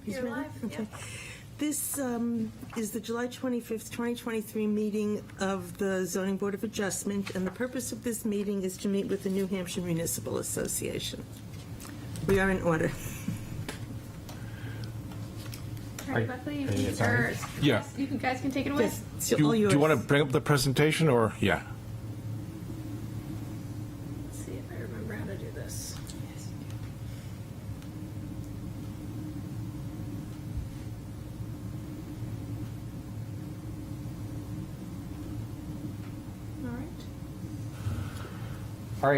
He's You're ready? live, Okay. yeah. This is the July 25th, 2023 meeting of the Zoning Board of Adjustment, and the purpose of this meeting is to meet with the New Hampshire Municipal Association. We are in order. All right, Buckley, you Are you can, excited? Yeah. you guys can take it away. Yes, it's Do all yours. you want to bring up the presentation or, yeah? Let's see if I remember how to do this. All right.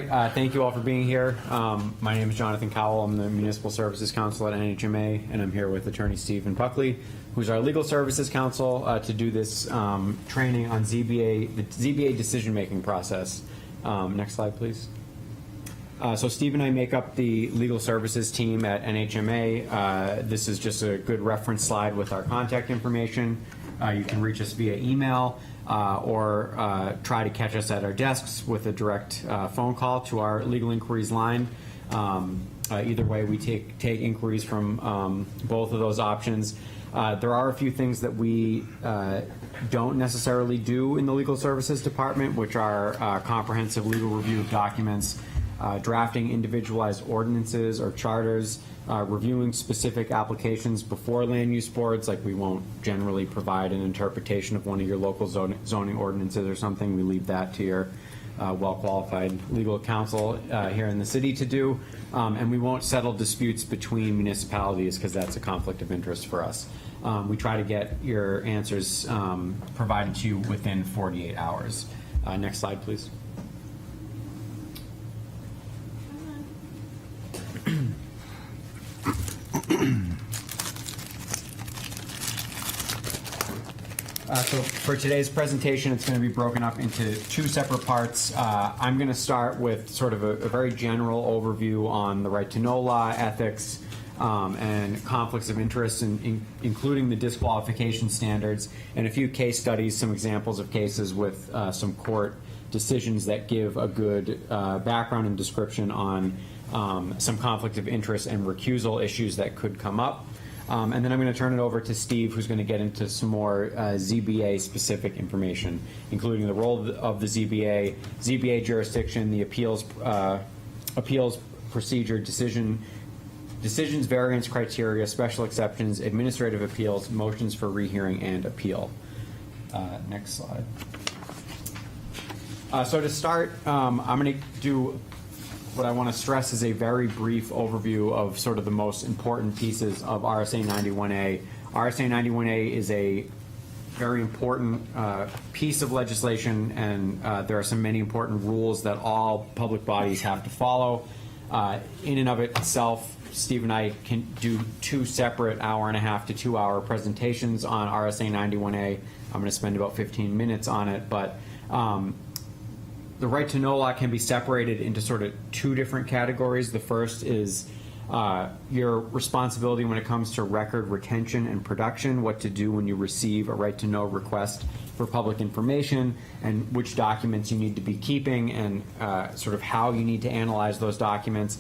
All right, thank you all for being here. My name is Jonathan Cowell. I'm the Municipal Services Counsel at NHMA, and I'm here with Attorney Stephen Buckley, who's our Legal Services Counsel, to do this training on ZBA, the ZBA decision-making process. Next slide, please. So Steve and I make up the legal services team at NHMA. This is just a good reference slide with our contact information. You can reach us via email or try to catch us at our desks with a direct phone call to our legal inquiries line. Either way, we take inquiries from both of those options. There are a few things that we don't necessarily do in the legal services department, which are comprehensive legal review of documents, drafting individualized ordinances or charters, reviewing specific applications before land use boards, like we won't generally provide an interpretation of one of your local zoning ordinances or something. We leave that to your well-qualified legal counsel here in the city to do. And we won't settle disputes between municipalities because that's a conflict of interest for us. We try to get your answers provided to you within 48 hours. Next slide, please. So for today's presentation, it's going to be broken up into two separate parts. I'm going to start with sort of a very general overview on the right to know law, ethics, and conflicts of interest, including the disqualification standards, and a few case studies, some examples of cases with some court decisions that give a good background and description on some conflict of interest and recusal issues that could come up. And then I'm going to turn it over to Steve, who's going to get into some more ZBA-specific information, including the role of the ZBA, ZBA jurisdiction, the appeals procedure, decisions, variance criteria, special exceptions, administrative appeals, motions for rehearing, and appeal. Next slide. So to start, I'm going to do what I want to stress is a very brief overview of sort of the most important pieces of RSA 91A. RSA 91A is a very important piece of legislation, and there are some many important rules that all public bodies have to follow. In and of itself, Steve and I can do two separate hour-and-a-half to 2 hour presentations on RSA 91A. I'm going to spend about 15 minutes on it, but the right to know law can be separated into sort of two different categories. The first is your responsibility when it comes to record retention and production, what to do when you receive a right to know request for public information, and which documents you need to be keeping, and sort of how you need to analyze those documents.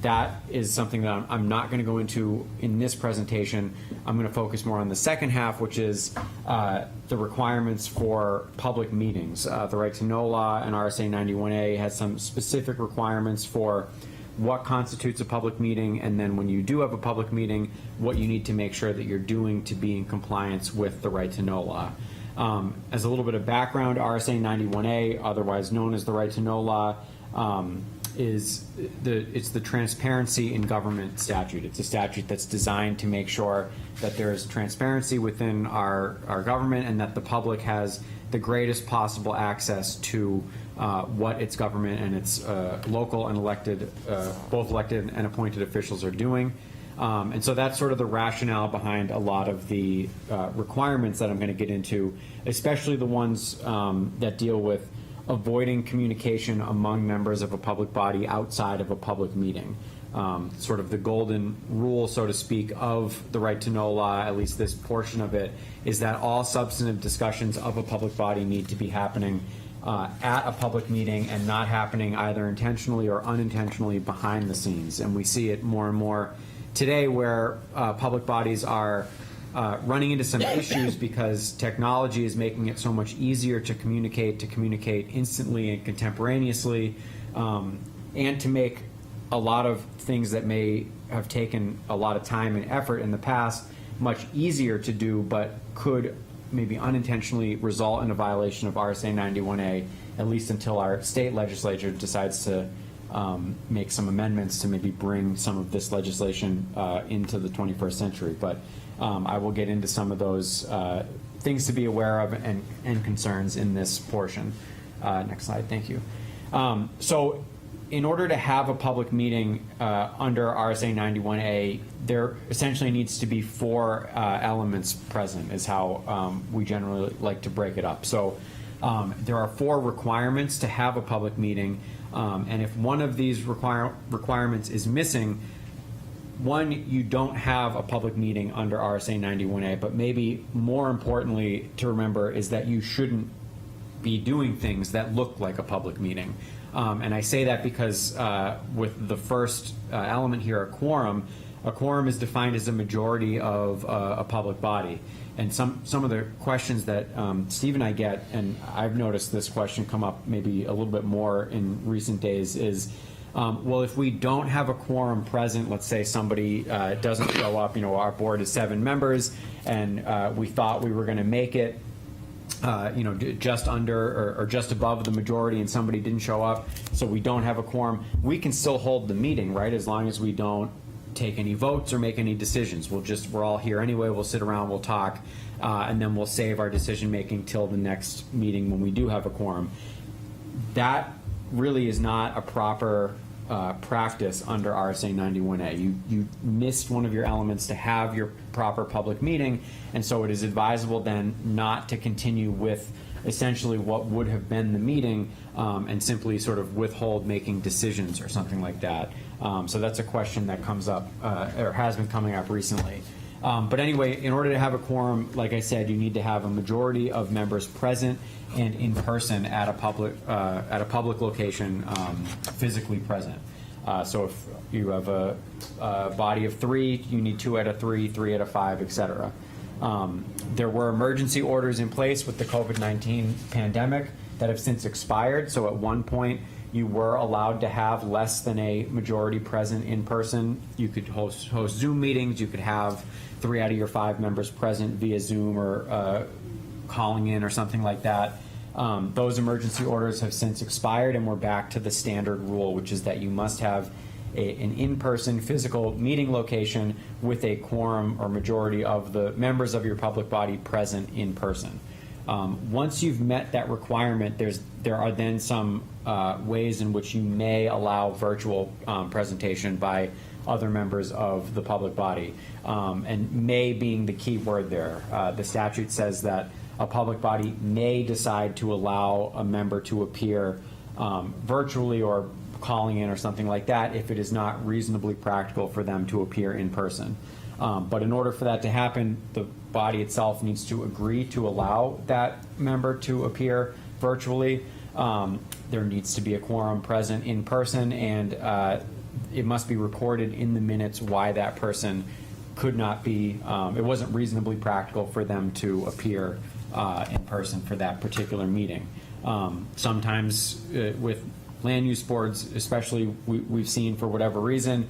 That is something that I'm not going to go into in this presentation. I'm going to focus more on the second half, which is the requirements for public meetings. The right to know law and RSA 91A has some specific requirements for what constitutes a public meeting, and then when you do have a public meeting, what you need to make sure that you're doing to be in compliance with the right to know law. As a little bit of background, RSA 91A, otherwise known as the right to know law, it's the transparency in government statute. It's a statute that's designed to make sure that there is transparency within our government, and that the public has the greatest possible access to what its government and its local and elected, both elected and appointed officials are doing. And so that's sort of the rationale behind a lot of the requirements that I'm going to get into, especially the ones that deal with avoiding communication among members of a public body outside of a public meeting. Sort of the golden rule, so to speak, of the right to know law, at least this portion of it, is that all substantive discussions of a public body need to be happening at a public meeting and not happening either intentionally or unintentionally behind the scenes. And we see it more and more today where public bodies are running into some issues because technology is making it so much easier to communicate instantly and contemporaneously, and to make a lot of things that may have taken a lot of time and effort in the past much easier to do, but could maybe unintentionally result in a violation of RSA 91A, at least until our state legislature decides to make some amendments to maybe bring some of this legislation into the 21st century. But I will get into some of those things to be aware of and concerns in this portion. Next slide, thank you. So in order to have a public meeting under RSA 91A, there essentially needs to be 4 elements present, is how we generally like to break it up. So there are 4 requirements to have a public meeting, and if one of these requirements is missing, one, you don't have a public meeting under RSA 91A, but maybe more importantly to remember is that you shouldn't be doing things that look like a public meeting. And I say that because with the first element here, a quorum is defined as a majority of a public body. And some of the questions that Steve and I get, and I've noticed this question come up maybe a little bit more in recent days, is, well, if we don't have a quorum present, let's say somebody doesn't show up, our board is 7 members, and we thought we were going to make it, just under or just above the majority, and somebody didn't show up, so we don't have a quorum, we can still hold the meeting, right, as long as we don't take any votes or make any decisions. We're all here anyway, we'll sit around, we'll talk, and then we'll save our decision making till the next meeting when we do have a quorum. That really is not a proper practice under RSA 91A. You missed one of your elements to have your proper public meeting, and so it is advisable then not to continue with essentially what would have been the meeting, and simply sort of withhold making decisions or something like that. So that's a question that comes up, or has been coming up recently. But anyway, in order to have a quorum, like I said, you need to have a majority of members present and in person at a public location, physically present. So if you have a body of 3, you need 2 out of 3, 3 out of 5, etc. There were emergency orders in place with the COVID-19 pandemic that have since expired. So at one point, you were allowed to have less than a majority present in person. You could host Zoom meetings. You could have 3 out of your 5 members present via Zoom or calling in or something like that. Those emergency orders have since expired, and we're back to the standard rule, which is that you must have an in-person physical meeting location with a quorum or majority of the members of your public body present in person. Once you've met that requirement, there are then some ways in which you may allow virtual presentation by other members of the public body, and may being the key word there. The statute says that a public body may decide to allow a member to appear virtually or calling in or something like that if it is not reasonably practical for them to appear in person. But in order for that to happen, the body itself needs to agree to allow that member to appear virtually. There needs to be a quorum present in person, and it must be recorded in the minutes why that person could not be, it wasn't reasonably practical for them to appear in person for that particular meeting. Sometimes with land use boards, especially, we've seen for whatever reason,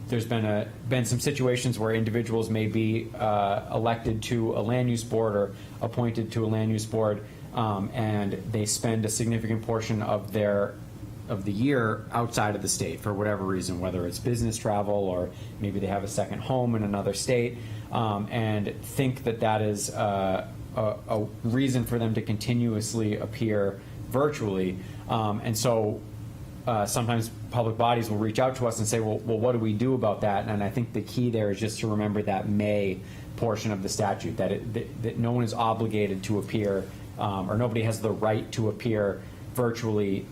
there's been some situations where individuals may be elected to a land use board or appointed to a land use board, and they spend a significant portion of the year outside of the state for whatever reason, whether it's business travel or maybe they have a second home in another state, and think that is a reason for them to continuously appear virtually. And so sometimes public bodies will reach out to us and say, well, what do we do about that? And I think the key there is just to remember that may portion of the statute, that no one is obligated to appear, or nobody has the right to appear virtually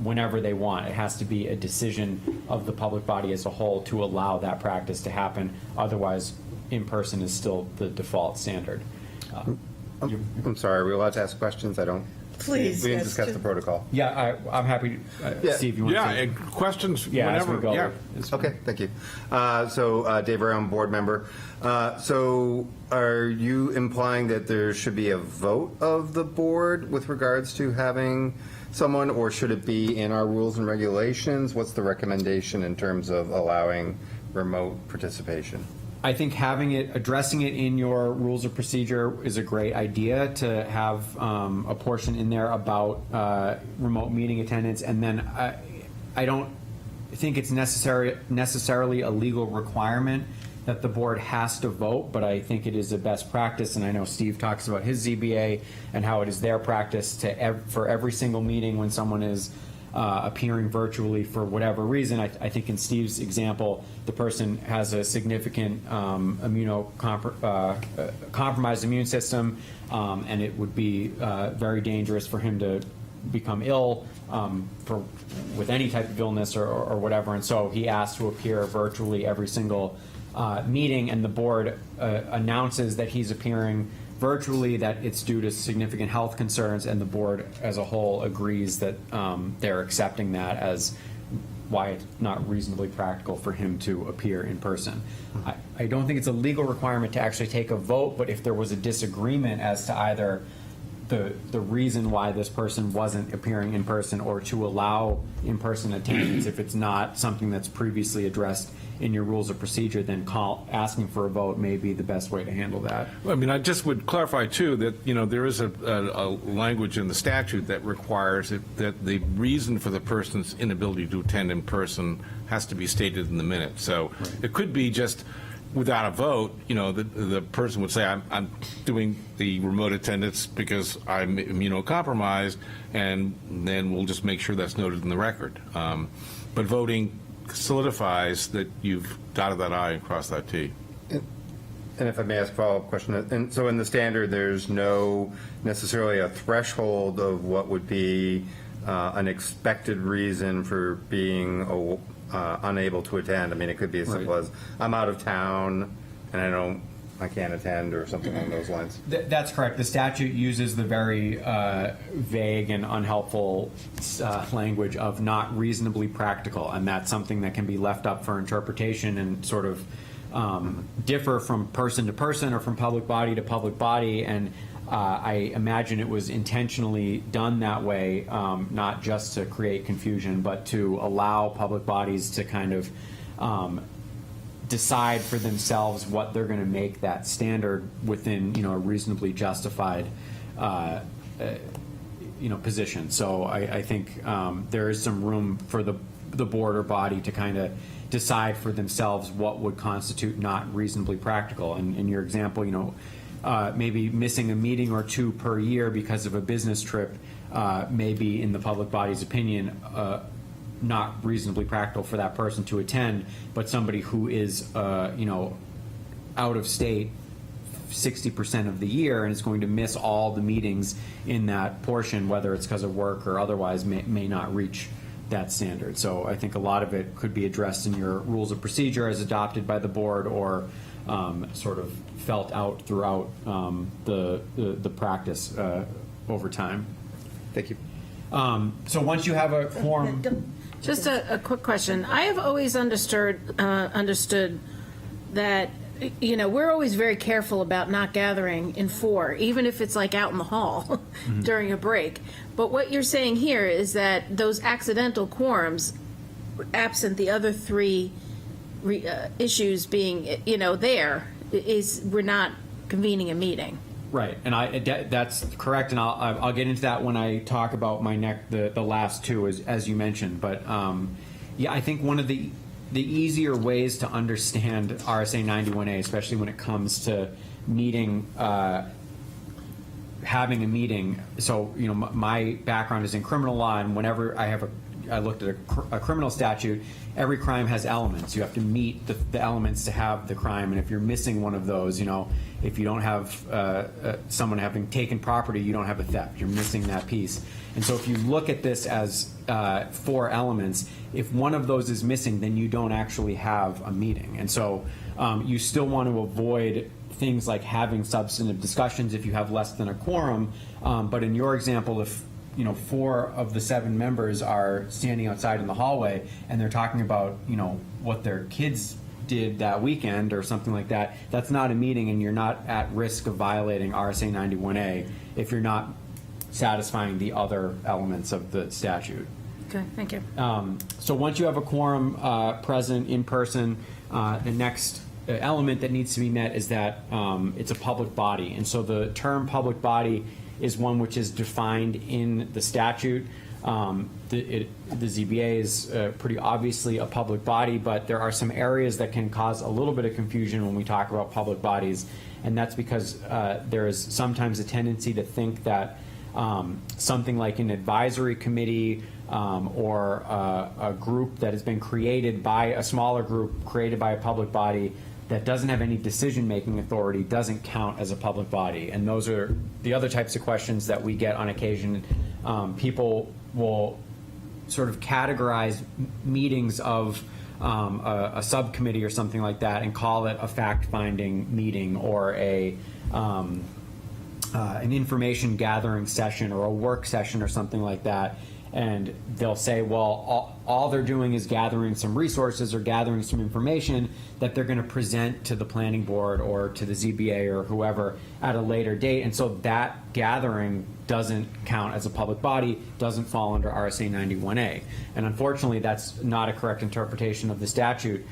whenever they want. It has to be a decision of the public body as a whole to allow that practice to happen. Otherwise, in person is still the default standard. I'm sorry, are we allowed to ask questions? I don't Please, We can yes, discuss the just- protocol. Yeah, I'm happy, Yeah. Steve, you want Yeah, to? and questions Yeah, as whenever. we go. Yeah. Okay, thank you. Dave Brown, board member. So are you implying that there should be a vote of the board with regards to having someone, or should it be in our rules and regulations? What's the recommendation in terms of allowing remote participation? I think addressing it in your rules of procedure is a great idea, to have a portion in there about remote meeting attendance. And then I don't think it's necessarily a legal requirement that the board has to vote, but I think it is a best practice. And I know Steve talks about his ZBA and how it is their practice for every single meeting when someone is appearing virtually for whatever reason. I think in Steve's example, the person has a significant compromised immune system, and it would be very dangerous for him to become ill with any type of illness or whatever. And so he asked to appear virtually every single meeting, and the board announces that he's appearing virtually, that it's due to significant health concerns, and the board as a whole agrees that they're accepting that as why it's not reasonably practical for him to appear in person. I don't think it's a legal requirement to actually take a vote, but if there was a disagreement as to either the reason why this person wasn't appearing in person, or to allow in-person attendance, if it's not something that's previously addressed in your rules of procedure, then asking for a vote may be the best way to handle that. I mean, I just would clarify, too, that, there is a language in the statute that requires that the reason for the person's inability to attend in person has to be stated in the minutes. So it could be just without a vote, the person would say, I'm doing the remote attendance because I'm immunocompromised, and then we'll just make sure that's noted in the record. But voting solidifies that you've dotted that I and crossed that T. And if I may ask a follow-up question, and so in the standard, there's no necessarily a threshold of what would be an expected reason for being unable to attend. I mean, it could be as simple as, I'm out of town and I can't attend, or something along those lines. That's correct. The statute uses the very vague and unhelpful language of not reasonably practical, and that's something that can be left up for interpretation and sort of differ from person to person or from public body to public body. And I imagine it was intentionally done that way, not just to create confusion, but to allow public bodies to kind of decide for themselves what they're going to make that standard within, a reasonably justified, position. So I think there is some room for the board or body to kind of decide for themselves what would constitute not reasonably practical. And in your example, maybe missing a meeting or two per year because of a business trip may be, in the public body's opinion, not reasonably practical for that person to attend, but somebody who is, out of state 60% of the year and is going to miss all the meetings in that portion, whether it's because of work or otherwise, may not reach that standard. So I think a lot of it could be addressed in your rules of procedure as adopted by the board, or sort of felt out throughout the practice over time. Thank you. So once you have a quorum. Just a quick question. I have always understood that, we're always very careful about not gathering in four, even if it's like out in the hall during a break. But what you're saying here is that those accidental quorums, absent the other three issues being, we're not convening a meeting. Right, and that's correct, and I'll get into that when I talk about the last two, as you mentioned. But I think one of the easier ways to understand RSA 91A, especially when it comes to having a meeting. So my background is in criminal law, and whenever I looked at a criminal statute, every crime has elements. You have to meet the elements to have the crime, and if you're missing one of those, if you don't have someone having taken property, you don't have a theft. You're missing that piece. And so if you look at this as four elements, if one of those is missing, then you don't actually have a meeting. And so you still want to avoid things like having substantive discussions if you have less than a quorum. But in your example, 4 of the 7 members are standing outside in the hallway and they're talking about, what their kids did that weekend or something like that, that's not a meeting, and you're not at risk of violating RSA 91A if you're not satisfying the other elements of the statute. Okay, thank you. So once you have a quorum present in person, the next element that needs to be met is that it's a public body. And so the term public body is one which is defined in the statute. The ZBA is pretty obviously a public body, but there are some areas that can cause a little bit of confusion when we talk about public bodies. And that's because there is sometimes a tendency to think that something like an advisory committee or a group that has been created by a smaller group, created by a public body that doesn't have any decision-making authority, doesn't count as a public body. And those are the other types of questions that we get on occasion. People will sort of categorize meetings of a subcommittee or something like that and call it a fact-finding meeting or an information gathering session or a work session or something like that. And they'll say, well, all they're doing is gathering some resources or gathering some information that they're going to present to the planning board or to the ZBA or whoever at a later date. And so that gathering doesn't count as a public body, doesn't fall under RSA 91A. And unfortunately, that's not a correct interpretation of the statute.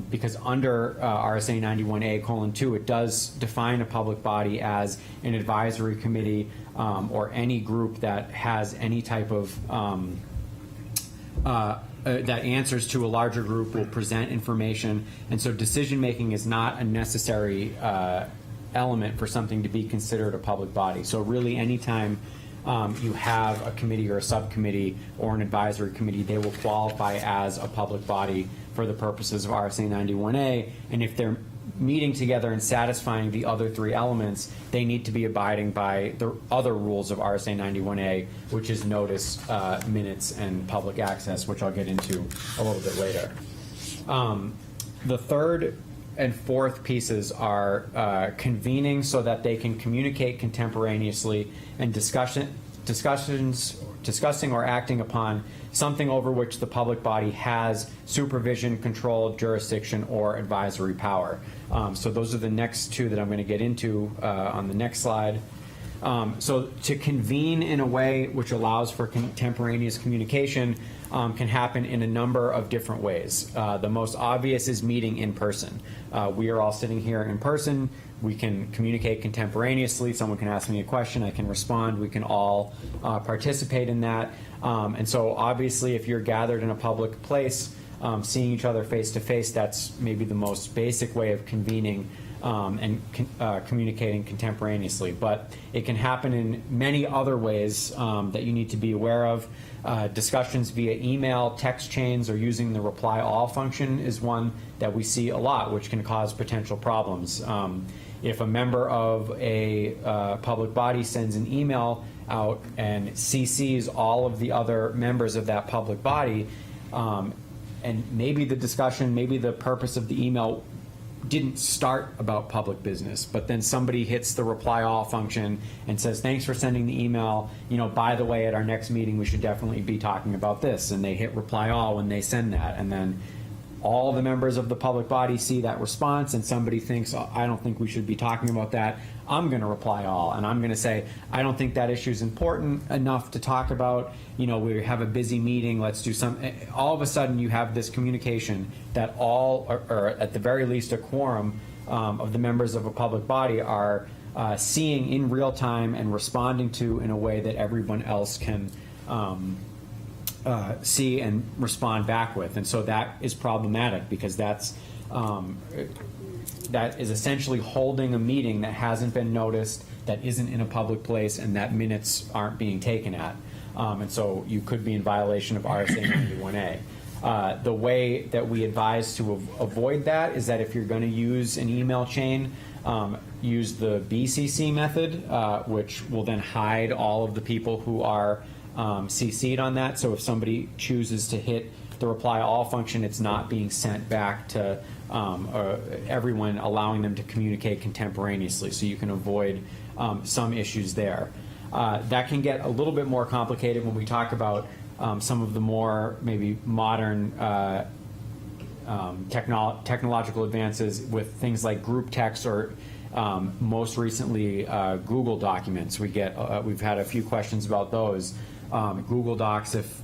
Because under RSA 91A:2, it does define a public body as an advisory committee or any group that has any type of that answers to a larger group, will present information, and so decision-making is not a necessary element for something to be considered a public body. So really, anytime you have a committee or a subcommittee or an advisory committee, they will qualify as a public body for the purposes of RSA 91A, and if they're meeting together and satisfying the other 3 elements, they need to be abiding by the other rules of RSA 91A, which is notice, minutes, and public access, which I'll get into a little bit later. The third and fourth pieces are convening so that they can communicate contemporaneously, and discussing or acting upon something over which the public body has supervision, control, jurisdiction, or advisory power. So those are the next 2 that I'm going to get into on the next slide. So to convene in a way which allows for contemporaneous communication can happen in a number of different ways. The most obvious is meeting in person. We are all sitting here in person. We can communicate contemporaneously. Someone can ask me a question, I can respond. We can all participate in that. And so obviously, if you're gathered in a public place, seeing each other face to face, that's maybe the most basic way of convening and communicating contemporaneously. But it can happen in many other ways that you need to be aware of. Discussions via email, text chains, or using the reply all function is one that we see a lot, which can cause potential problems. If a member of a public body sends an email out and CCs all of the other members of that public body, and maybe the discussion, maybe the purpose of the email didn't start about public business, but then somebody hits the reply all function and says, thanks for sending the email, by the way, at our next meeting we should definitely be talking about this, and they hit reply all when they send that, and then all the members of the public body see that response, and somebody thinks, oh, I don't think we should be talking about that. I'm going to reply all, and I'm going to say, I don't think that issue is important enough to talk about. We have a busy meeting. Let's do some. All of a sudden, you have this communication that all, or at the very least, a quorum of the members of a public body are seeing in real time and responding to in a way that everyone else can see and respond back with. And so that is problematic, because that is essentially holding a meeting that hasn't been noticed, that isn't in a public place, and that minutes aren't being taken at. And so you could be in violation of RSA 91A. The way that we advise to avoid that is that if you're going to use an email chain, use the BCC method, which will then hide all of the people who are CC'd on that. So if somebody chooses to hit the reply all function, it's not being sent back to everyone, allowing them to communicate contemporaneously. So you can avoid some issues there. That can get a little bit more complicated when we talk about some of the more maybe modern technological advances with things like group text or most recently Google Documents. We've had a few questions about those. Google Docs, if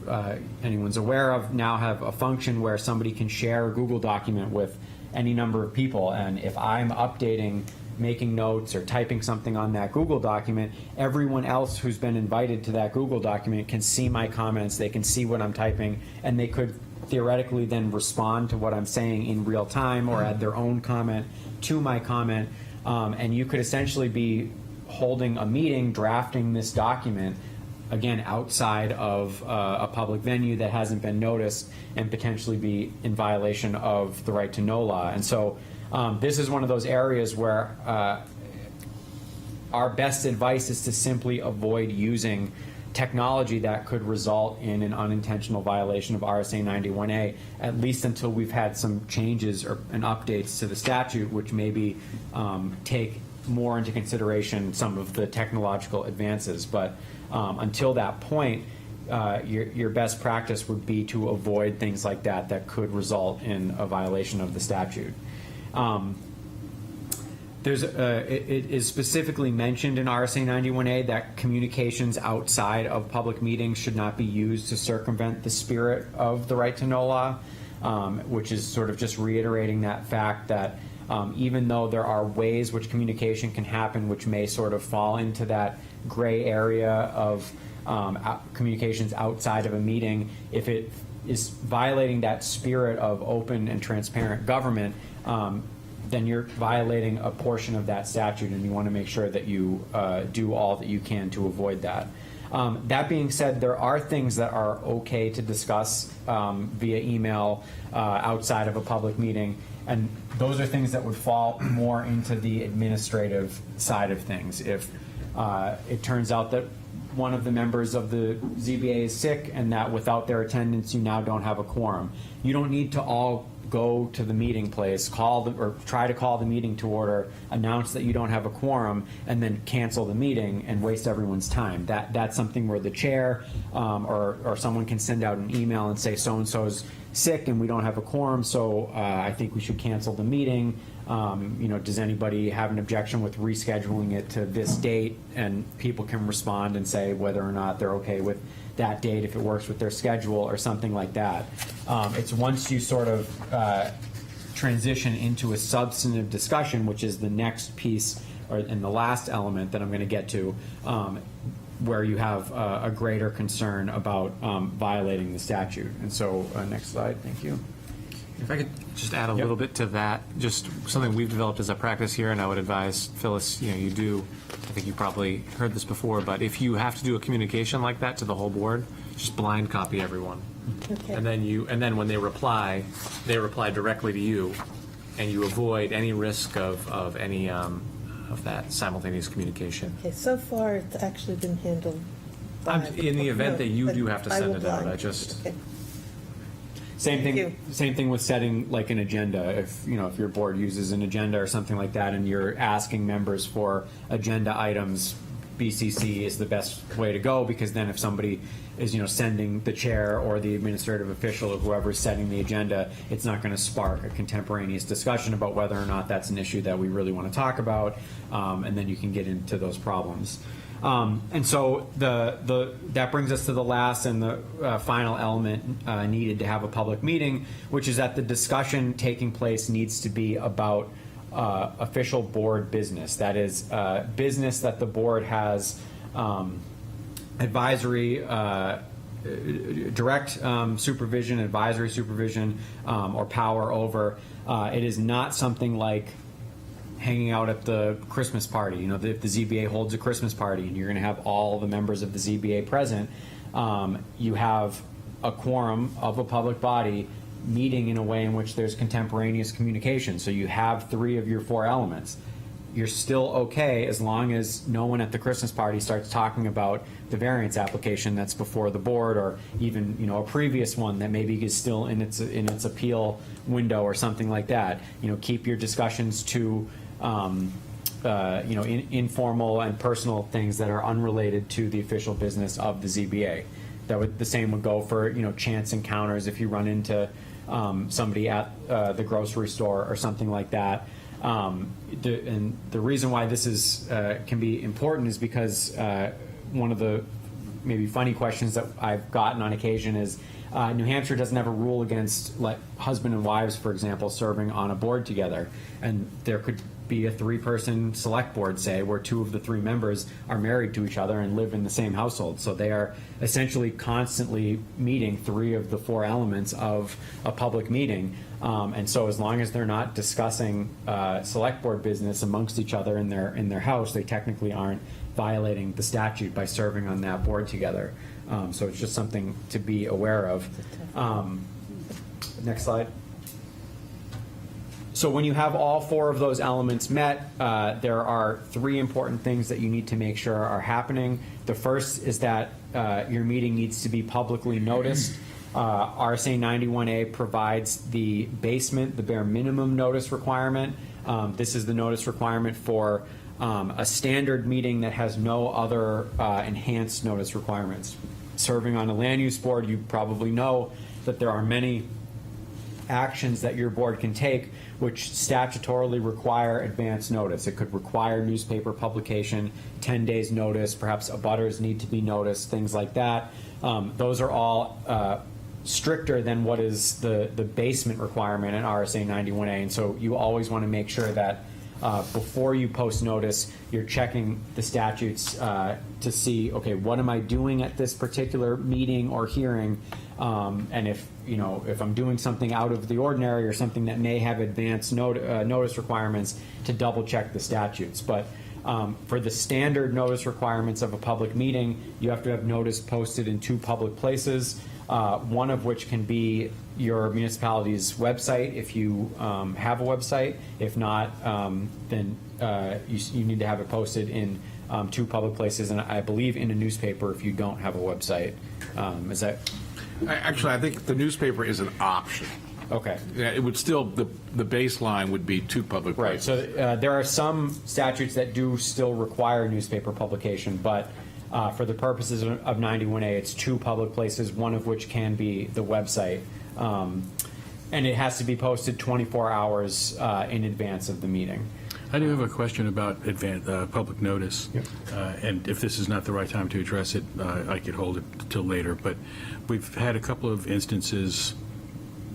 anyone's aware of, now have a function where somebody can share a Google document with any number of people, and if I'm updating, making notes, or typing something on that Google document, everyone else who's been invited to that Google document can see my comments, they can see what I'm typing, and they could theoretically then respond to what I'm saying in real time or add their own comment to my comment. And you could essentially be holding a meeting, drafting this document, again, outside of a public venue that hasn't been noticed, and potentially be in violation of the right to know law. And so this is one of those areas where our best advice is to simply avoid using technology that could result in an unintentional violation of RSA 91A, at least until we've had some changes and updates to the statute, which maybe take more into consideration some of the technological advances. But until that point, your best practice would be to avoid things like that could result in a violation of the statute. It is specifically mentioned in RSA 91A that communications outside of public meetings should not be used to circumvent the spirit of the right to know law, which is sort of just reiterating that fact that even though there are ways which communication can happen which may sort of fall into that gray area of communications outside of a meeting, if it is violating that spirit of open and transparent government, then you're violating a portion of that statute, and you want to make sure that you do all that you can to avoid that. That being said, there are things that are okay to discuss via email outside of a public meeting, and those are things that would fall more into the administrative side of things. If it turns out that one of the members of the ZBA is sick and that without their attendance you now don't have a quorum, you don't need to all go to the meeting place, or try to call the meeting to order, announce that you don't have a quorum, and then cancel the meeting and waste everyone's time. That's something where the chair or someone can send out an email and say so-and-so's sick and we don't have a quorum, so I think we should cancel the meeting. Does anybody have an objection with rescheduling it to this date? And people can respond and say whether or not they're okay with that date, if it works with their schedule or something like that. It's once you sort of transition into a substantive discussion, which is the next piece and the last element that I'm going to get to, where you have a greater concern about violating the statute. And so, next slide, thank you. If I could just add a little bit to that, just something we've developed as a practice here, and I would advise Phyllis, you do, I think you probably heard this before, but if you have to do a communication like that to the whole board, just blind copy everyone. Okay. And then when they reply directly to you, and you avoid any risk of any of that simultaneous communication. Okay, so far it's actually been handled by... In the event that you but do have to I send will it out, blind. I just... Okay. Same Thank thing. Same thing with setting like an agenda. If your board uses an agenda or something like that, and you're asking members for agenda items, BCC is the best way to go, because then if somebody is sending the chair or the administrative official or whoever is setting the agenda, it's not going to spark a contemporaneous discussion about whether or not that's an issue that we really want to talk about, and then you can get into those problems. And so that brings us to the last and the final element needed to have a public meeting, which is that the discussion taking place needs to be about official board business. That is business that the board has advisory, direct supervision, advisory supervision, or power over. It is not something like hanging out at the Christmas party. If the ZBA holds a Christmas party and you're going to have all the members of the ZBA present, you have a quorum of a public body meeting in a way in which there's contemporaneous communication. So you have 3 of your 4 elements. You're still okay as long as no one at the Christmas party starts talking about the variance application that's before the board, or even a previous one that maybe is still in its appeal window or something like that. Keep your discussions to informal and personal things that are unrelated to the official business of the ZBA. The same would go for, chance encounters if you run into somebody at the grocery store or something like that. And the reason why this is can be important is because one of the maybe funny questions that I've gotten on occasion is New Hampshire doesn't have a rule against husband and wives, for example, serving on a board together, and there could be a 3-person select board, say, where 2 of the 3 members are married to each other and live in the same household. So they are essentially constantly meeting 3 of the 4 elements of a public meeting. And so as long as they're not discussing select board business amongst each other in their house, they technically aren't violating the statute by serving on that board together. So it's just something to be aware of. Next slide. So when you have all 4 of those elements met, there are 3 important things that you need to make sure are happening. The first is that your meeting needs to be publicly noticed. RSA 91A provides the basement, the bare minimum notice requirement. This is the notice requirement for a standard meeting that has no other enhanced notice requirements. Serving on a land use board, you probably know that there are many actions that your board can take which statutorily require advance notice. It could require newspaper publication, 10 days notice, perhaps abutters need to be noticed, things like that. Those are all stricter than what is the basement requirement in RSA 91A. And so you always want to make sure that before you post notice, you're checking the statutes to see, okay, what am I doing at this particular meeting or hearing? And if I'm doing something out of the ordinary or something that may have advance notice requirements, to double check the statutes. But for the standard notice requirements of a public meeting, you have to have notice posted in 2 public places, one of which can be your municipality's website if you have a website. If not, then you need to have it posted in 2 public places, and I believe in a newspaper if you don't have a website. Is that Actually, I think the newspaper is an option. okay? Yeah, it would still, the baseline would be 2 public Right, places. so there are some statutes that do still require newspaper publication, but for the purposes of 91A, it's 2 public places, one of which can be the website. And it has to be posted 24 hours in advance of the meeting. I do have a question about public notice. And if this is not the right time to address it, I could hold it till later. But we've had a couple of instances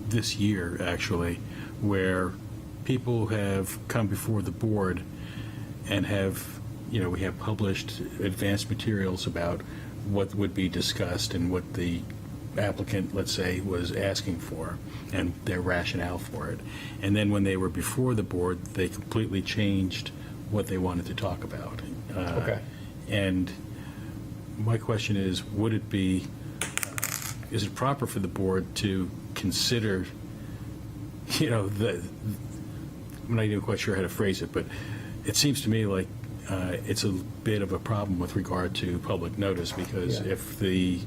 this year, actually, where people have come before the board and have, we have published advanced materials about what would be discussed and what the applicant, let's say, was asking for and their rationale for it. And then when they were before the board, they completely changed what they wanted to talk about. Okay. And my question is, would it be, is it proper for the board to consider, I'm not even quite sure how to phrase it, but it seems to me like it's a bit of a problem with regard to public notice, because if the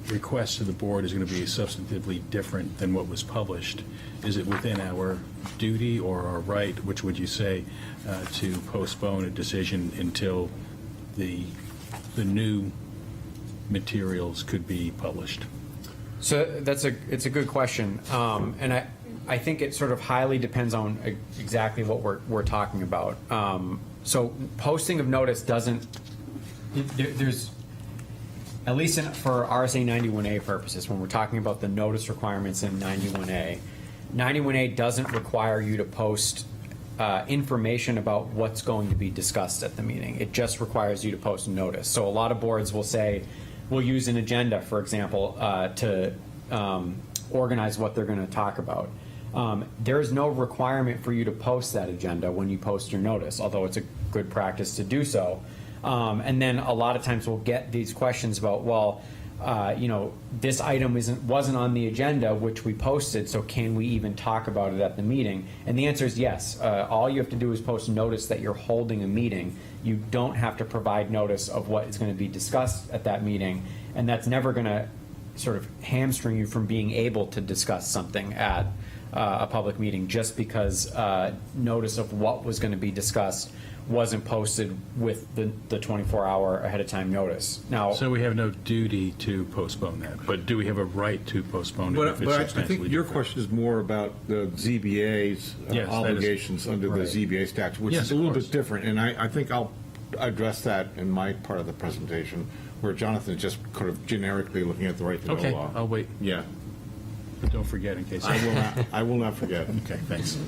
request to the board is going to be substantively different than what was published, is it within our duty or our right, which would you say, to postpone a decision until the new materials could be published? So it's a good question, and I think it sort of highly depends on exactly what we're talking about. So posting of notice doesn't. There's at least for RSA 91A purposes, when we're talking about the notice requirements in 91A, 91A doesn't require you to post information about what's going to be discussed at the meeting. It just requires you to post a notice. So a lot of boards will say, we'll use an agenda, for example, to organize what they're going to talk about. There is no requirement for you to post that agenda when you post your notice, although it's a good practice to do so. And then a lot of times we'll get these questions about, well, this item wasn't on the agenda, which we posted, so can we even talk about it at the meeting? And the answer is yes. All you have to do is post notice that you're holding a meeting. You don't have to provide notice of what is going to be discussed at that meeting, and that's never going to sort of hamstring you from being able to discuss something at a public meeting, just because notice of what was going to be discussed wasn't posted with the 24-hour ahead of time notice. Now, So we have no duty to postpone that, but do we have a right to postpone it if it's But I substantially think your different? question is more about the ZBA's Yes, that is- obligations under the right. ZBA statute, which Yes, is a of little course. bit different, and I think I'll address that in my part of the presentation, where Jonathan is just kind of generically looking at the right to know Okay, law. I'll wait, Yeah, but don't forget in case. I will not forget. Okay, thanks.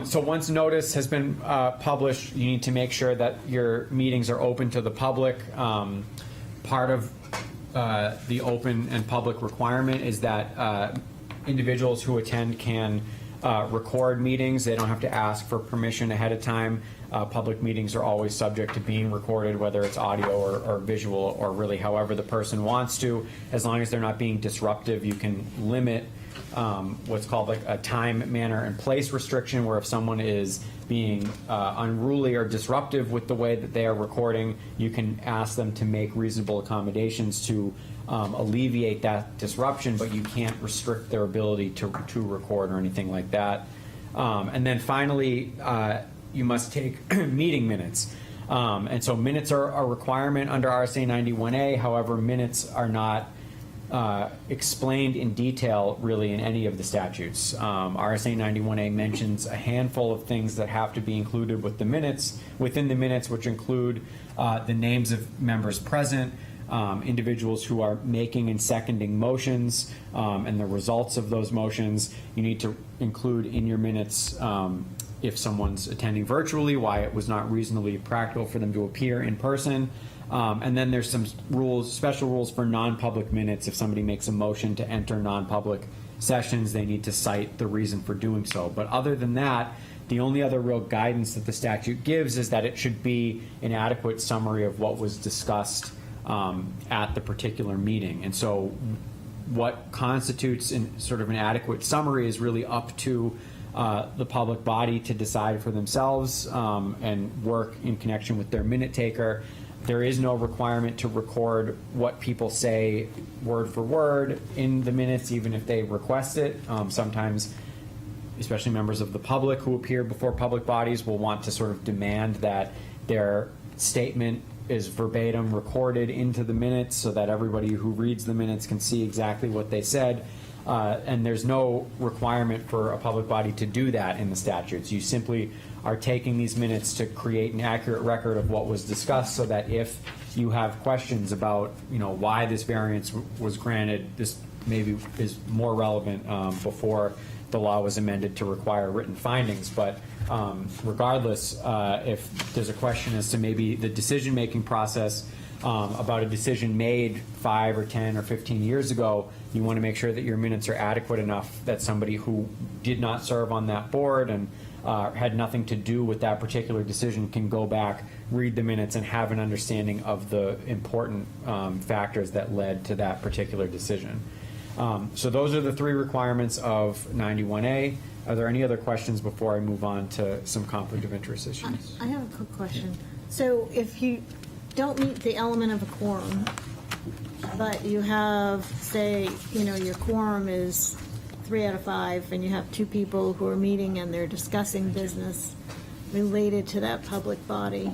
so once notice has been published, you need to make sure that your meetings are open to the public. Part of the open and public requirement is that individuals who attend can record meetings. They don't have to ask for permission ahead of time. Public meetings are always subject to being recorded, whether it's audio or visual, or really however the person wants to. As long as they're not being disruptive, you can limit what's called like a time, manner, and place restriction, where if someone is being unruly or disruptive with the way that they are recording, you can ask them to make reasonable accommodations to alleviate that disruption, but you can't restrict their ability to record or anything like that. And then finally, you must take meeting minutes. And so minutes are a requirement under RSA 91A. However, minutes are not explained in detail really in any of the statutes. RSA 91A mentions a handful of things that have to be included within the minutes, which include the names of members present, individuals who are making and seconding motions, and the results of those motions. You need to include in your minutes if someone's attending virtually, why it was not reasonably practical for them to appear in person. And then there's some rules, special rules for non-public minutes. If somebody makes a motion to enter non-public sessions, they need to cite the reason for doing so. But other than that, the only other real guidance that the statute gives is that it should be an adequate summary of what was discussed at the particular meeting. And so what constitutes sort of an adequate summary is really up to the public body to decide for themselves and work in connection with their minute taker. There is no requirement to record what people say word for word in the minutes, even if they request it. Sometimes, especially members of the public who appear before public bodies, will want to sort of demand that their statement is verbatim recorded into the minutes so that everybody who reads the minutes can see exactly what they said. And there's no requirement for a public body to do that in the statutes. You simply are taking these minutes to create an accurate record of what was discussed, so that if you have questions about, why this variance was granted, this maybe is more relevant before the law was amended to require written findings. But regardless, if there's a question as to maybe the decision-making process about a decision made 5 or 10 or 15 years ago, you want to make sure that your minutes are adequate enough that somebody who did not serve on that board and had nothing to do with that particular decision can go back, read the minutes, and have an understanding of the important factors that led to that particular decision. So those are the 3 requirements of 91A. Are there any other questions before I move on to some conflict of interest issues? I have a quick question. So if you don't meet the element of a quorum, but you have, say, your quorum is 3 out of 5, and you have 2 people who are meeting and they're discussing business related to that public body,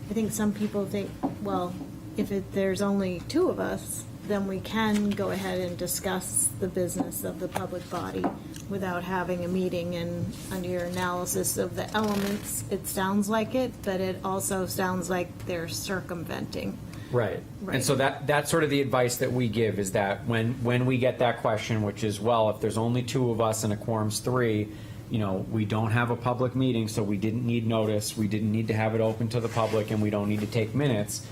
I think some people think, well, if there's only 2 of us, then we can go ahead and discuss the business of the public body without having a meeting. And under your analysis of the elements, it sounds like it, but it also sounds like they're circumventing. Right. Right. And so that's sort of the advice that we give, is that when we get that question, which is, well, if there's only 2 of us and a quorum's 3, we don't have a public meeting, so we didn't need notice, we didn't need to have it open to the public, and we don't need to take minutes.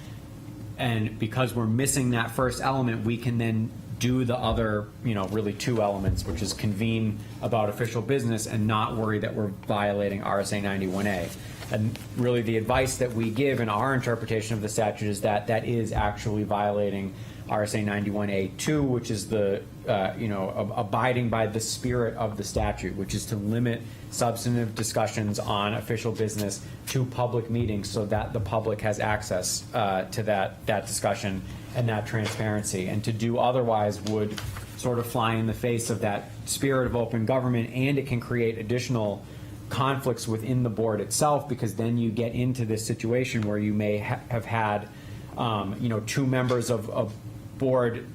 And because we're missing that first element, we can then do the other, really 2 elements, which is convene about official business and not worry that we're violating RSA 91A. And really, the advice that we give in our interpretation of the statute is that that is actually violating RSA 91A2, which is the, abiding by the spirit of the statute, which is to limit substantive discussions on official business to public meetings so that the public has access to that discussion and that transparency. And to do otherwise would sort of fly in the face of that spirit of open government, and it can create additional conflicts within the board itself, because then you get into this situation where you may have had, two members of board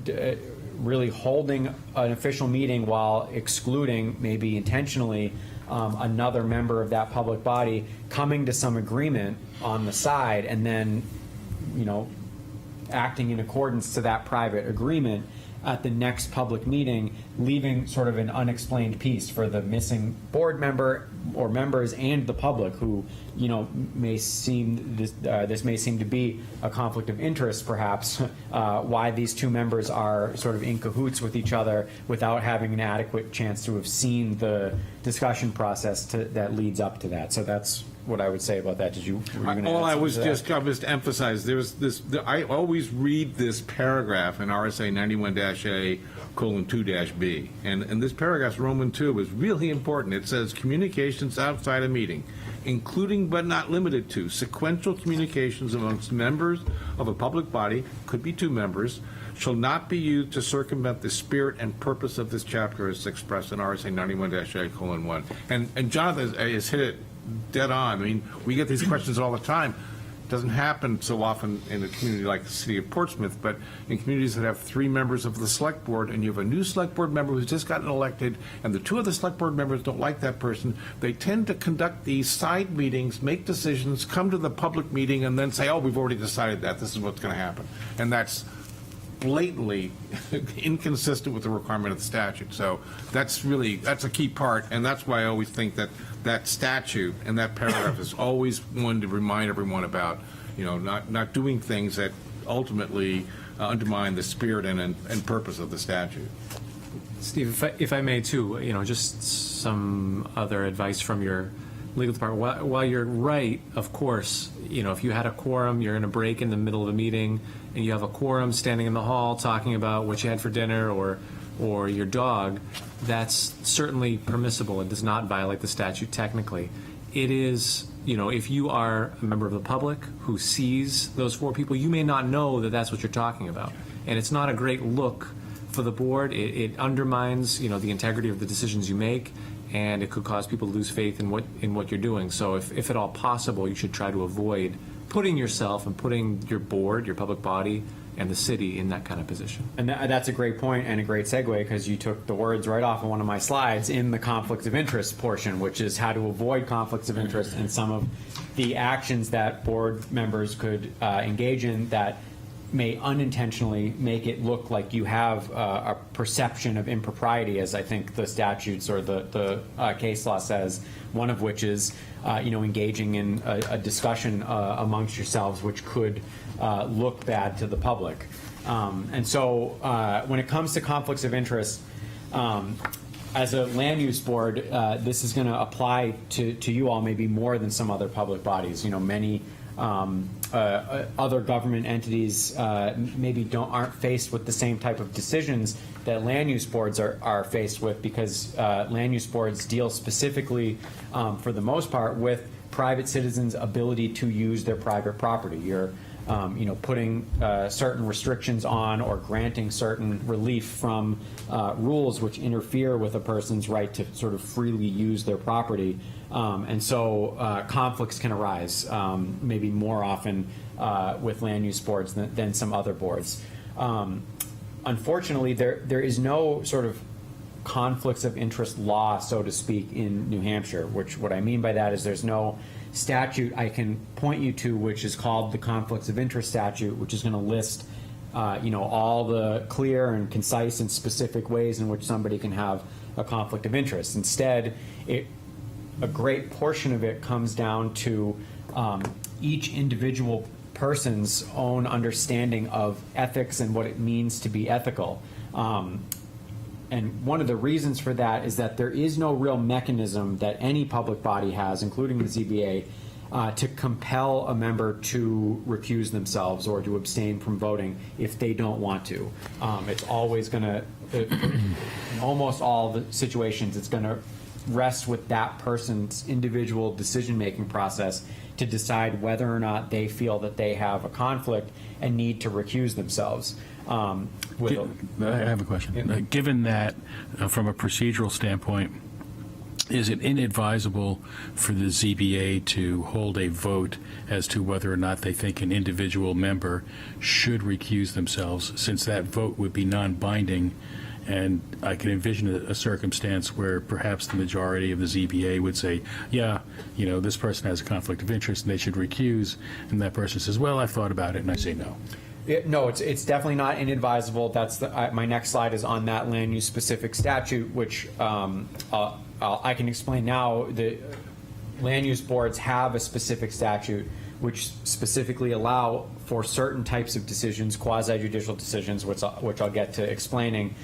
really holding an official meeting while excluding, maybe intentionally, another member of that public body, coming to some agreement on the side, and then, acting in accordance to that private agreement at the next public meeting, leaving sort of an unexplained piece for the missing board member or members and the public who, may seem, this may seem to be a conflict of interest, perhaps, why these two members are sort of in cahoots with each other without having an adequate chance to have seen the discussion process that leads up to that. So that's what I would say about that. Were you going to add I was something to that? just to emphasize, there's this, I always read this paragraph in RSA 91-A:2-B, and this paragraph, Roman 2, is really important. It says, communications outside a meeting, including but not limited to sequential communications amongst members of a public body, could be two members, shall not be used to circumvent the spirit and purpose of this chapter as expressed in RSA 91-A:1. And Jonathan has hit it dead on. I mean, we get these questions all the time. It doesn't happen so often in a community like the city of Portsmouth, but in communities that have 3 members of the select board, and you have a new select board member who's just gotten elected, and the 2 other select board members don't like that person, they tend to conduct these side meetings, make decisions, come to the public meeting, and then say, oh, we've already decided that. This is what's going to happen. And that's blatantly inconsistent with the requirement of the statute. So that's a key part, and that's why I always think that statute and that paragraph is always one to remind everyone about, not doing things that ultimately undermine the spirit and purpose of the statute. Steve, if I may too, just some other advice from your legal department. While you're right, of course, if you had a quorum, you're in a break in the middle of a meeting, and you have a quorum standing in the hall talking about what you had for dinner or your dog, that's certainly permissible. It does not violate the statute technically. It is, if you are a member of the public who sees those 4 people, you may not know that that's what you're talking about. And it's not a great look for the board. It undermines, the integrity of the decisions you make, and it could cause people to lose faith in what you're doing. So if at all possible, you should try to avoid putting yourself and putting your board, your public body, and the city in that kind of position. And that's a great point and a great segue, because you took the words right off of one of my slides in the conflicts of interest portion, which is how to avoid conflicts of interest and some of the actions that board members could engage in that may unintentionally make it look like you have a perception of impropriety, as I think the statutes or the case law says, one of which is engaging in a discussion amongst yourselves which could look bad to the public. And so when it comes to conflicts of interest, as a land use board, this is going to apply to you all maybe more than some other public bodies. Many other government entities maybe aren't faced with the same type of decisions that land use boards are faced with, because land use boards deal specifically, for the most part, with private citizens' ability to use their private property. You're putting certain restrictions on or granting certain relief from rules which interfere with a person's right to sort of freely use their property. And so conflicts can arise maybe more often with land use boards than some other boards. Unfortunately, there is no sort of conflicts of interest law, so to speak, in New Hampshire, which what I mean by that is there's no statute I can point you to which is called the Conflicts of Interest Statute, which is going to list all the clear and concise and specific ways in which somebody can have a conflict of interest. Instead, a great portion of it comes down to each individual person's own understanding of ethics and what it means to be ethical. And one of the reasons for that is that there is no real mechanism that any public body has, including the ZBA, to compel a member to recuse themselves or to abstain from voting if they don't want to. It's always going to, in almost all the situations, it's going to rest with that person's individual decision-making process to decide whether or not they feel that they have a conflict and need to recuse themselves. I have a question. Given that, from a procedural standpoint, is it inadvisable for the ZBA to hold a vote as to whether or not they think an individual member should recuse themselves, since that vote would be non-binding? And I can envision a circumstance where perhaps the majority of the ZBA would say, yeah, this person has a conflict of interest and they should recuse. And that person says, well, I've thought about it, and I say no. No, it's definitely not inadvisable. That's my next slide is on that land use specific statute, which I can explain now. The land use boards have a specific statute which specifically allow for certain types of decisions, quasi-judicial decisions, which I'll get to explaining.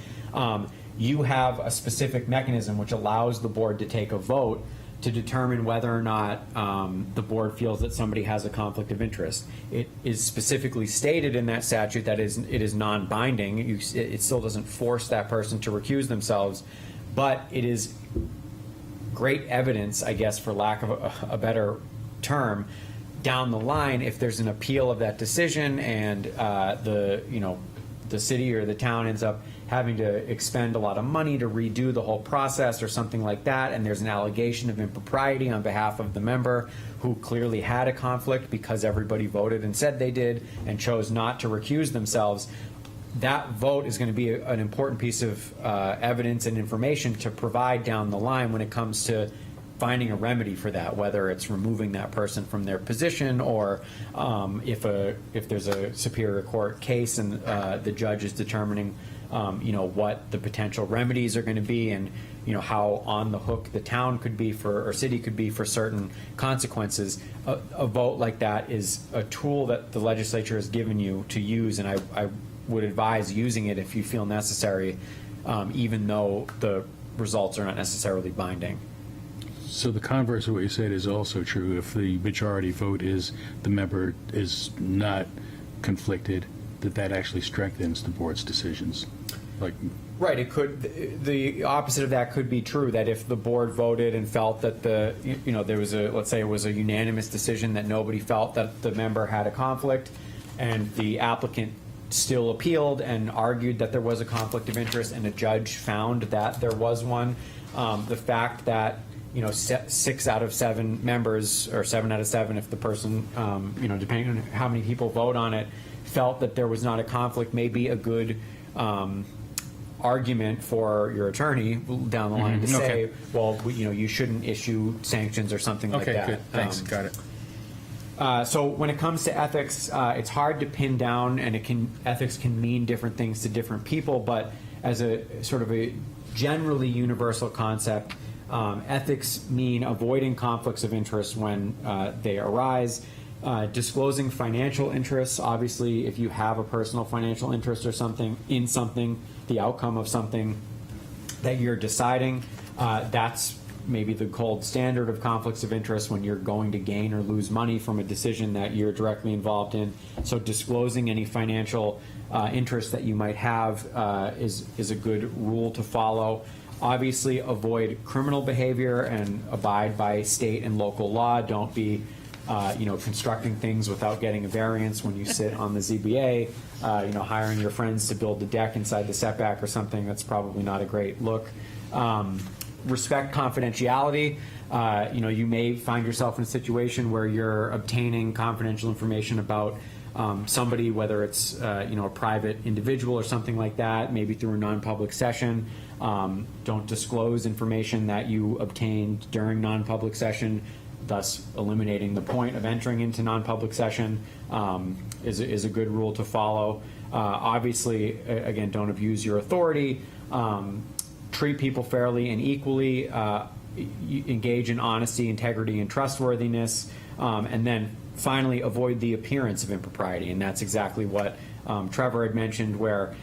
You have a specific mechanism which allows the board to take a vote to determine whether or not the board feels that somebody has a conflict of interest. It is specifically stated in that statute that it is non-binding. It still doesn't force that person to recuse themselves, but it is great evidence, I guess, for lack of a better term, down the line if there's an appeal of that decision and the city or the town ends up having to expend a lot of money to redo the whole process or something like that, and there's an allegation of impropriety on behalf of the member who clearly had a conflict because everybody voted and said they did and chose not to recuse themselves, that vote is going to be an important piece of evidence and information to provide down the line when it comes to finding a remedy for that, whether it's removing that person from their position or if there's a Superior Court case and the judge is determining what the potential remedies are going to be and how on the hook the town could be for or city could be for certain consequences. A vote like that is a tool that the legislature has given you to use, and I would advise using it if you feel necessary, even though the results are not necessarily binding. So the converse of what you said is also true. If the majority vote is the member is not conflicted, that actually strengthens the board's decisions. Right. It could. The opposite of that could be true. That if the board voted and felt that there was let's say it was a unanimous decision that nobody felt that the member had a conflict, and the applicant still appealed and argued that there was a conflict of interest, and a judge found that there was one, the fact that 6 out of 7 members, or 7 out of 7 if the person, depending on how many people vote on it, felt that there was not a conflict may be a good argument for your attorney down the line to say, well, you shouldn't issue sanctions or something like that. Okay, good. Thanks. Got it. So when it comes to ethics, it's hard to pin down, and ethics can mean different things to different people, but as a sort of a generally universal concept, ethics mean avoiding conflicts of interest when they arise. Disclosing financial interests, obviously, if you have a personal financial interest or something in something, the outcome of something that you're deciding, that's maybe the gold standard of conflicts of interest when you're going to gain or lose money from a decision that you're directly involved in. So disclosing any financial interest that you might have is a good rule to follow. Obviously, avoid criminal behavior and abide by state and local law. Don't be constructing things without getting a variance when you sit on the ZBA, hiring your friends to build the deck inside the setback or something. That's probably not a great look. Respect confidentiality. You may find yourself in a situation where you're obtaining confidential information about somebody, whether it's a private individual or something like that, maybe through a non-public session. Don't disclose information that you obtained during non-public session, thus eliminating the point of entering into non-public session, is a good rule to follow. Obviously, again, don't abuse your authority. Treat people fairly and equally. Engage in honesty, integrity, and trustworthiness. And then finally, avoid the appearance of impropriety. And that's exactly what Trevor had mentioned, where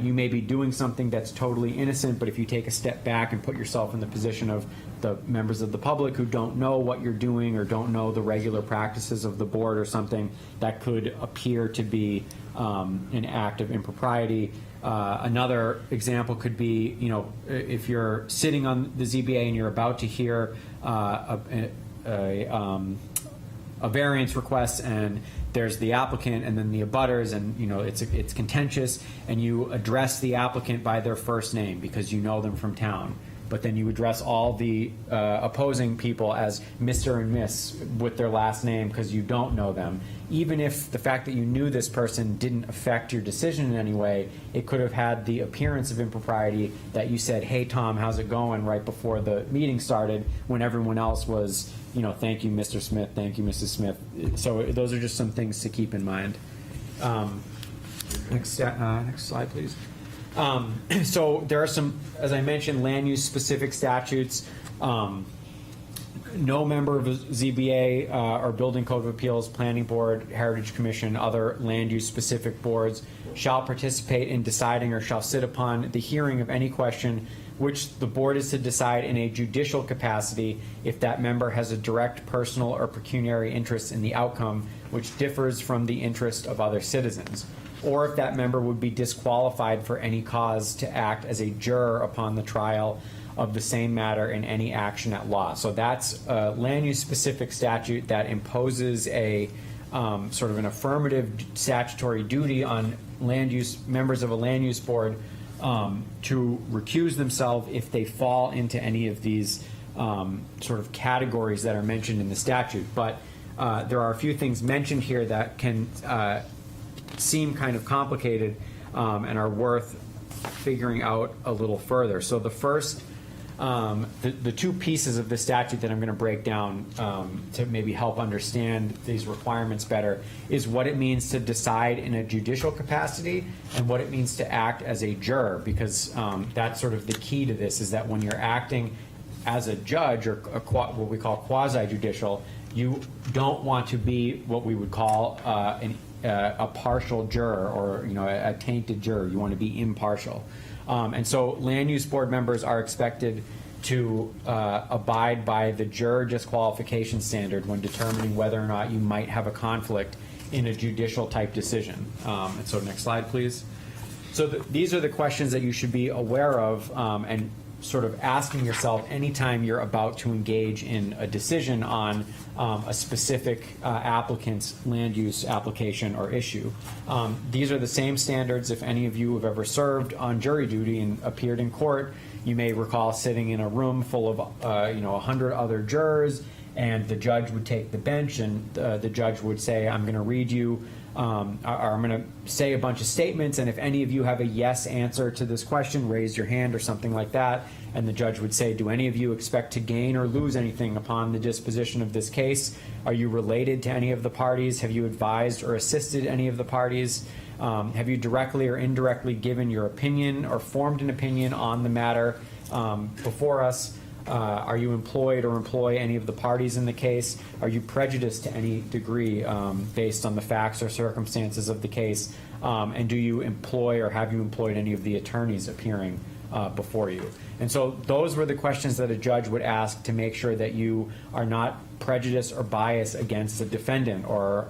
you may be doing something that's totally innocent, but if you take a step back and put yourself in the position of the members of the public who don't know what you're doing or don't know the regular practices of the board or something, that could appear to be an act of impropriety. Another example could be, if you're sitting on the ZBA and you're about to hear a variance request, and there's the applicant and then the abutters, and it's contentious, and you address the applicant by their first name because you know them from town, but then you address all the opposing people as Mr. and Miss with their last name because you don't know them. Even if the fact that you knew this person didn't affect your decision in any way, it could have had the appearance of impropriety that you said, "Hey, Tom, how's it going?" right before the meeting started, when everyone else was, "Thank you, Mr. Smith, thank you, Mrs. Smith." So those are just some things to keep in mind. Next slide, please. So there are some, as I mentioned, land use specific statutes. No member of a ZBA or Building Code of Appeals, Planning Board, Heritage Commission, other land use specific boards shall participate in deciding or shall sit upon the hearing of any question which the board is to decide in a judicial capacity if that member has a direct personal or pecuniary interest in the outcome which differs from the interest of other citizens, or if that member would be disqualified for any cause to act as a juror upon the trial of the same matter in any action at law. So that's a land use specific statute that imposes a sort of an affirmative statutory duty on land use members of a land use board to recuse themselves if they fall into any of these sort of categories that are mentioned in the statute. But there are a few things mentioned here that can seem kind of complicated and are worth figuring out a little further. So the first, the two pieces of the statute that I'm going to break down to maybe help understand these requirements better is what it means to decide in a judicial capacity and what it means to act as a juror, because that's sort of the key to this, is that when you're acting as a judge or what we call quasi-judicial, you don't want to be what we would call a partial juror or a tainted juror. You want to be impartial. And so land use board members are expected to abide by the juror disqualification standard when determining whether or not you might have a conflict in a judicial type decision. And so next slide, please. So these are the questions that you should be aware of and sort of asking yourself anytime you're about to engage in a decision on a specific applicant's land use application or issue. These are the same standards if any of you have ever served on jury duty and appeared in court. You may recall sitting in a room full of 100 other jurors, and the judge would take the bench, and the judge would say, "I'm going to read you or I'm going to say a bunch of statements, and if any of you have a yes answer to this question, raise your hand," or something like that. And the judge would say, "Do any of you expect to gain or lose anything upon the disposition of this case? Are you related to any of the parties? Have you advised or assisted any of the parties? Have you directly or indirectly given your opinion or formed an opinion on the matter before us? Are you employed or employ any of the parties in the case? Are you prejudiced to any degree based on the facts or circumstances of the case? And do you employ or have you employed any of the attorneys appearing before you?" And so those were the questions that a judge would ask to make sure that you are not prejudiced or biased against the defendant or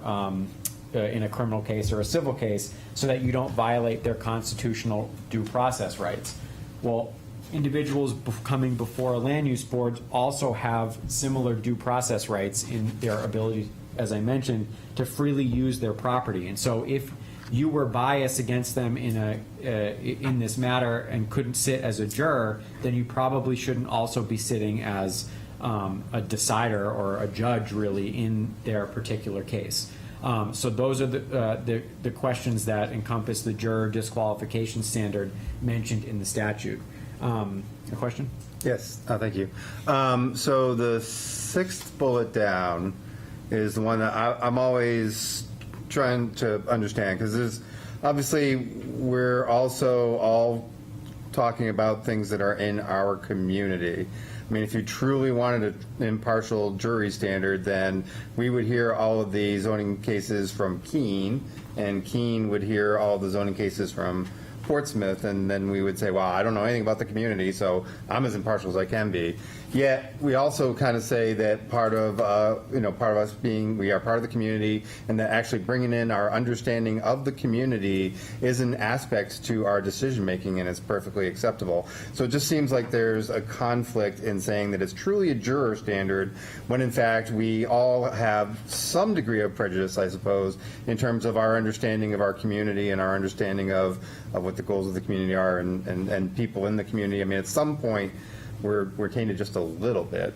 in a criminal case or a civil case, so that you don't violate their constitutional due process rights. Well, individuals coming before a land use board also have similar due process rights in their ability, as I mentioned, to freely use their property. And so if you were biased against them in this matter and couldn't sit as a juror, then you probably shouldn't also be sitting as a decider or a judge, really, in their particular case. So those are the questions that encompass the juror disqualification standard mentioned in the statute. A question? Yes, thank you. So the sixth bullet down is the one that I'm always trying to understand, because there's obviously we're also all talking about things that are in our community. I mean, if you truly wanted an impartial jury standard, then we would hear all of the zoning cases from Keene, and Keene would hear all the zoning cases from Portsmouth, and then we would say, well, I don't know anything about the community, so I'm as impartial as I can be. Yet, we also kind of say that part of us being, we are part of the community, and that actually bringing in our understanding of the community is an aspect to our decision-making, and it's perfectly acceptable. So it just seems like there's a conflict in saying that it's truly a juror standard, when in fact, we all have some degree of prejudice, I suppose, in terms of our understanding of our community and our understanding of what the goals of the community are and people in the community. I mean, at some point, we're tainted just a little bit.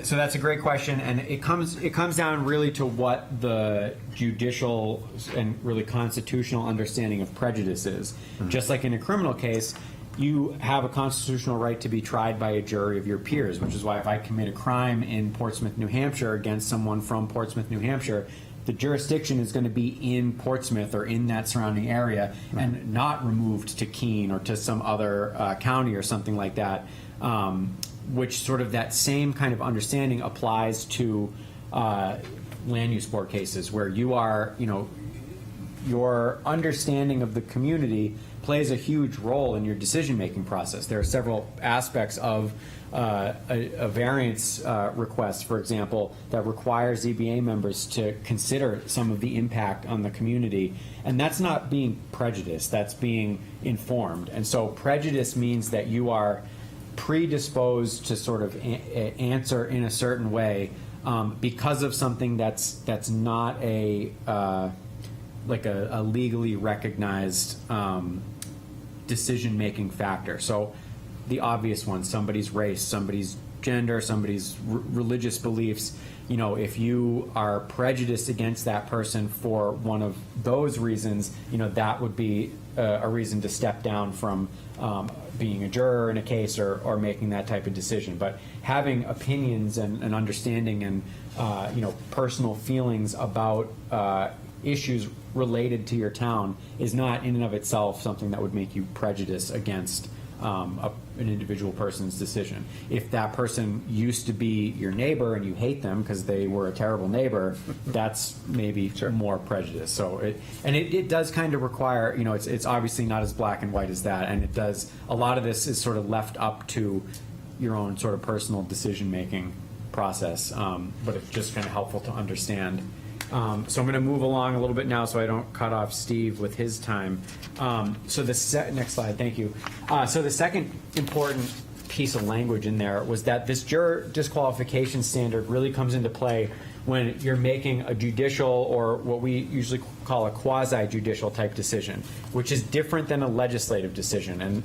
So that's a great question, and it comes down really to what the judicial and really constitutional understanding of prejudice is. Just like in a criminal case, you have a constitutional right to be tried by a jury of your peers, which is why if I commit a crime in Portsmouth, New Hampshire against someone from Portsmouth, New Hampshire, the jurisdiction is going to be in Portsmouth or in that surrounding area and not removed to Keene or to some other county or something like that. Which sort of that same kind of understanding applies to land use board cases where you are, your understanding of the community plays a huge role in your decision-making process. There are several aspects of a variance request, for example, that requires ZBA members to consider some of the impact on the community. And that's not being prejudiced, that's being informed. And so prejudice means that you are predisposed to sort of answer in a certain way because of something that's not a legally recognized decision-making factor. So the obvious ones, somebody's race, somebody's gender, somebody's religious beliefs, if you are prejudiced against that person for one of those reasons, that would be a reason to step down from being a juror in a case or making that type of decision. But having opinions and understanding and personal feelings about issues related to your town is not in and of itself something that would make you prejudice against an individual person's decision. If that person used to be your neighbor and you hate them because they were a terrible neighbor, that's maybe more prejudice. So it does kind of require, it's obviously not as black and white as that, and it does, a lot of this is sort of left up to your own sort of personal decision-making process, but it's just kind of helpful to understand. So I'm going to move along a little bit now so I don't cut off Steve with his time. So the next slide, thank you. So the second important piece of language in there was that this juror disqualification standard really comes into play when you're making a judicial or what we usually call a quasi-judicial type decision, which is different than a legislative decision. And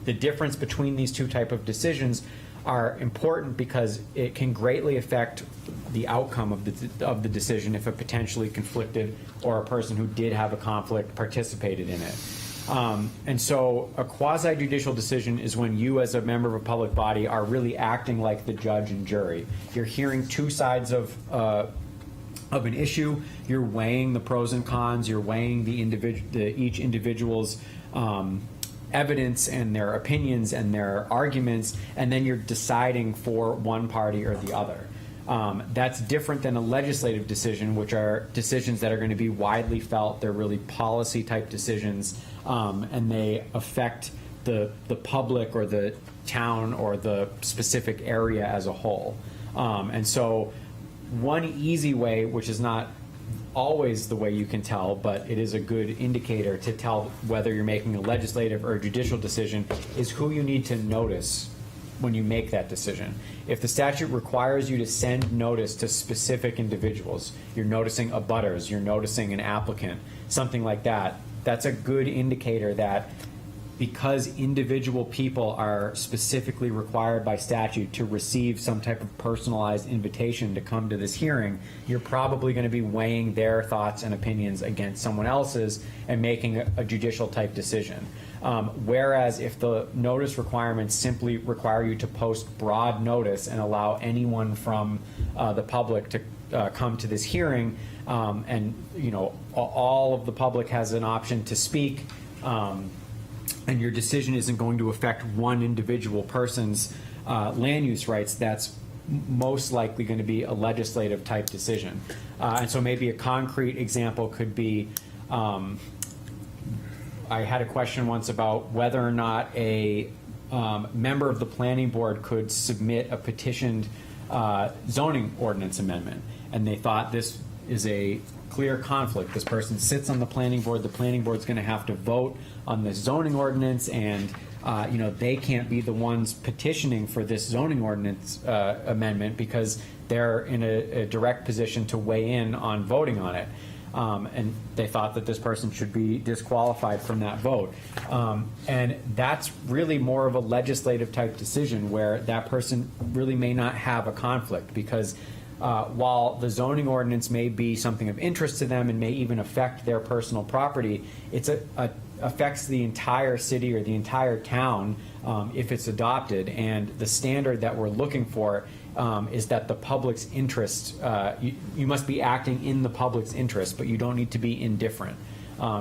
the difference between these two type of decisions are important because it can greatly affect the outcome of the decision if a potentially conflicted or a person who did have a conflict participated in it. And so a quasi-judicial decision is when you as a member of a public body are really acting like the judge and jury. You're hearing two sides of an issue, you're weighing the pros and cons, you're weighing each individual's evidence and their opinions and their arguments, and then you're deciding for one party or the other. That's different than a legislative decision, which are decisions that are going to be widely felt. They're really policy type decisions, and they affect the public or the town or the specific area as a whole. And so one easy way, which is not always the way you can tell, but it is a good indicator to tell whether you're making a legislative or a judicial decision, is who you need to notice when you make that decision. If the statute requires you to send notice to specific individuals, you're noticing abutters, you're noticing an applicant, something like that, that's a good indicator that because individual people are specifically required by statute to receive some type of personalized invitation to come to this hearing, you're probably going to be weighing their thoughts and opinions against someone else's and making a judicial type decision. Whereas if the notice requirements simply require you to post broad notice and allow anyone from the public to come to this hearing, and all of the public has an option to speak, and your decision isn't going to affect one individual person's land use rights, that's most likely going to be a legislative type decision. And so maybe a concrete example could be, I had a question once about whether or not a member of the planning board could submit a petitioned zoning ordinance amendment. And they thought this is a clear conflict. This person sits on the planning board's going to have to vote on this zoning ordinance, and they can't be the ones petitioning for this zoning ordinance amendment because they're in a direct position to weigh in on voting on it. And they thought that this person should be disqualified from that vote. And that's really more of a legislative type decision where that person really may not have a conflict, because while the zoning ordinance may be something of interest to them and may even affect their personal property, it affects the entire city or the entire town if it's adopted. And the standard that we're looking for is that the public's interest, you must be acting in the public's interest, but you don't need to be indifferent.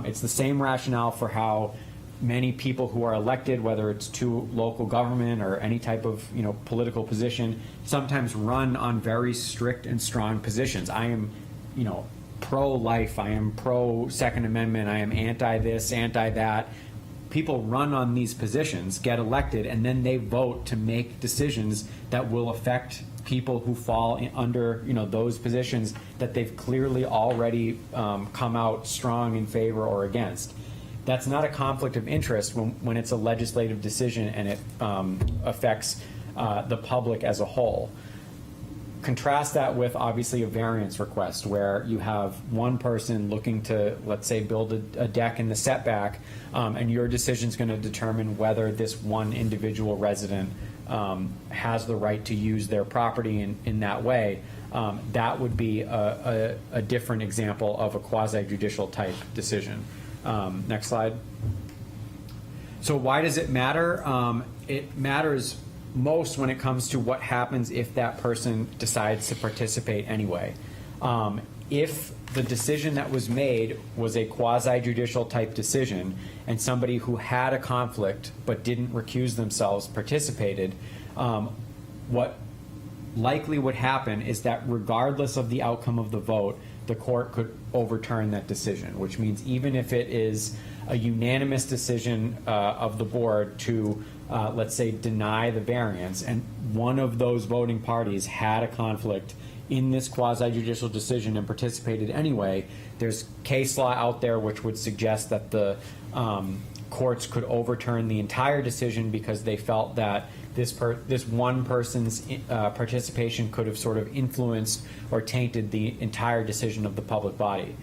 It's the same rationale for how many people who are elected, whether it's to local government or any type of political position, sometimes run on very strict and strong positions. I am, pro-life, I am pro-Second Amendment, I am anti-this, anti-that. People run on these positions, get elected, and then they vote to make decisions that will affect people who fall under those positions that they've clearly already come out strong in favor or against. That's not a conflict of interest when it's a legislative decision and it affects the public as a whole. Contrast that with obviously a variance request where you have one person looking to, let's say, build a deck in the setback, and your decision is going to determine whether this one individual resident has the right to use their property in that way. That would be a different example of a quasi-judicial type decision. Next slide. So why does it matter? It matters most when it comes to what happens if that person decides to participate anyway. If the decision that was made was a quasi-judicial type decision and somebody who had a conflict but didn't recuse themselves participated, what likely would happen is that regardless of the outcome of the vote, the court could overturn that decision, which means even if it is a unanimous decision of the board to, let's say, deny the variance, and one of those voting parties had a conflict in this quasi-judicial decision and participated anyway, there's case law out there which would suggest that the courts could overturn the entire decision because they felt that this one person's participation could have sort of influenced or tainted the entire decision of the public body.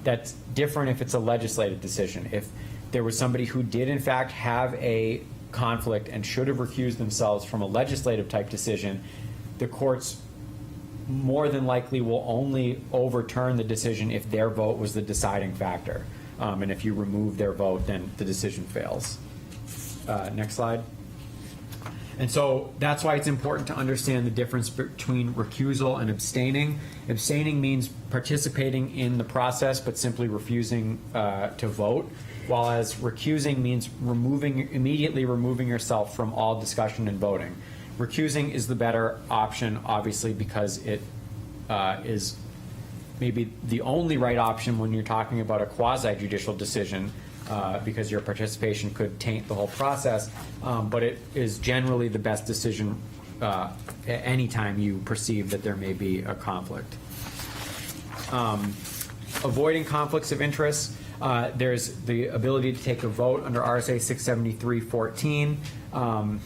That's different if it's a legislative decision. If there was somebody who did in fact have a conflict and should have recused themselves from a legislative type decision, the courts more than likely will only overturn the decision if their vote was the deciding factor. And if you remove their vote, then the decision fails. Next slide. And so that's why it's important to understand the difference between recusal and abstaining. Abstaining means participating in the process but simply refusing to vote, while as recusing means immediately removing yourself from all discussion and voting. Recusing is the better option, obviously, because it is maybe the only right option when you're talking about a quasi-judicial decision, because your participation could taint the whole process, but it is generally the best decision anytime you perceive that there may be a conflict. Avoiding conflicts of interest, there's the ability to take a vote under RSA 673-14.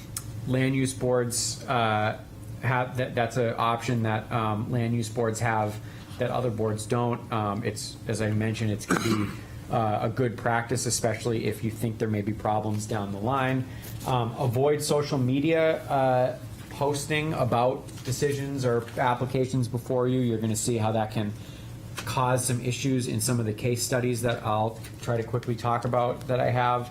Land use boards have that's an option that land use boards have that other boards don't. It's, as I mentioned, it's going to be a good practice, especially if you think there may be problems down the line. Avoid social media posting about decisions or applications before you. You're going to see how that can cause some issues in some of the case studies that I'll try to quickly talk about that I have.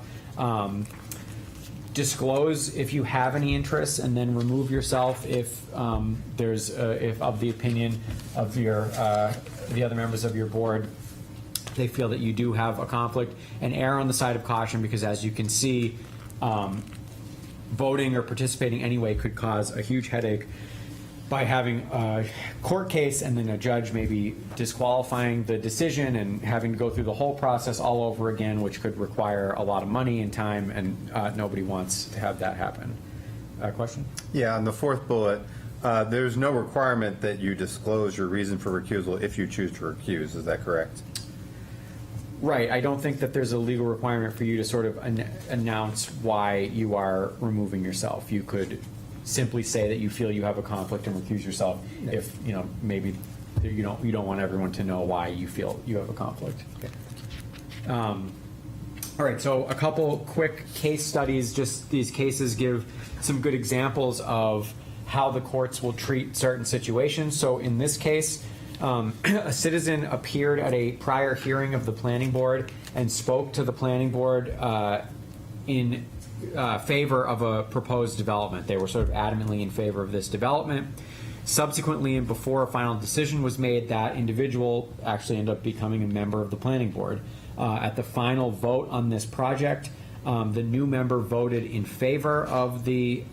Disclose if you have any interests, and then remove yourself if there's if of the opinion of your the other members of your board they feel that you do have a conflict, and err on the side of caution, because as you can see, voting or participating anyway could cause a huge headache by having a court case and then a judge maybe disqualifying the decision and having to go through the whole process all over again, which could require a lot of money and time, and nobody wants to have that happen. Question? Yeah, on the fourth bullet, there's no requirement that you disclose your reason for recusal if you choose to recuse. Is that correct? Right. I don't think that there's a legal requirement for you to sort of announce why you are removing yourself. You could simply say that you feel you have a conflict and recuse yourself if, maybe you don't want everyone to know why you feel you have a conflict. Okay. All right, so a couple quick case studies. Just these cases give some good examples of how the courts will treat certain situations. So in this case, a citizen appeared at a prior hearing of the planning board and spoke to the planning board in favor of a proposed development. They were sort of adamantly in favor of this development. Subsequently, and before a final decision was made, that individual actually ended up becoming a member of the planning board. At the final vote on this project, the new member voted in favor of the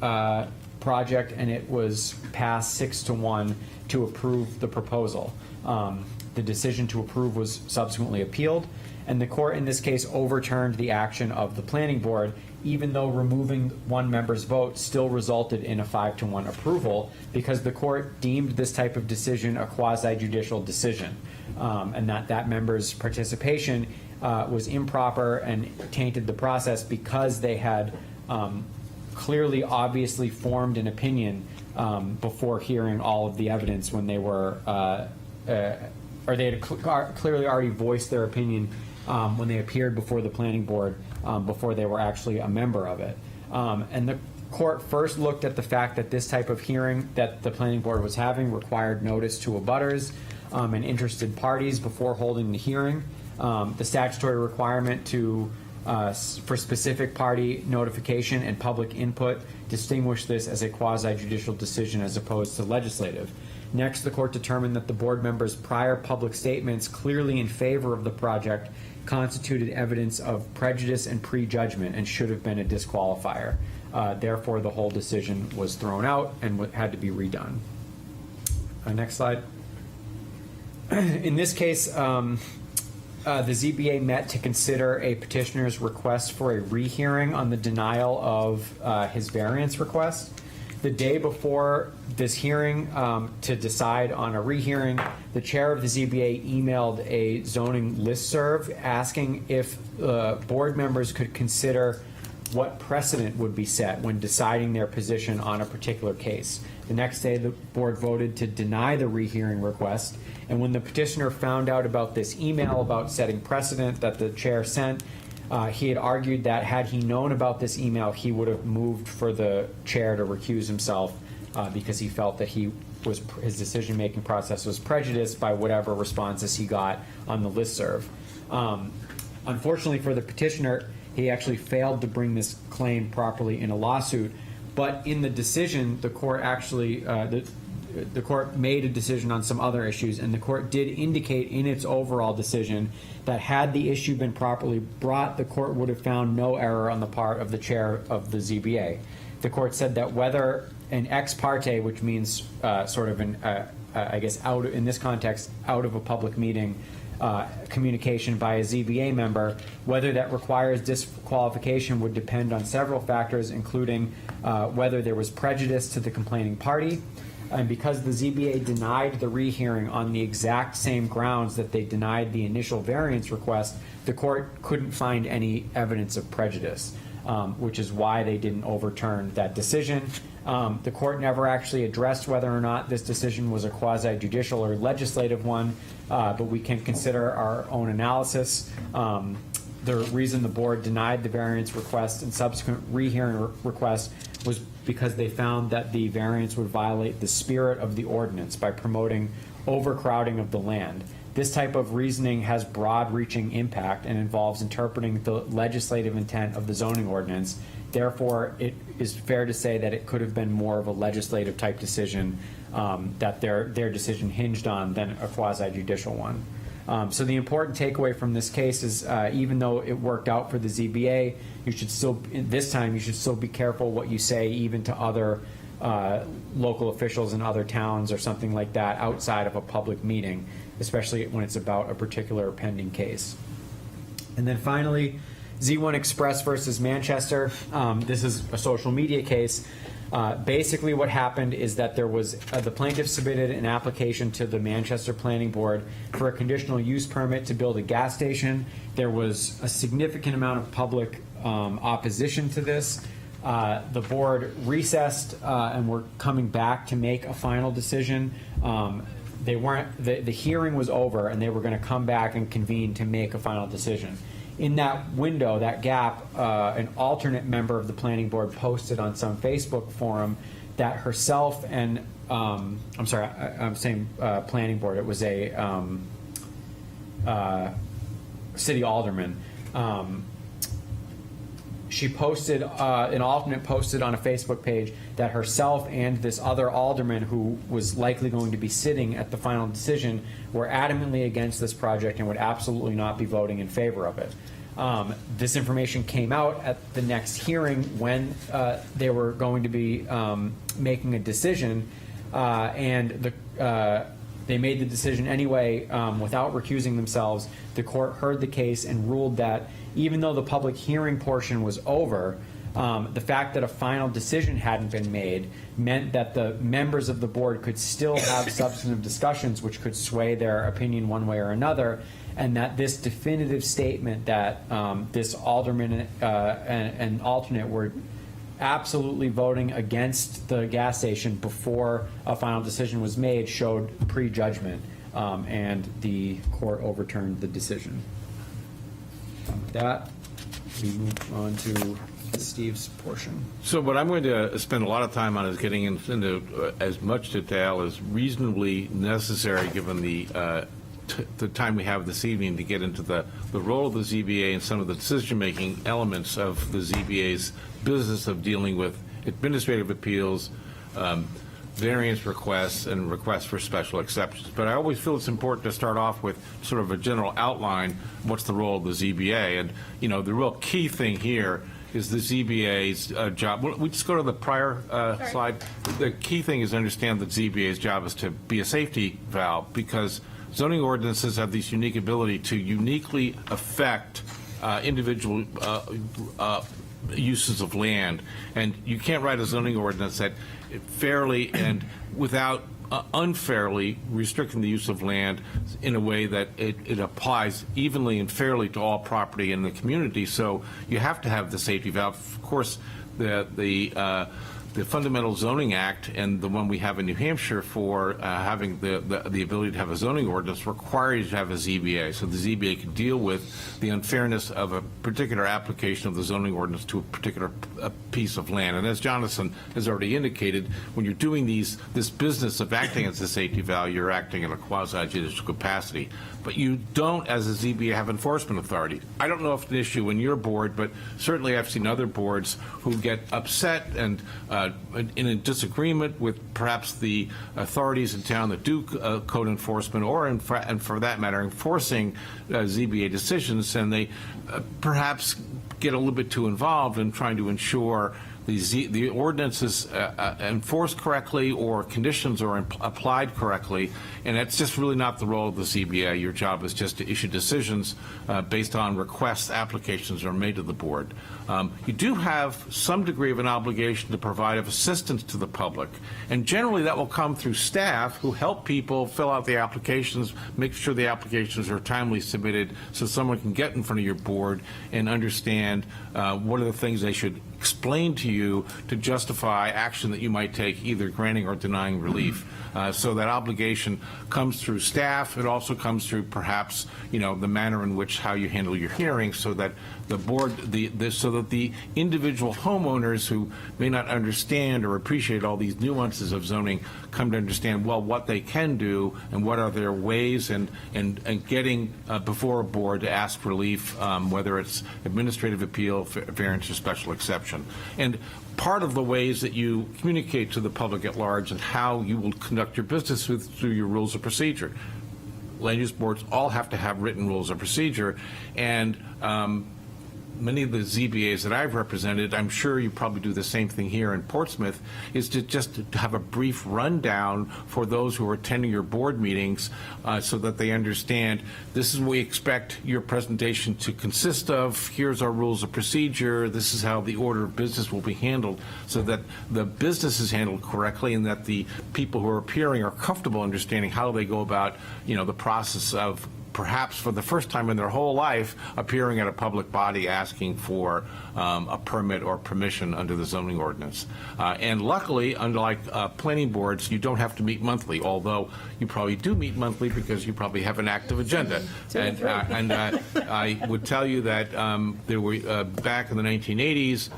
project, and it was passed 6-1 to approve the proposal. The decision to approve was subsequently appealed, and the court in this case overturned the action of the planning board, even though removing one member's vote still resulted in a 5-1 approval, because the court deemed this type of decision a quasi-judicial decision, and that member's participation was improper and tainted the process because they had clearly, obviously formed an opinion before hearing all of the evidence when they were, or they had clearly already voiced their opinion when they appeared before the planning board before they were actually a member of it. And the court first looked at the fact that this type of hearing that the planning board was having required notice to abutters and interested parties before holding the hearing. The statutory requirement for specific party notification and public input distinguish this as a quasi-judicial decision as opposed to legislative. Next, the court determined that the board members' prior public statements clearly in favor of the project constituted evidence of prejudice and prejudgment and should have been a disqualifier. Therefore, the whole decision was thrown out and had to be redone. Next slide. In this case, the ZBA met to consider a petitioner's request for a rehearing on the denial of his variance request. The day before this hearing, to decide on a rehearing, the chair of the ZBA emailed a zoning listserv asking if board members could consider what precedent would be set when deciding their position on a particular case. The next day, the board voted to deny the rehearing request, and when the petitioner found out about this email about setting precedent that the chair sent, he had argued that had he known about this email, he would have moved for the chair to recuse himself because he felt that his decision-making process was prejudiced by whatever responses he got on the listserv. Unfortunately for the petitioner, he actually failed to bring this claim properly in a lawsuit, but in the decision, the court actually, the court made a decision on some other issues, and the court did indicate in its overall decision that had the issue been properly brought, the court would have found no error on the part of the chair of the ZBA. The court said that whether an ex parte, which means sort of an, I guess, in this context, out of a public meeting, communication by a ZBA member, whether that requires disqualification would depend on several factors, including whether there was prejudice to the complaining party. And because the ZBA denied the rehearing on the exact same grounds that they denied the initial variance request, the court couldn't find any evidence of prejudice, which is why they didn't overturn that decision. The court never actually addressed whether or not this decision was a quasi-judicial or legislative one, but we can consider our own analysis. The reason the board denied the variance request and subsequent rehearing request was because they found that the variance would violate the spirit of the ordinance by promoting overcrowding of the land. This type of reasoning has broad-reaching impact and involves interpreting the legislative intent of the zoning ordinance. Therefore, it is fair to say that it could have been more of a legislative type decision that their decision hinged on than a quasi-judicial one. So the important takeaway from this case is, even though it worked out for the ZBA, you should still, this time, you should still be careful what you say, even to other local officials in other towns or something like that outside of a public meeting, especially when it's about a particular pending case. And then finally, Z1 Express versus Manchester. This is a social media case. Basically what happened is that there was, the plaintiff submitted an application to the Manchester Planning Board for a conditional use permit to build a gas station. There was a significant amount of public opposition to this. The board recessed and were coming back to make a final decision. They weren't, the hearing was over, and they were going to come back and convene to make a final decision. In that window, that gap, an alternate member of the planning board posted on some Facebook forum that herself and, I'm sorry, I'm saying planning board, it was a city alderman. She posted, an alternate posted on a Facebook page that herself and this other alderman, who was likely going to be sitting at the final decision, were adamantly against this project and would absolutely not be voting in favor of it. This information came out at the next hearing when they were going to be making a decision, and they made the decision anyway without recusing themselves. The court heard the case and ruled that even though the public hearing portion was over, the fact that a final decision hadn't been made meant that the members of the board could still have substantive discussions which could sway their opinion one way or another, and that this definitive statement that this alderman and alternate were absolutely voting against the gas station before a final decision was made showed prejudgment, and the court overturned the decision. With that, we move on to Steve's portion. So what I'm going to spend a lot of time on is getting into as much detail as reasonably necessary, given the time we have this evening, to get into the role of the ZBA and some of the decision-making elements of the ZBA's business of dealing with administrative appeals, variance requests, and requests for special exceptions. But I always feel it's important to start off with sort of a general outline, what's the role of the ZBA. And, you know, the real key thing here is the ZBA's job. We just go to the prior slide. The key thing is to understand that ZBA's job is to be a safety valve, because zoning ordinances have this unique ability to uniquely affect individual uses of land. And you can't write a zoning ordinance that fairly and without unfairly restricting the use of land in a way that it applies evenly and fairly to all property in the community. So you have to have the safety valve. Of course, the Fundamental Zoning Act and the one we have in New Hampshire for having the ability to have a zoning ordinance requires you to have a ZBA, so the ZBA can deal with the unfairness of a particular application of the zoning ordinance to a particular piece of land. And as Jonathan has already indicated, when you're doing this business of acting as a safety valve, you're acting in a quasi-judicial capacity. But you don't, as a ZBA, have enforcement authority. I don't know if it's an issue in your board, but certainly I've seen other boards who get upset and in a disagreement with perhaps the authorities in town that do code enforcement, or and for that matter enforcing ZBA decisions, and they perhaps get a little bit too involved in trying to ensure the ordinance is enforced correctly or conditions are applied correctly, and that's just really not the role of the ZBA. Your job is just to issue decisions based on requests, applications are made to the board. You do have some degree of an obligation to provide assistance to the public, and generally that will come through staff who help people fill out the applications, make sure the applications are timely submitted so someone can get in front of your board and understand what are the things they should explain to you to justify action that you might take, either granting or denying relief. So that obligation comes through staff. It also comes through perhaps, the manner in which how you handle your hearings, so that the board, so that the individual homeowners who may not understand or appreciate all these nuances of zoning come to understand, well, what they can do and what are their ways and getting before a board to ask relief, whether it's administrative appeal, variance, or special exception. And part of the ways that you communicate to the public at large and how you will conduct your business through your rules of procedure. land use boards all have to have written rules of procedure, and many of the ZBAs that I've represented, I'm sure you probably do the same thing here in Portsmouth, is to just to have a brief rundown for those who are attending your board meetings so that they understand this is what we expect your presentation to consist of, here's our rules of procedure, this is how the order of business will be handled, so that the business is handled correctly and that the people who are appearing are comfortable understanding how they go about, the process of perhaps for the first time in their whole life, appearing at a public body asking for a permit or permission under the zoning ordinance. And luckily, unlike planning boards, you don't have to meet monthly, although you probably do meet monthly because you probably have an active agenda. And I would tell you that there were, back in the 1980s,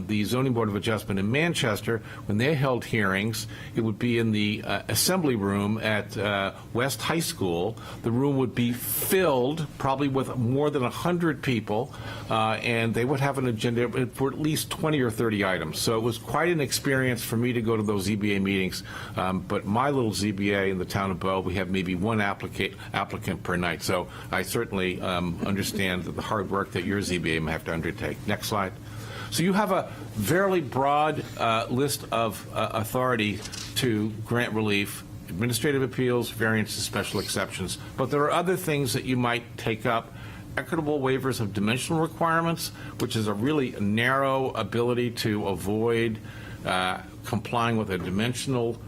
the Zoning Board of Adjustment in Manchester, when they held hearings, it would be in the assembly room at West High School. The room would be filled, probably with more than 100 people, and they would have an agenda for at least 20 or 30 items. So it was quite an experience for me to go to those ZBA meetings. But my little ZBA in the town of Bow, we have maybe one applicant per night. So I certainly understand the hard work that your ZBA may have to undertake. Next slide. So you have a fairly broad list of authority to grant relief: administrative appeals, variances, special exceptions. But there are other things that you might take up. Equitable waivers of dimensional requirements, which is a really narrow ability to avoid complying with a dimensional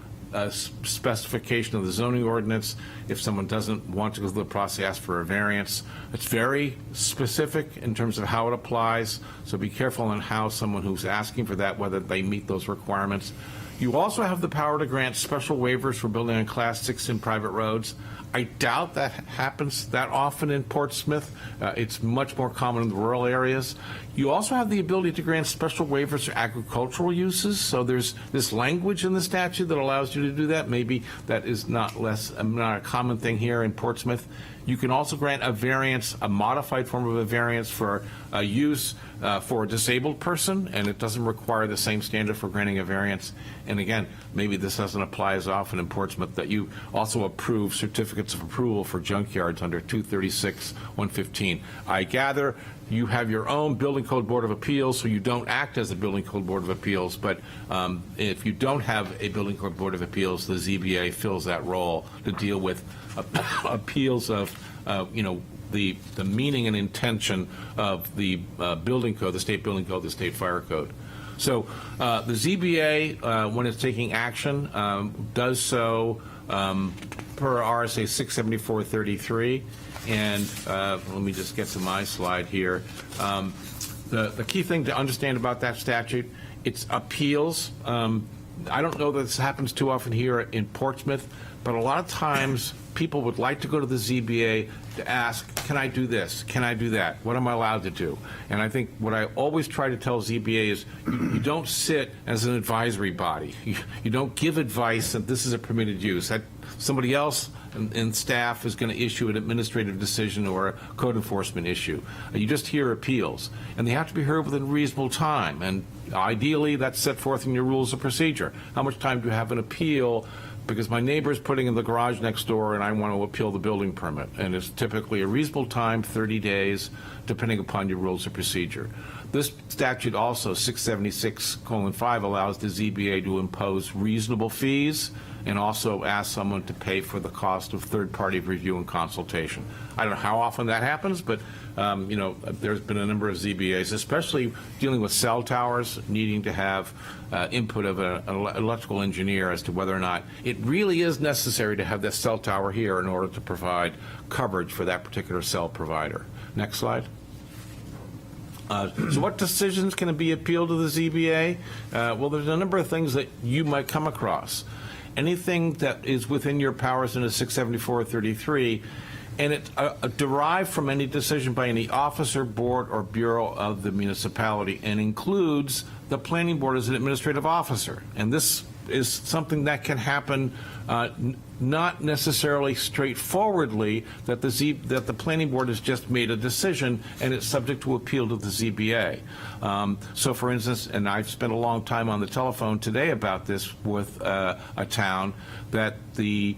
specification of the zoning ordinance if someone doesn't want to go through the process, ask for a variance. It's very specific in terms of how it applies, so be careful on how someone who's asking for that, whether they meet those requirements. You also have the power to grant special waivers for building on Class 6 and private roads. I doubt that happens that often in Portsmouth. It's much more common in the rural areas. You also have the ability to grant special waivers for agricultural uses. So there's this language in the statute that allows you to do that. Maybe that is not a common thing here in Portsmouth. You can also grant a variance, a modified form of a variance for a use for a disabled person, and it doesn't require the same standard for granting a variance. And again, maybe this doesn't apply as often in Portsmouth, that you also approve certificates of approval for junkyards under 236-115. I gather you have your own Building Code Board of Appeals, so you don't act as a Building Code Board of Appeals, but if you don't have a Building Code Board of Appeals, the ZBA fills that role to deal with appeals of, the meaning and intention of the building code, the state building code, the state fire code. So the ZBA, when it's taking action, does so per RSA 674-33. And let me just get to my slide here. The key thing to understand about that statute, it's appeals. I don't know that this happens too often here in Portsmouth, but a lot of times people would like to go to the ZBA to ask, can I do this? Can I do that? What am I allowed to do? And I think what I always try to tell ZBA is you don't sit as an advisory body. You don't give advice that this is a permitted use. That somebody else and staff is going to issue an administrative decision or a code enforcement issue. You just hear appeals, and they have to be heard within reasonable time. And ideally, that's set forth in your rules of procedure. How much time do you have an appeal? Because my neighbor is putting in the garage next door and I want to appeal the building permit. And it's typically a reasonable time, 30 days, depending upon your rules of procedure. This statute also, 676:5, allows the ZBA to impose reasonable fees and also ask someone to pay for the cost of third-party review and consultation. I don't know how often that happens, but there's been a number of ZBAs, especially dealing with cell towers, needing to have input of an electrical engineer as to whether or not it really is necessary to have this cell tower here in order to provide coverage for that particular cell provider. Next slide. So what decisions can be appealed to the ZBA? Well, there's a number of things that you might come across. Anything that is within your powers in a 674-33, and it's derived from any decision by any officer, board, or bureau of the municipality, and includes the planning board as an administrative officer. And this is something that can happen not necessarily straightforwardly, that the planning board has just made a decision and it's subject to appeal to the ZBA. So for instance, and I've spent a long time on the telephone today about this with a town, that the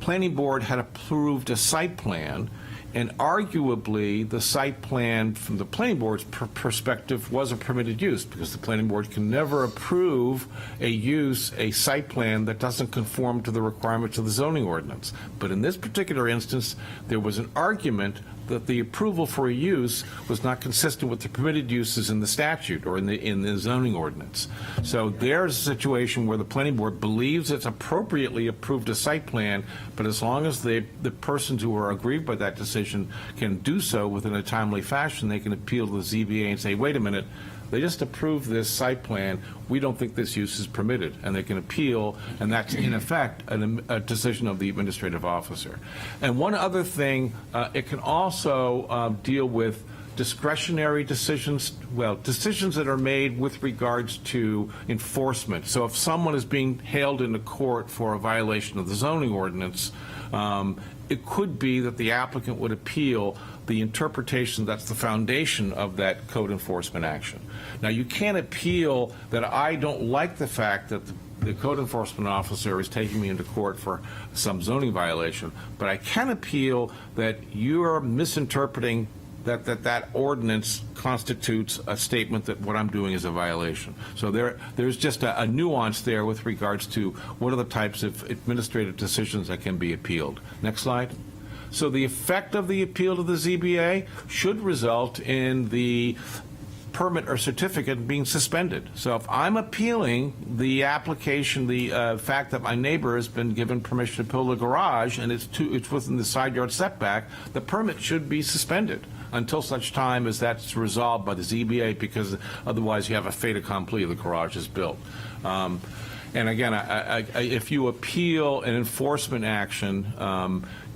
planning board had approved a site plan, and arguably, the site plan, from the planning board's perspective, was a permitted use, because the planning board can never approve a site plan that doesn't conform to the requirements of the zoning ordinance. But in this particular instance, there was an argument that the approval for a use was not consistent with the permitted uses in the statute or in the zoning ordinance. So there's a situation where the planning board believes it's appropriately approved a site plan, but as long as the persons who are aggrieved by that decision can do so within a timely fashion, they can appeal to the ZBA and say, wait a minute, they just approved this site plan, we don't think this use is permitted, and they can appeal, and that's in effect a decision of the administrative officer. And one other thing, it can also deal with discretionary decisions, well, decisions that are made with regards to enforcement. So if someone is being hailed into court for a violation of the zoning ordinance, it could be that the applicant would appeal the interpretation that's the foundation of that code enforcement action. Now, you can't appeal that I don't like the fact that the code enforcement officer is taking me into court for some zoning violation, but I can appeal that you're misinterpreting that ordinance constitutes a statement that what I'm doing is a violation. So there's just a nuance there with regards to what are the types of administrative decisions that can be appealed. Next slide. So the effect of the appeal to the ZBA should result in the permit or certificate being suspended. So if I'm appealing the application, the fact that my neighbor has been given permission to build a garage and it's within the side yard setback, the permit should be suspended until such time as that's resolved by the ZBA, because otherwise you have a fait accompli, the garage is built. And again, if you appeal an enforcement action,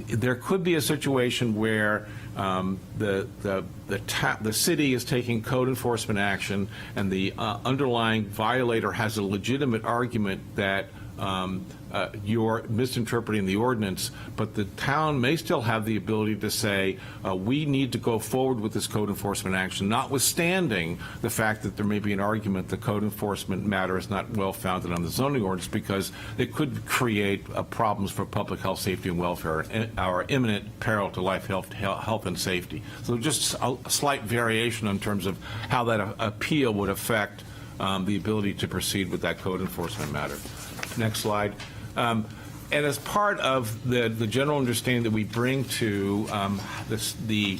there could be a situation where the city is taking code enforcement action, and the underlying violator has a legitimate argument that you're misinterpreting the ordinance, but the town may still have the ability to say, we need to go forward with this code enforcement action, notwithstanding the fact that there may be an argument the code enforcement matter is not well founded on the zoning ordinance, because it could create problems for public health, safety, and welfare, and our imminent peril to life, health, and safety. So just a slight variation in terms of how that appeal would affect the ability to proceed with that code enforcement matter. Next slide. And as part of the general understanding that we bring to the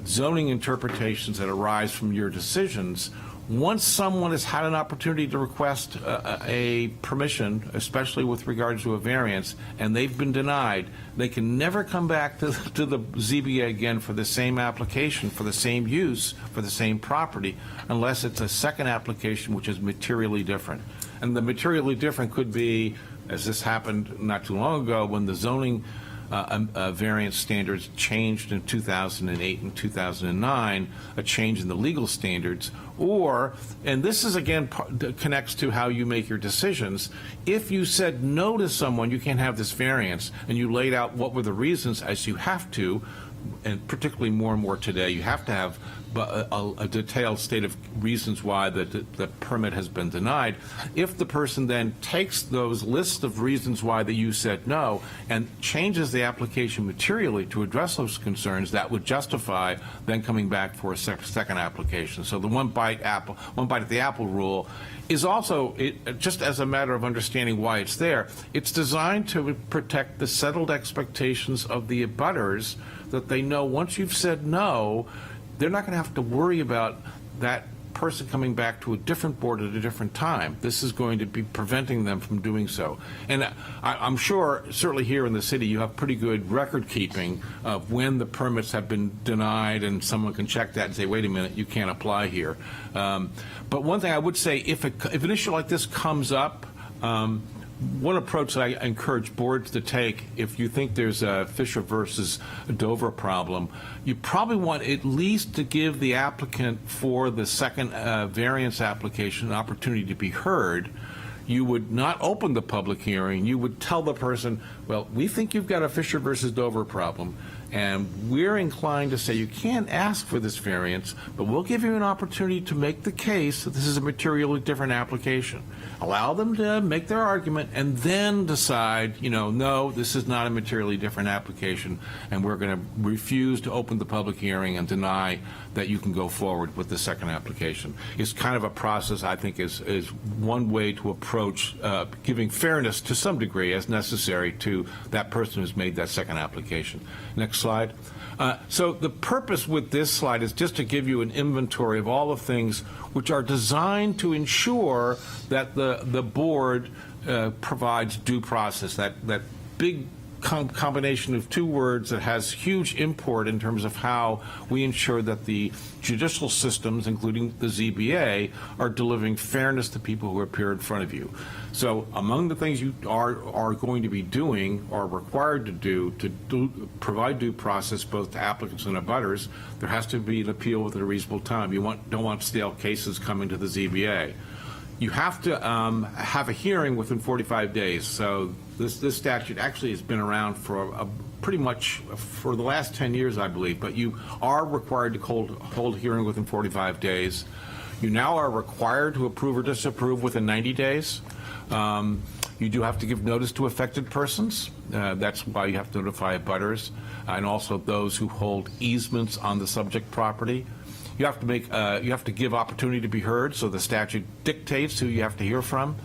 zoning interpretations that arise from your decisions, once someone has had an opportunity to request a permission, especially with regards to a variance, and they've been denied, they can never come back to the ZBA again for the same application, for the same use, for the same property, unless it's a second application which is materially different. And the materially different could be, as this happened not too long ago, when the zoning variance standards changed in 2008 and 2009, a change in the legal standards, or, and this is again connects to how you make your decisions, if you said no to someone, you can't have this variance, and you laid out what were the reasons, as you have to, and particularly more and more today, you have to have a detailed state of reasons why the permit has been denied. If the person then takes those lists of reasons why that you said no and changes the application materially to address those concerns, that would justify then coming back for a second application. So the one bite at the apple rule is also, just as a matter of understanding why it's there, it's designed to protect the settled expectations of the abutters, that they know once you've said no, they're not going to have to worry about that person coming back to a different board at a different time. This is going to be preventing them from doing so. And I'm sure, certainly here in the city, you have pretty good record keeping of when the permits have been denied, and someone can check that and say, wait a minute, you can't apply here. But one thing I would say, if an issue like this comes up, one approach that I encourage boards to take, if you think there's a Fisher versus Dover problem, you probably want at least to give the applicant for the second variance application an opportunity to be heard. You would not open the public hearing. You would tell the person, well, we think you've got a Fisher versus Dover problem, and we're inclined to say you can't ask for this variance, but we'll give you an opportunity to make the case that this is a materially different application. allow them to make their argument, and then decide, no, this is not a materially different application, and we're going to refuse to open the public hearing and deny that you can go forward with the second application. It's kind of a process, I think, is one way to approach giving fairness to some degree as necessary to that person who's made that second application. Next slide. So the purpose with this slide is just to give you an inventory of all the things which are designed to ensure that the board provides due process, that big combination of two words that has huge import in terms of how we ensure that the judicial systems, including the ZBA, are delivering fairness to people who appear in front of you. So among the things you are going to be doing or required to do provide due process both to applicants and abutters, there has to be an appeal within a reasonable time. You don't want stale cases coming to the ZBA. You have to have a hearing within 45 days. So this statute actually has been around for pretty much for the last 10 years, I believe, but you are required to hold a hearing within 45 days. You now are required to approve or disapprove within 90 days. You do have to give notice to affected persons. That's why you have to notify abutters and also those who hold easements on the subject property. You have to you have to give opportunity to be heard, so the statute dictates who you have to hear from.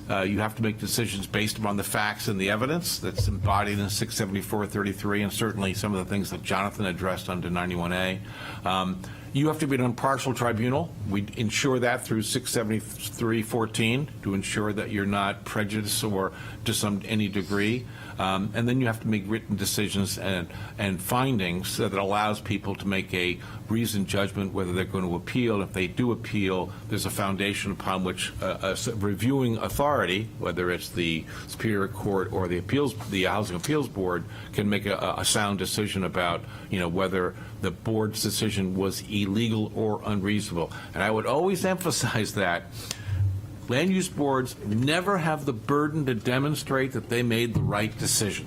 You have to make decisions based upon the facts and the evidence that's embodied in 674-33, and certainly some of the things that Jonathan addressed under 91A. You have to be an impartial tribunal. We ensure that through 673-14 to ensure that you're not prejudiced or to any degree. And then you have to make written decisions and findings that allows people to make a reasoned judgment whether they're going to appeal. If they do appeal, there's a foundation upon which a reviewing authority, whether it's the Superior Court or the Housing Appeals Board, can make a sound decision about whether the board's decision was illegal or unreasonable. And I would always emphasize that land use boards never have the burden to demonstrate that they made the right decision.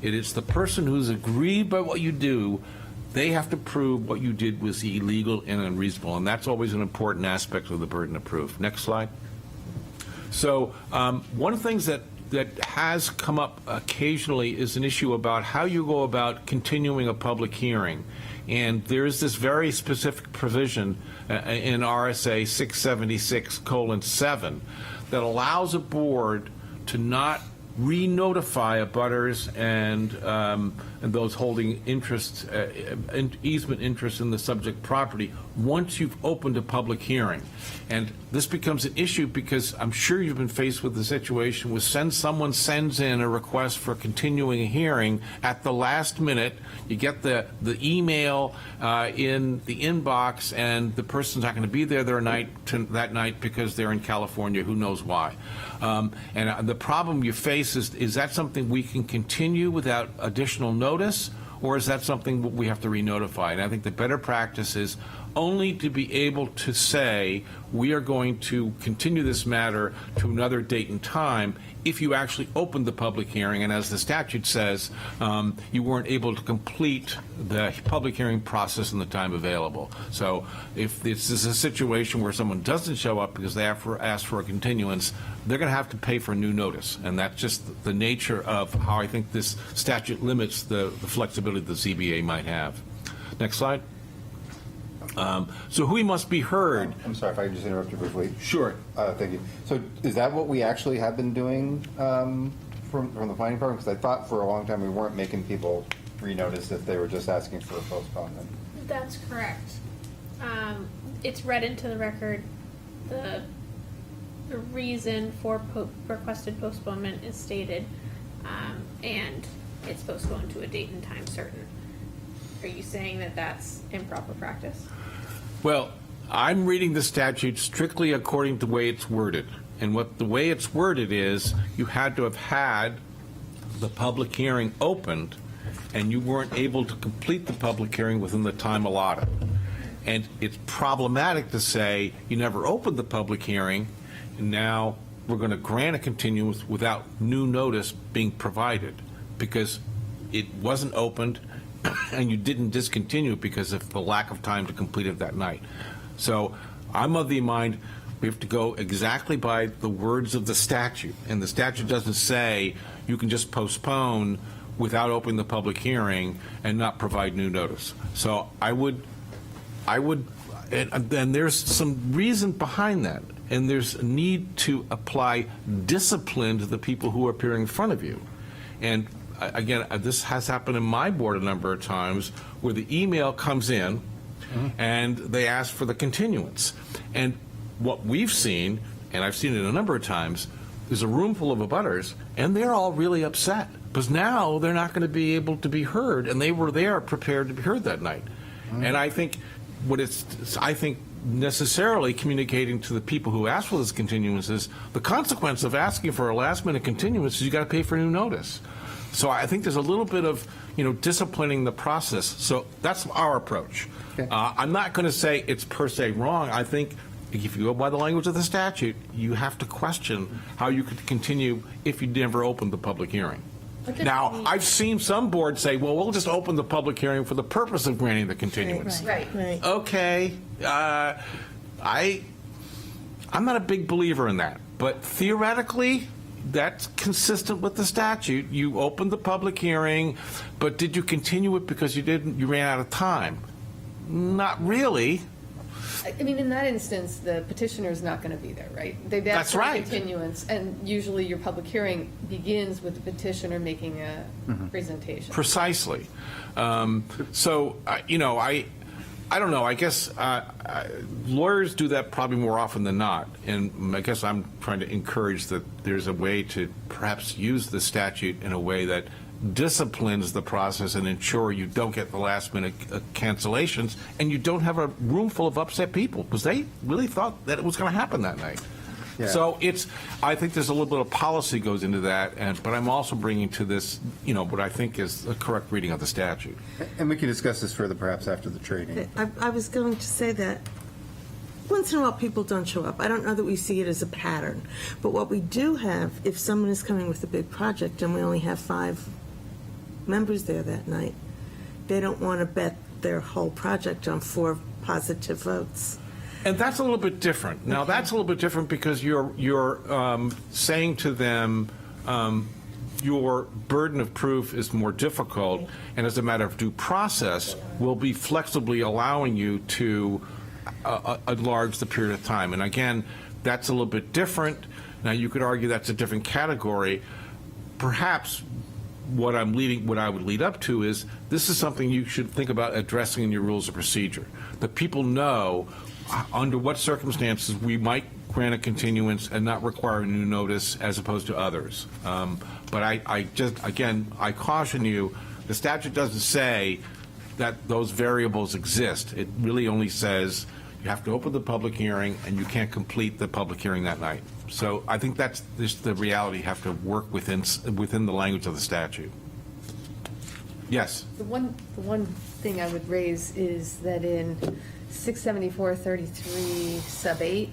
It is the person who's aggrieved by what you do, they have to prove what you did was illegal and unreasonable, and that's always an important aspect of the burden of proof. Next slide. So one of the things that has come up occasionally is an issue about how you go about continuing a public hearing. And there is this very specific provision in RSA 676:7 that allows a board to not re-notify abutters and those holding interest, easement interest in the subject property once you've opened a public hearing. And this becomes an issue because I'm sure you've been faced with the situation where someone sends in a request for continuing a hearing at the last minute. You get the email in the inbox, and the person's not going to be there that night because they're in California, who knows why. And the problem you face is that something we can continue without additional notice, or is that something we have to re-notify? And I think the better practice is only to be able to say we are going to continue this matter to another date and time if you actually opened the public hearing, and as the statute says, you weren't able to complete the public hearing process in the time available. So if this is a situation where someone doesn't show up because they asked for a continuance, they're going to have to pay for a new notice, and that's just the nature of how I think this statute limits the flexibility the ZBA might have. Next slide. So who must be heard? I'm sorry if I could just interrupt you briefly. Sure. Thank you. So is that what we actually have been doing from the planning department? Because I thought for a long time we weren't making people re-notice if they were just asking for a postponement. That's correct. It's read into the record. The reason for requested postponement is stated, and it's postponed to a date and time certain. Are you saying that that's improper practice? Well, I'm reading the statute strictly according to the way it's worded. And the way it's worded is you had to have had the public hearing opened, and you weren't able to complete the public hearing within the time allotted. And it's problematic to say you never opened the public hearing, and now we're going to grant a continuance without new notice being provided, because it wasn't opened and you didn't discontinue because of the lack of time to complete it that night. So I'm of the mind We have to go exactly by the words of the statute, and the statute doesn't say you can just postpone without opening the public hearing and not provide new notice. So I would, and there's some reason behind that, and there's a need to apply discipline to the people who are appearing in front of you. And again, this has happened in my board a number of times where the email comes in and they ask for the continuance. And what we've seen, and I've seen it a number of times, is a room full of abutters, and they're all really upset because now they're not going to be able to be heard, and they were there prepared to be heard that night. And I think necessarily communicating to the people who asked for this continuance is the consequence of asking for a last-minute continuance is you got to pay for new notice. So I think there's a little bit of, disciplining the process. So that's our approach. I'm not going to say it's per se wrong. I think if you go by the language of the statute, you have to question how you could continue if you never opened the public hearing. Now, I've seen some boards say, well, we'll just open the public hearing for the purpose of granting the continuance. Right. Right. Okay, I'm not a big believer in that, but theoretically, that's consistent with the statute. You opened the public hearing, but did you continue it because you ran out of time? Not really. I mean, in that instance, the petitioner's not going to be there, right? They've asked That's for a right. continuance, and usually your public hearing begins with the petitioner making a presentation. Precisely. So, I don't know. I guess lawyers do that probably more often than not. And I guess I'm trying to encourage that there's a way to perhaps use the statute in a way that disciplines the process and ensure you don't get the last minute cancellations and you don't have a room full of upset people because they really thought that it was going to happen that night. Yeah. So I think there's a little bit of policy goes into that, but I'm also bringing to this, what I think is a correct reading of the statute. And we can discuss this further perhaps after the training. I was going to say that once in a while people don't show up. I don't know that we see it as a pattern. But what we do have, if someone is coming with a big project and we only have 5 members there that night, they don't want to bet their whole project on 4 positive votes. And that's a little bit different. Now, that's a little bit different because you're saying to them, your burden of proof is more difficult, and as a matter of due process, will be flexibly allowing you to enlarge the period of time. And again, that's a little bit different. Now, you could argue that's a different category. Perhaps what I would lead up to is this is something you should think about addressing in your rules of procedure. That people know under what circumstances we might grant a continuance and not require a new notice as opposed to others. But I caution you, the statute doesn't say that those variables exist. It really only says you have to open the public hearing and you can't complete the public hearing that night. So I think that's just the reality you have to work within the language of the statute. Yes? The one thing I would raise is that in 674-33 sub 8,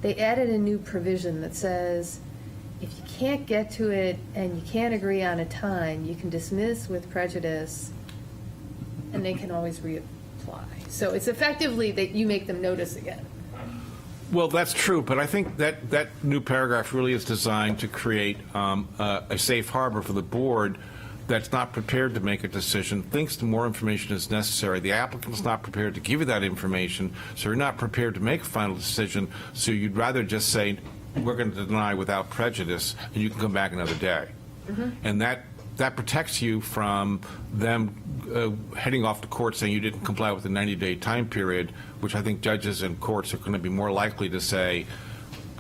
they added a new provision that says if you can't get to it and you can't agree on a time, you can dismiss with prejudice and they can always reapply. So it's effectively that you make them notice again. Well, that's true, but I think that new paragraph really is designed to create a safe harbor for the board that's not prepared to make a decision, thinks more information is necessary. The applicant's not prepared to give you that information, so you're not prepared to make a final decision, so you'd rather just say, we're going to deny without prejudice, and you can come back another day. And that protects you from them heading off to court saying you didn't comply with the 90-day time period, which I think judges and courts are going to be more likely to say,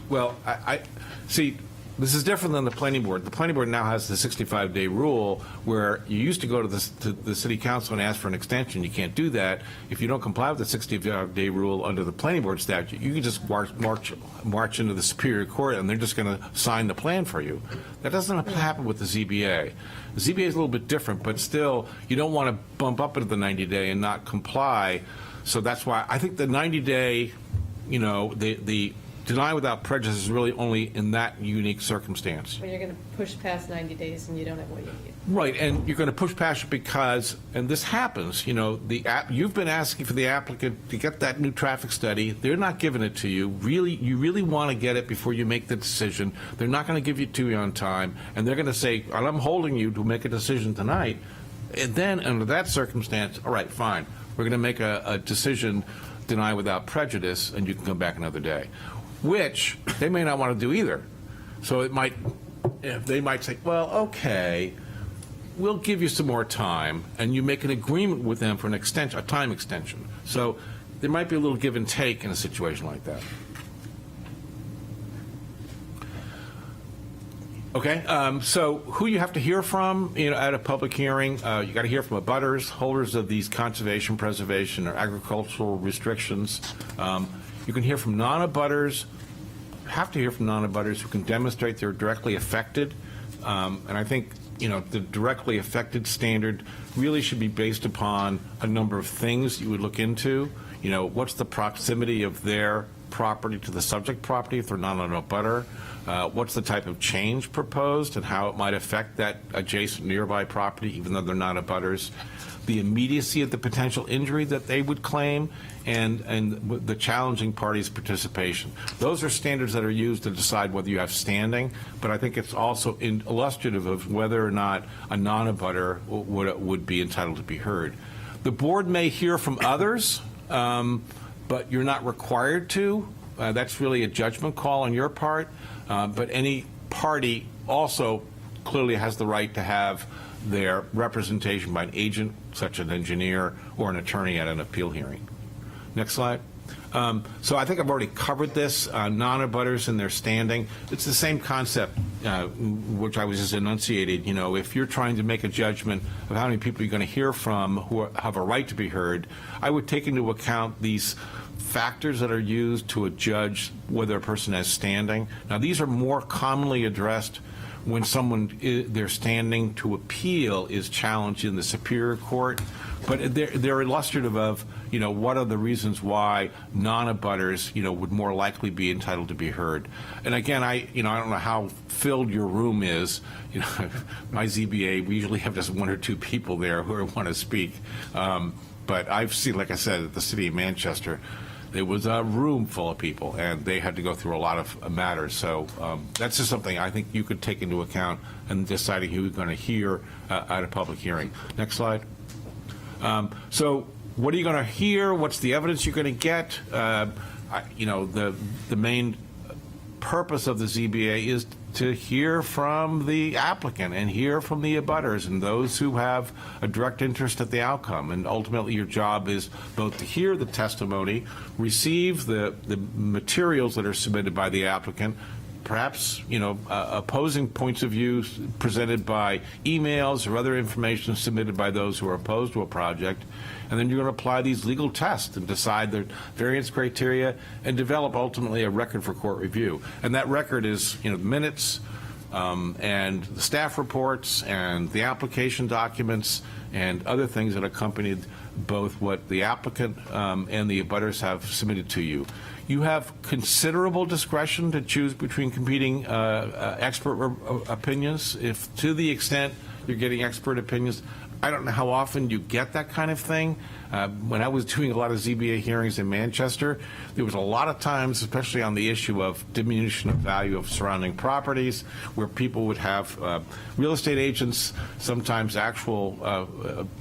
well, I see, this is different than the planning board. The planning board now has the 65-day rule where you used to go to the city council and ask for an extension. You can't do that. If you don't comply with the 65-day rule under the planning board statute, you can just march into the Superior Court and they're just going to sign the plan for you. That doesn't happen with the ZBA. The ZBA is a little bit different, but still, you don't want to bump up into the 90-day and not comply. So that's why I think the 90-day, the deny without prejudice is really only in that unique circumstance. When you're going to push past 90 days and you don't have what you need. Right, and you're going to push past it because, and this happens, you know, you've been asking for the applicant to get that new traffic study. They're not giving it to you. You really want to get it before you make the decision. They're not going to give it to you on time, and they're going to say, and I'm holding you to make a decision tonight. And then, under that circumstance, all right, fine, we're going to make a decision, deny without prejudice, and you can come back another day, which they may not want to do either. So they might say, well, okay, we'll give you some more time, and you make an agreement with them for an extension, a time extension. So there might be a little give and take in a situation like that. Okay, so who you have to hear from, you know, at a public hearing, you got to hear from abutters, holders of these conservation, preservation, or agricultural restrictions. You can hear from non-abutters, have to hear from non-abutters who can demonstrate they're directly affected. And I think, you know, the directly affected standard really should be based upon a number of things you would look into. You know, what's the proximity of their property to the subject property if they're not an abutter? What's the type of change proposed and how it might affect that adjacent nearby property, even though they're not abutters? The immediacy of the potential injury that they would claim, and the challenging party's participation. Those are standards that are used to decide whether you have standing, but I think it's also illustrative of whether or not a non-abutter would be entitled to be heard. The board may hear from others, but you're not required to. That's really a judgment call on your part, but any party also clearly has the right to have their representation by an agent, such as an engineer or an attorney at an appeal hearing. Next slide. So I think I've already covered this, non-abutters and their standing. It's the same concept, which I was just enunciated. You know, if you're trying to make a judgment of how many people you're going to hear from who have a right to be heard, I would take into account these factors that are used to judge whether a person has standing. Now, these are more commonly addressed when their standing to appeal is challenged in the Superior Court, but they're illustrative of, you know, what are the reasons why non-abutters, you know, would more likely be entitled to be heard. And again, I don't know how filled your room is. You know, my ZBA, we usually have just one or two people there who want to speak. But I've seen, like I said, at the City of Manchester, it was a room full of people, and they had to go through a lot of matters. So that's just something I think you could take into account in deciding who you're going to hear at a public hearing. Next slide. So what are you going to hear? What's the evidence you're going to get? You know, the main purpose of the ZBA is to hear from the applicant and hear from the abutters and those who have a direct interest at the outcome. And ultimately, your job is both to hear the testimony, receive the materials that are submitted by the applicant, perhaps, you know, opposing points of view presented by emails or other information submitted by those who are opposed to a project. And then you're going to apply these legal tests and decide the variance criteria and develop ultimately a record for court review. And that record is, you know, minutes and the staff reports and the application documents and other things that accompanied both what the applicant and the abutters have submitted to you. You have considerable discretion to choose between competing expert opinions. If to the extent you're getting expert opinions, I don't know how often you get that kind of thing. When I was doing a lot of ZBA hearings in Manchester, there was a lot of times, especially on the issue of diminution of value of surrounding properties, where people would have real estate agents, sometimes actual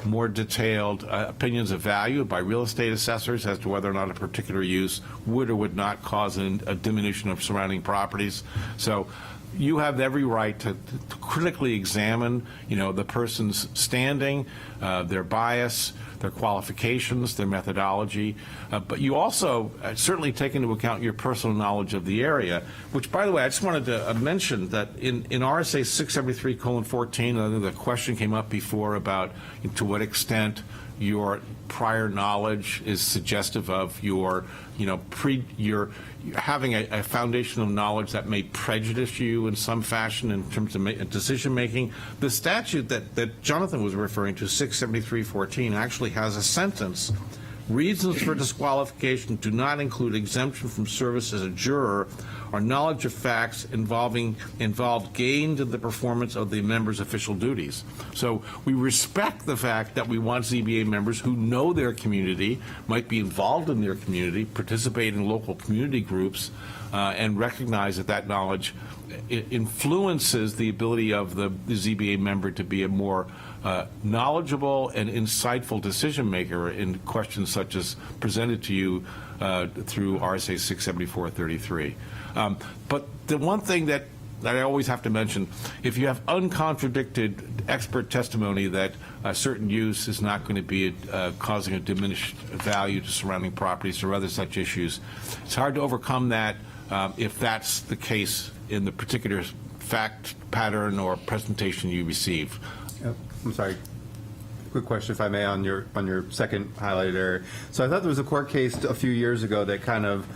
more detailed opinions of value by real estate assessors as to whether or not a particular use would or would not cause a diminution of surrounding properties. So you have every right to critically examine, you know, the person's standing, their bias, their qualifications, their methodology, but you also certainly take into account your personal knowledge of the area, which, by the way, I just wanted to mention that in RSA 673:14, the question came up before about to what extent your prior knowledge is suggestive of your, you know, you're having a foundation of knowledge that may prejudice you in some fashion in terms of decision making. The statute that Jonathan was referring to, 673:14, actually has a sentence Reasons for disqualification do not include exemption from service as a juror or knowledge of facts involved gained in the performance of the member's official duties. So we respect the fact that we want ZBA members who know their community, might be involved in their community, participate in local community groups, and recognize that that knowledge influences the ability of the ZBA member to be a more knowledgeable and insightful decision maker in questions such as presented to you through RSA 674-33. But the one thing that I always have to mention, if you have uncontradicted expert testimony that a certain use is not going to be causing a diminished value to surrounding properties or other such issues, it's hard to overcome that if that's the case in the particular fact pattern or presentation you receive. I'm sorry. Quick question, if I may, on your second highlighted area. So I thought there was a court case a few years ago that kind of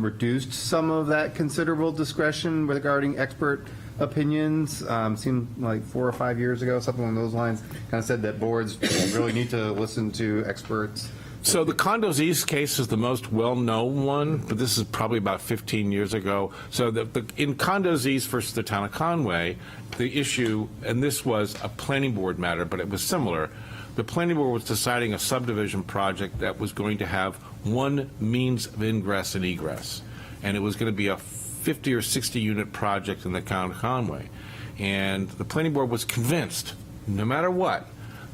reduced some of that considerable discretion regarding expert opinions. Seemed like 4 or 5 years ago, something along those lines. Kind of said that boards really need to listen to experts. So the Condos East case is the most well-known one, but this is probably about 15 years ago. So in Condos East versus the town of Conway, the issue, and this was a planning board matter, but it was similar. The planning board was deciding a subdivision project that was going to have one means of ingress and egress, and it was going to be a 50 or 60 unit project in the town of Conway. And the planning board was convinced, no matter what,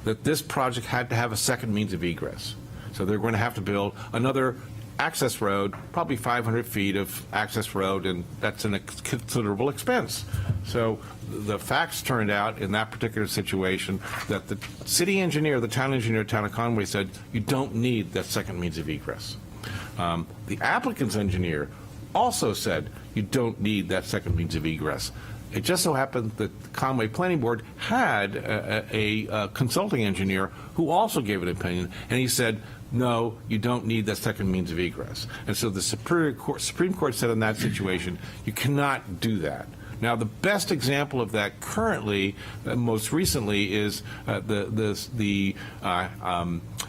that this project had to have a second means of egress. So they're going to have to build another access road, probably 500 feet of access road, and that's a considerable expense. So the facts turned out in that particular situation that the city engineer, the town engineer, town of Conway said, you don't need that second means of egress. The applicant's engineer also said, you don't need that second means of egress. It just so happened that the Conway Planning Board had a consulting engineer who also gave an opinion, and he said, no, you don't need that second means of egress. And so the Supreme Court said in that situation, you cannot do that. Now, the best example of that currently, most recently, is the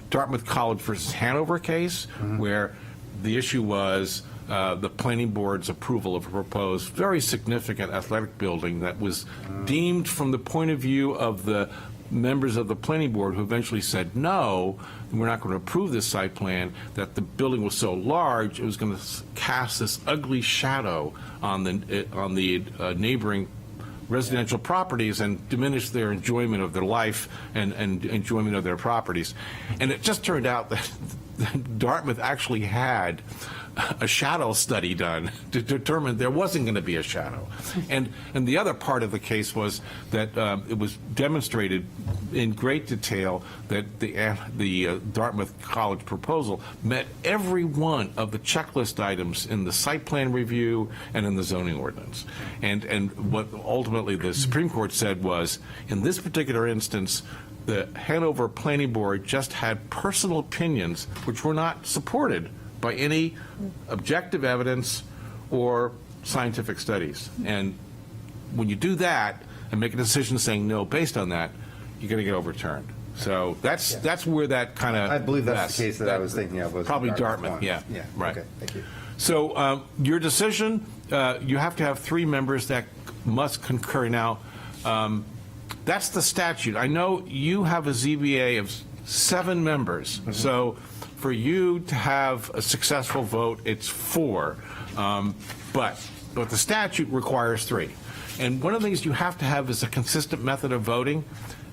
Dartmouth College versus Hanover case, where the issue was the planning board's approval of a proposed very significant athletic building that was deemed from the point of view of the members of the planning board who eventually said, no, we're not going to approve this site plan, that the building was so large it was going to cast this ugly shadow on the neighboring residential properties and diminish their enjoyment of their life and enjoyment of their properties. And it just turned out that Dartmouth actually had a shadow study done to determine there wasn't going to be a shadow. And the other part of the case was that it was demonstrated in great detail that the Dartmouth College proposal met every one of the checklist items in the site plan review and in the zoning ordinance. And what ultimately the Supreme Court said was, in this particular instance, the Hanover Planning Board just had personal opinions which were not supported by any objective evidence or scientific studies. And when you do that and make a decision saying no based on that, you're going to get overturned. So that's where that kind of... I believe that's the case that I was thinking of. Was probably Dartmouth, one. yeah. Right. Okay, thank you. So your decision, you have to have 3 members that must concur. Now, that's the statute. I know you have a ZBA of 7 members, so for you to have a successful vote, it's 4. But the statute requires 3. And one of the things you have to have is a consistent method of voting.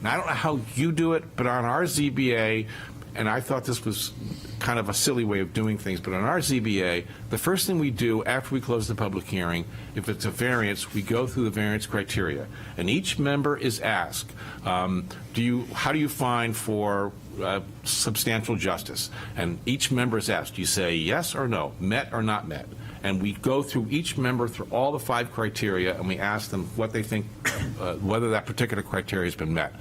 And I don't know how you do it, but on our ZBA, and I thought this was kind of a silly way of doing things, but on our ZBA, the first thing we do after we close the public hearing, if it's a variance, we go through the variance criteria. And each member is asked, how do you find for substantial justice? And each member is asked, do you say yes or no, met or not met? And we go through each member through all the 5 criteria, and we ask them what they think, whether that particular criteria has been met.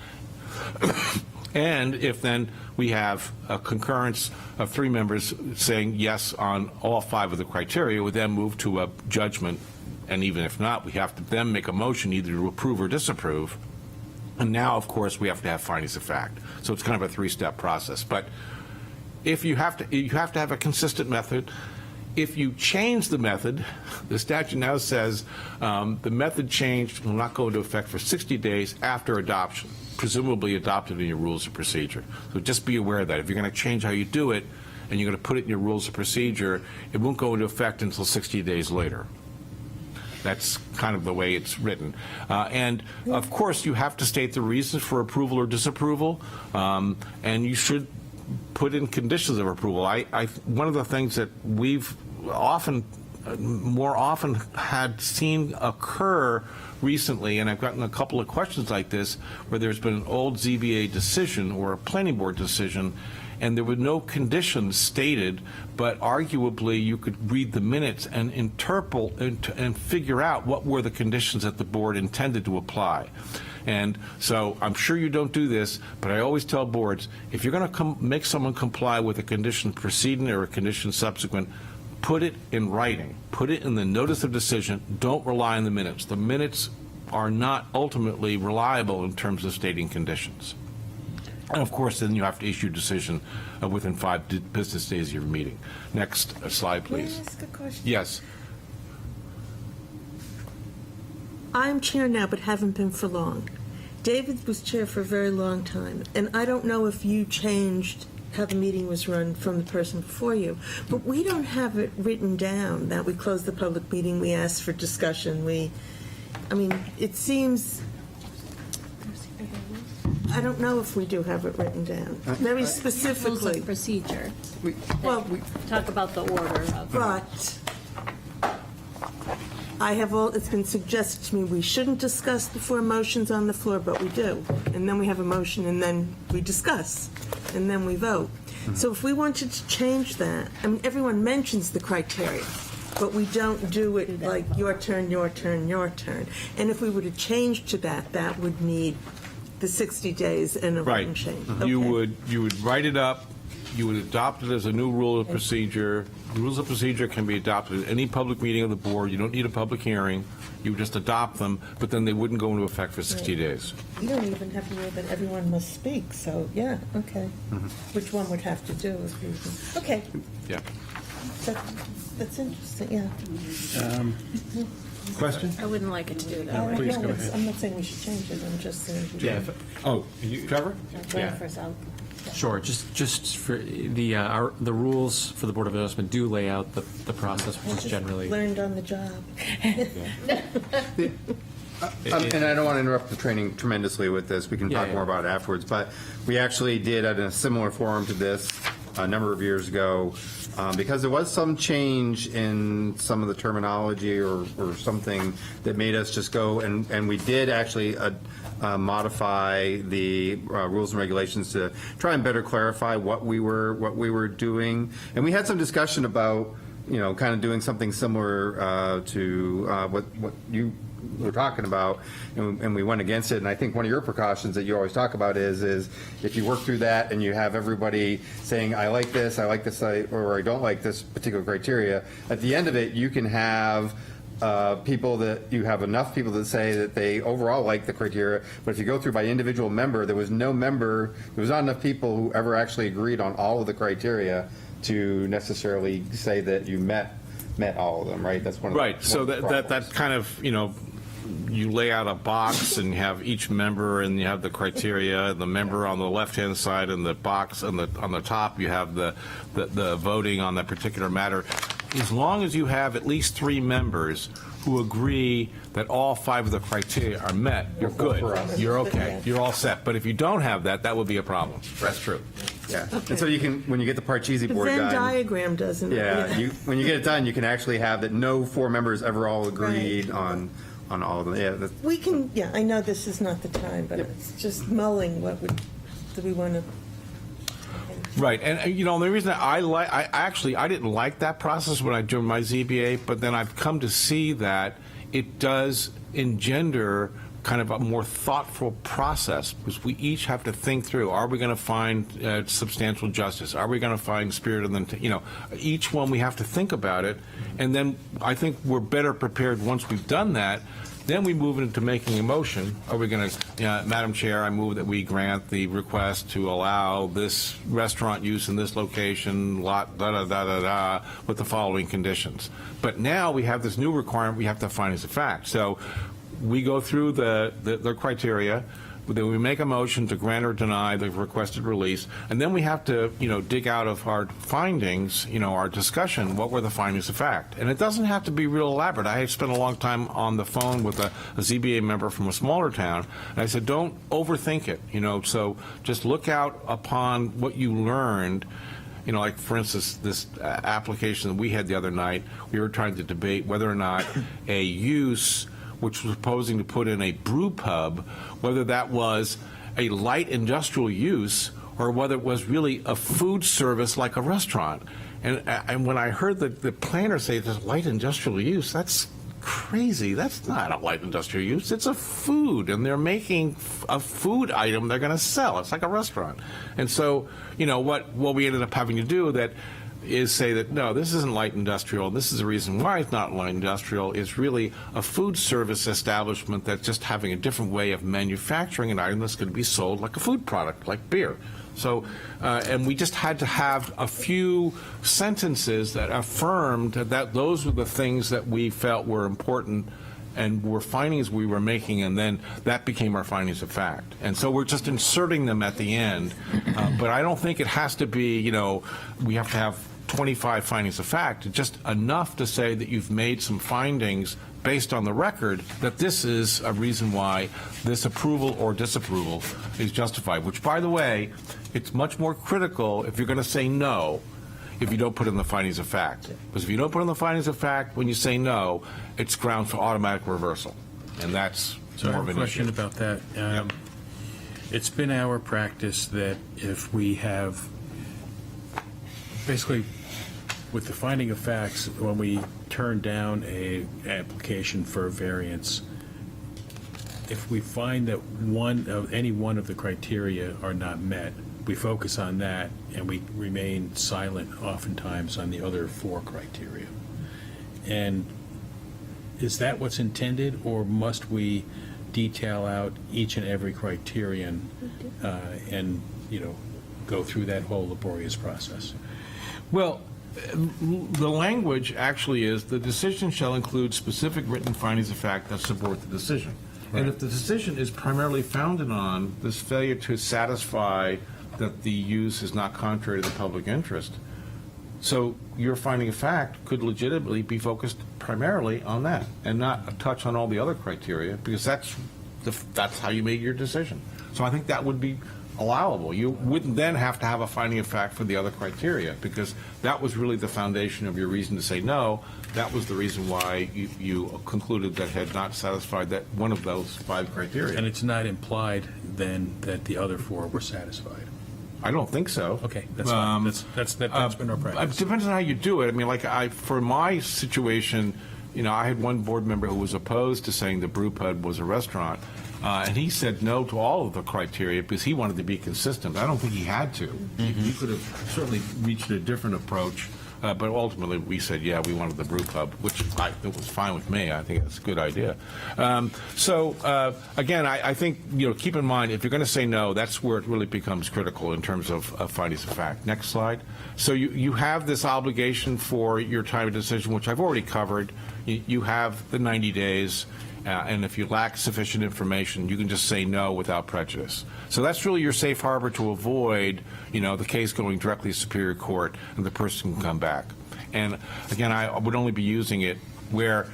And if then we have a concurrence of 3 members saying yes on all 5 of the criteria, we then move to a judgment. And even if not, we have to then make a motion either to approve or disapprove. And now, of course, we have to have findings of fact. So it's kind of a 3-step process. But if you have to have a consistent method. If you change the method, the statute now says the method change will not go into effect for 60 days after adoption, presumably adopted in your rules of procedure. So just be aware of that. If you're going to change how you do it, and you're going to put it in your rules of procedure, it won't go into effect until 60 days later. That's kind of the way it's written. And of course, you have to state the reasons for approval or disapproval, and you should put in conditions of approval. One of the things that we've more often had seen occur recently, and I've gotten a couple of questions like this, where there's been an old ZBA decision or a planning board decision, and there were no conditions stated, but arguably you could read the minutes and interpret and figure out what were the conditions that the board intended to apply. And so I'm sure you don't do this, but I always tell boards, if you're going to make someone comply with a condition preceding or a condition subsequent, put it in writing. Put it in the notice of decision. Don't rely on the minutes. The minutes are not ultimately reliable in terms of stating conditions. And of course, then you have to issue a decision within 5 business days of your meeting. Next slide, please. May I ask a question? Yes. I'm chair now, but haven't been for long. David was chair for a very long time, and I don't know if you changed how the meeting was run from the person before you, but we don't have it written down that we closed the public meeting, we asked for discussion, it seems, I don't know if we do have it written down, very Rules specifically. of procedure. Well, Talk about the order of. but it's been suggested to me we shouldn't discuss before motions on the floor, but we do. And then we have a motion, and then we discuss, and then we vote. So if we wanted to change that, everyone mentions the criteria, but we don't do it like your turn, your turn, your turn. And if we were to change to that, that would need the 60 days and a written Right. change. You Okay. would write it up, you would adopt it as a new rule of procedure. The rules of procedure can be adopted at any public meeting of the board. You don't need a public hearing. You would just adopt them, but then they wouldn't go into effect for 60 days. You don't even have to know that everyone must speak, so, yeah, okay. Which one would have to do if you, okay, Yeah. that's interesting, yeah. Question? I wouldn't like it to do I that. don't Please know, go it's- ahead. I'm not saying we should change it, I'm just saying. Yeah, Oh, Trevor? sure. Just for the rules for the Board of Adjustment do lay out the process, I which is just generally. learned on the job. And I don't want to interrupt the training tremendously with this. We can Yeah, talk yeah. more about it afterwards. But we actually did at a similar forum to this a number of years ago, because there was some change in some of the terminology or something that made us just go, and we did actually modify the rules and regulations to try and better clarify what we were doing. And we had some discussion about, kind of doing something similar to what you were talking about, and we went against it. And I think one of your precautions that you always talk about is if you work through that and you have everybody saying, I like this, or I don't like this particular criteria, at the end of it, you can have you have enough people that say that they overall like the criteria, but if you go through by individual member, there was not enough people who ever actually agreed on all of the criteria to necessarily say that you met all of them, right? That's one of the Right, so one of the that problems. kind of, you lay out a box and you have each member and you have the criteria, the member on the left-hand side and the box on the top, you have the voting on that particular matter. As long as you have at least 3 members who agree that all 5 of the criteria are met, you're good. You're okay. You're all set. But if you don't have that, that would be a problem. That's true. Yeah, and so you can, when you get the Parcheesi The board Venn done, diagram doesn't. when you get it done, you can actually have that no 4 members ever all agreed on all of them. Yeah, that's, We can, I know this is not the time, but it's just mulling, do we want to? Right, and the reason I didn't like that process when I joined my ZBA, but then I've come to see that it does engender kind of a more thoughtful process, because we each have to think through, are we going to find substantial justice? Are we going to find spirit of the, each one we have to think about it, and then I think we're better prepared once we've done that. Then we move into making a motion. Are we going to, Madam Chair, I move that we grant the request to allow this restaurant use in this location, lot, da-da-da-da-da, with the following conditions. But now we have this new requirement we have to find as a fact. So we go through the criteria, then we make a motion to grant or deny the requested release, and then we have to, dig out of our findings, our discussion, what were the findings of fact. And it doesn't have to be real elaborate. I spent a long time on the phone with a ZBA member from a smaller town, and I said, don't overthink it, so just look out upon what you learned. Like, for instance, this application that we had the other night, we were trying to debate whether or not a use which was proposing to put in a brew pub, whether that was a light industrial use or whether it was really a food service like a restaurant. And when I heard the planner say there's light industrial use, that's crazy. That's not a light industrial use. It's a food, and they're making a food item they're going to sell. It's like a restaurant. And so, what we ended up having to do is say that, no, this isn't light industrial. This is the reason why it's not light industrial. It's really a food service establishment that's just having a different way of manufacturing an item that's going to be sold like a food product, like beer. So, and we just had to have a few sentences that affirmed that those were the things that we felt were important and were findings we were making, and then that became our findings of fact. And so we're just inserting them at the end. But I don't think it has to be, we have to have 25 findings of fact. Just enough to say that you've made some findings based on the record that this is a reason why this approval or disapproval is justified, which, by the way, it's much more critical if you're going to say no if you don't put in the findings of fact. Because if you don't put in the findings of fact, when you say no, it's grounds for automatic reversal. And that's So I more have of a an question issue. about that. It's been our practice that if we have, basically, with the finding of facts, when we turn down a application for a variance, if we find that any one of the criteria are not met, we focus on that and we remain silent oftentimes on the other 4 criteria. And is that what's intended, or must we detail out each and every criterion and, go through that whole laborious process? Well, the language actually is, the decision shall include specific written findings of fact that support the decision. And if the decision is primarily founded on this failure to satisfy that the use is not contrary to the public interest, so your finding of fact could legitimately be focused primarily on that and not touch on all the other criteria, because that's how you made your decision. So I think that would be allowable. You wouldn't then have to have a finding of fact for the other criteria, because that was really the foundation of your reason to say no. That was the reason why you concluded that had not satisfied that one of those 5 criteria. And it's not implied then that the other 4 were satisfied? I don't think so. Okay, that's fine. That's been our practice. It depends on how you do it. I mean, for my situation, I had one board member who was opposed to saying the brew pub was a restaurant, and he said no to all of the criteria because he wanted to be consistent. I don't think he had to. He could have certainly reached a different approach, but ultimately we said, yeah, we wanted the brew pub, which it was fine with me. I think it's a good idea. Again, I think, keep in mind, if you're going to say no, that's where it really becomes critical in terms of findings of fact. Next slide. So you have this obligation for your time of decision, which I've already covered. You have the 90 days. And if you lack sufficient information, you can just say no without prejudice. So that's really your safe harbor to avoid, the case going directly to Superior Court and the person can come back. And again, I would only be using it where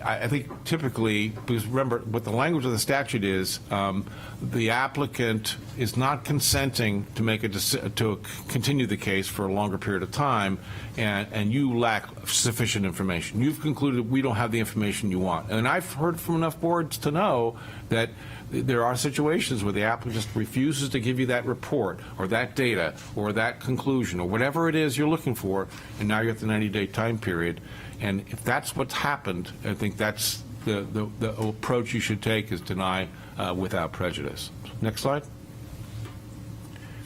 I think typically, because remember, what the language of the statute is, the applicant is not consenting to to continue the case for a longer period of time, and you lack sufficient information. You've concluded we don't have the information you want. And I've heard from enough boards to know that there are situations where the applicant just refuses to give you that report or that data or that conclusion or whatever it is you're looking for, and now you're at the 90-day time period. And if that's what's happened, I think that's the approach you should take is deny without prejudice. Next slide.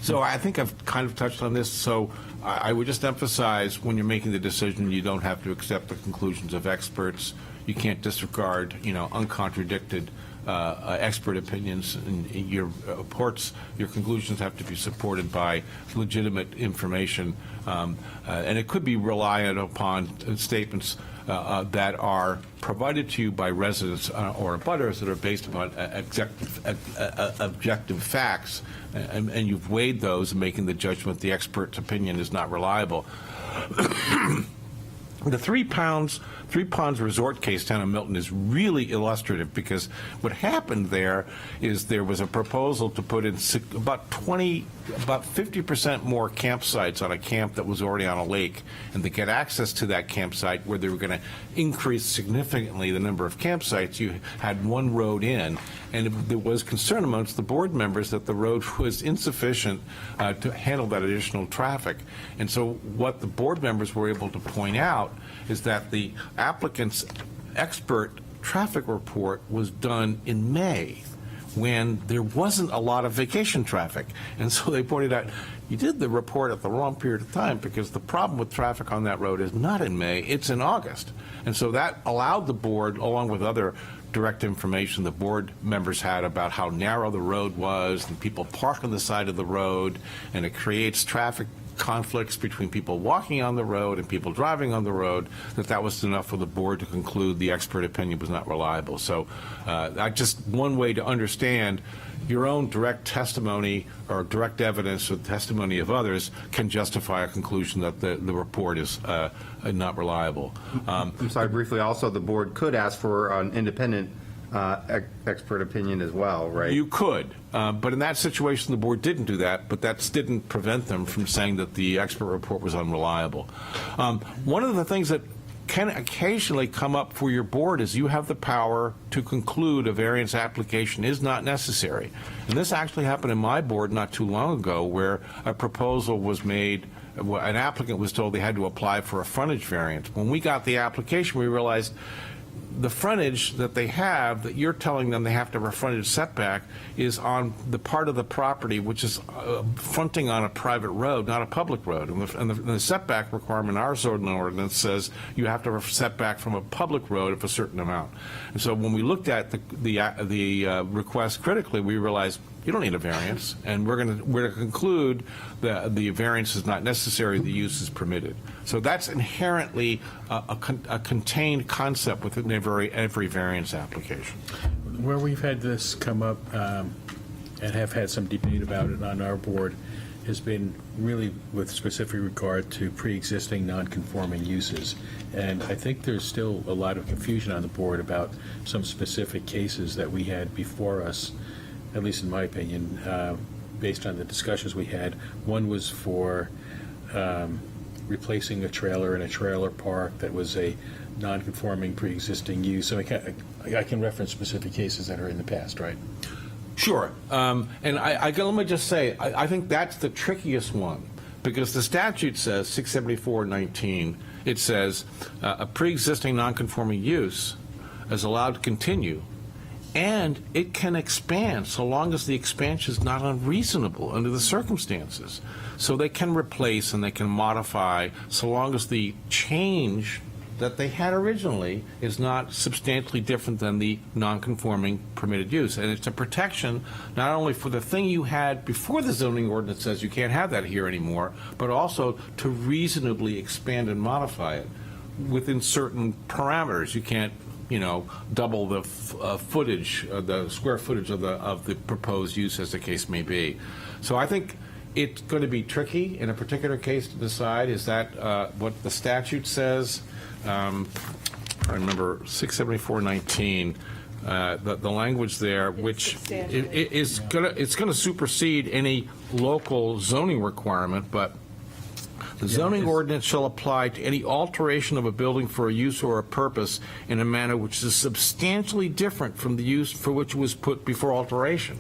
So I think I've kind of touched on this. So I would just emphasize, when you're making the decision, you don't have to accept the conclusions of experts. You can't disregard, uncontradicted expert opinions, and your reports, your conclusions have to be supported by legitimate information, and it could be reliant upon statements that are provided to you by residents or abutters that are based upon objective facts, and you've weighed those in making the judgment the expert's opinion is not reliable. The Three Ponds Resort case down in Milton is really illustrative, because what happened there is there was a proposal to put in about 50% more campsites on a camp that was already on a lake, and to get access to that campsite where they were going to increase significantly the number of campsites, you had one road in, and there was concern amongst the board members that the road was insufficient to handle that additional traffic. And so what the board members were able to point out is that the applicant's expert traffic report was done in May, when there wasn't a lot of vacation traffic. And so they pointed out, you did the report at the wrong period of time, because the problem with traffic on that road is not in May, it's in August. And so that allowed the board, along with other direct information the board members had about how narrow the road was, and people park on the side of the road, and it creates traffic conflicts between people walking on the road and people driving on the road, that was enough for the board to conclude the expert opinion was not reliable. So just one way to understand your own direct testimony or direct evidence or testimony of others can justify a conclusion that the report is not reliable. I'm sorry, briefly, also, the board could ask for an independent expert opinion as well, right? You could, but in that situation, the board didn't do that, but that didn't prevent them from saying that the expert report was unreliable. One of the things that can occasionally come up for your board is you have the power to conclude a variance application is not necessary. And this actually happened in my board not too long ago, where a proposal was made. An applicant was told they had to apply for a frontage variance. When we got the application, we realized the frontage that they have, that you're telling them they have to have a frontage setback, is on the part of the property which is fronting on a private road, not a public road. And the setback requirement in our zoning ordinance says you have to have a setback from a public road of a certain amount. And so when we looked at the request critically, we realized you don't need a variance, and we're going to conclude that the variance is not necessary, the use is permitted. So that's inherently a contained concept within every variance application. Where we've had this come up and have had some debate about it on our board has been really with specific regard to pre-existing non-conforming uses. And I think there's still a lot of confusion on the board about some specific cases that we had before us, at least in my opinion, based on the discussions we had. One was for replacing a trailer in a trailer park that was a non-conforming pre-existing use. So I can reference specific cases that are in the past, right? Sure. And let me just say, I think that's the trickiest one, because the statute says, 674-19, it says a pre-existing non-conforming use is allowed to continue, and it can expand so long as the expansion is not unreasonable under the circumstances. So they can replace and they can modify so long as the change that they had originally is not substantially different than the non-conforming permitted use. And it's a protection not only for the thing you had before the zoning ordinance says you can't have that here anymore, but also to reasonably expand and modify it within certain parameters. You can't, double the footage, the square footage of the proposed use, as the case may be. So I think it's going to be tricky in a particular case to decide, is that what the statute says? I remember 674-19, the language there, which is going to supersede any local zoning requirement, but the zoning ordinance shall apply to any alteration of a building for a use or a purpose in a manner which is substantially different from the use for which it was put before alteration.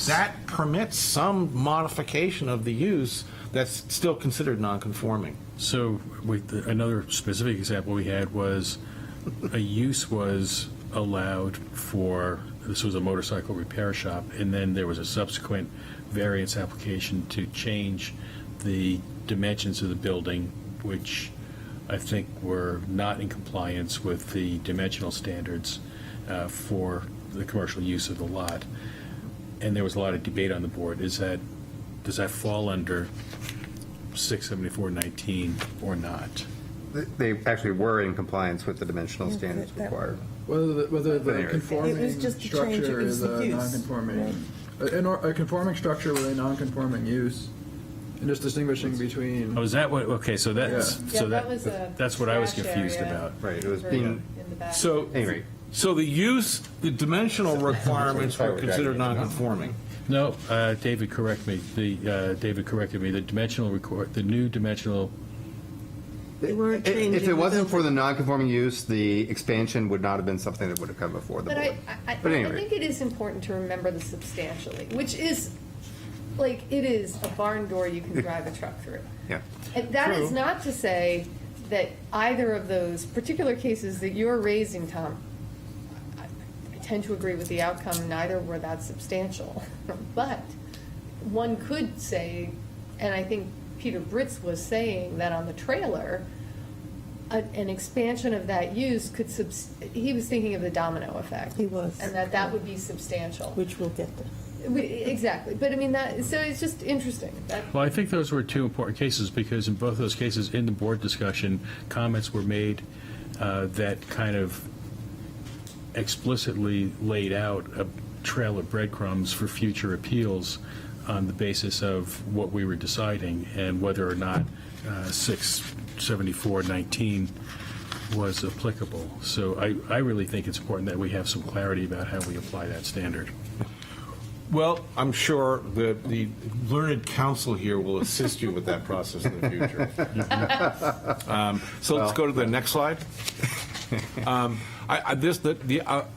That permits some modification of the use that's still considered non-conforming. So another specific example we had was a use was allowed for, this was a motorcycle repair shop, and then there was a subsequent variance application to change the dimensions of the building, which I think were not in compliance with the dimensional standards for the commercial use of the lot. And there was a lot of debate on the board. Does that fall under 674-19 or not? They actually were in compliance with the dimensional standards required. Whether the Anyway. conforming It was just a change, structure it was is the a use. non-conforming, a conforming structure with a non-conforming use, and just distinguishing between. Oh, is that what, okay, so that's, Yeah, so that was a that's what I was trash confused area. about. Right, it was For- being, in the back. So, anyway, so the use, the dimensional requirements were considered non-conforming. No, David corrected me. David corrected me. The new dimensional, They weren't if changing it wasn't the for the non-conforming use, the expansion would not have been something that would have come before the But board. I But anyway. think it is important to remember the substantially, which is, like, it is a barn door you can drive a truck through. Yeah. And that is True. not to say that either of those particular cases that you're raising, Tom, I tend to agree with the outcome, neither were that substantial. But one could say, and I think Peter Britz was saying that on the trailer, an expansion of that use could, he was thinking of the domino effect. He was. And that would be substantial. Which we'll get to. Exactly, but I mean, so it's just interesting. well, I think those were two important cases, because in both those cases, in the board discussion, comments were made that kind of explicitly laid out a trail of breadcrumbs for future appeals on the basis of what we were deciding and whether or not 674-19 was applicable. So I really think it's important that we have some clarity about how we apply that standard. Well, I'm sure the learned counsel here will assist you with that process in the future. So let's go to the next slide. The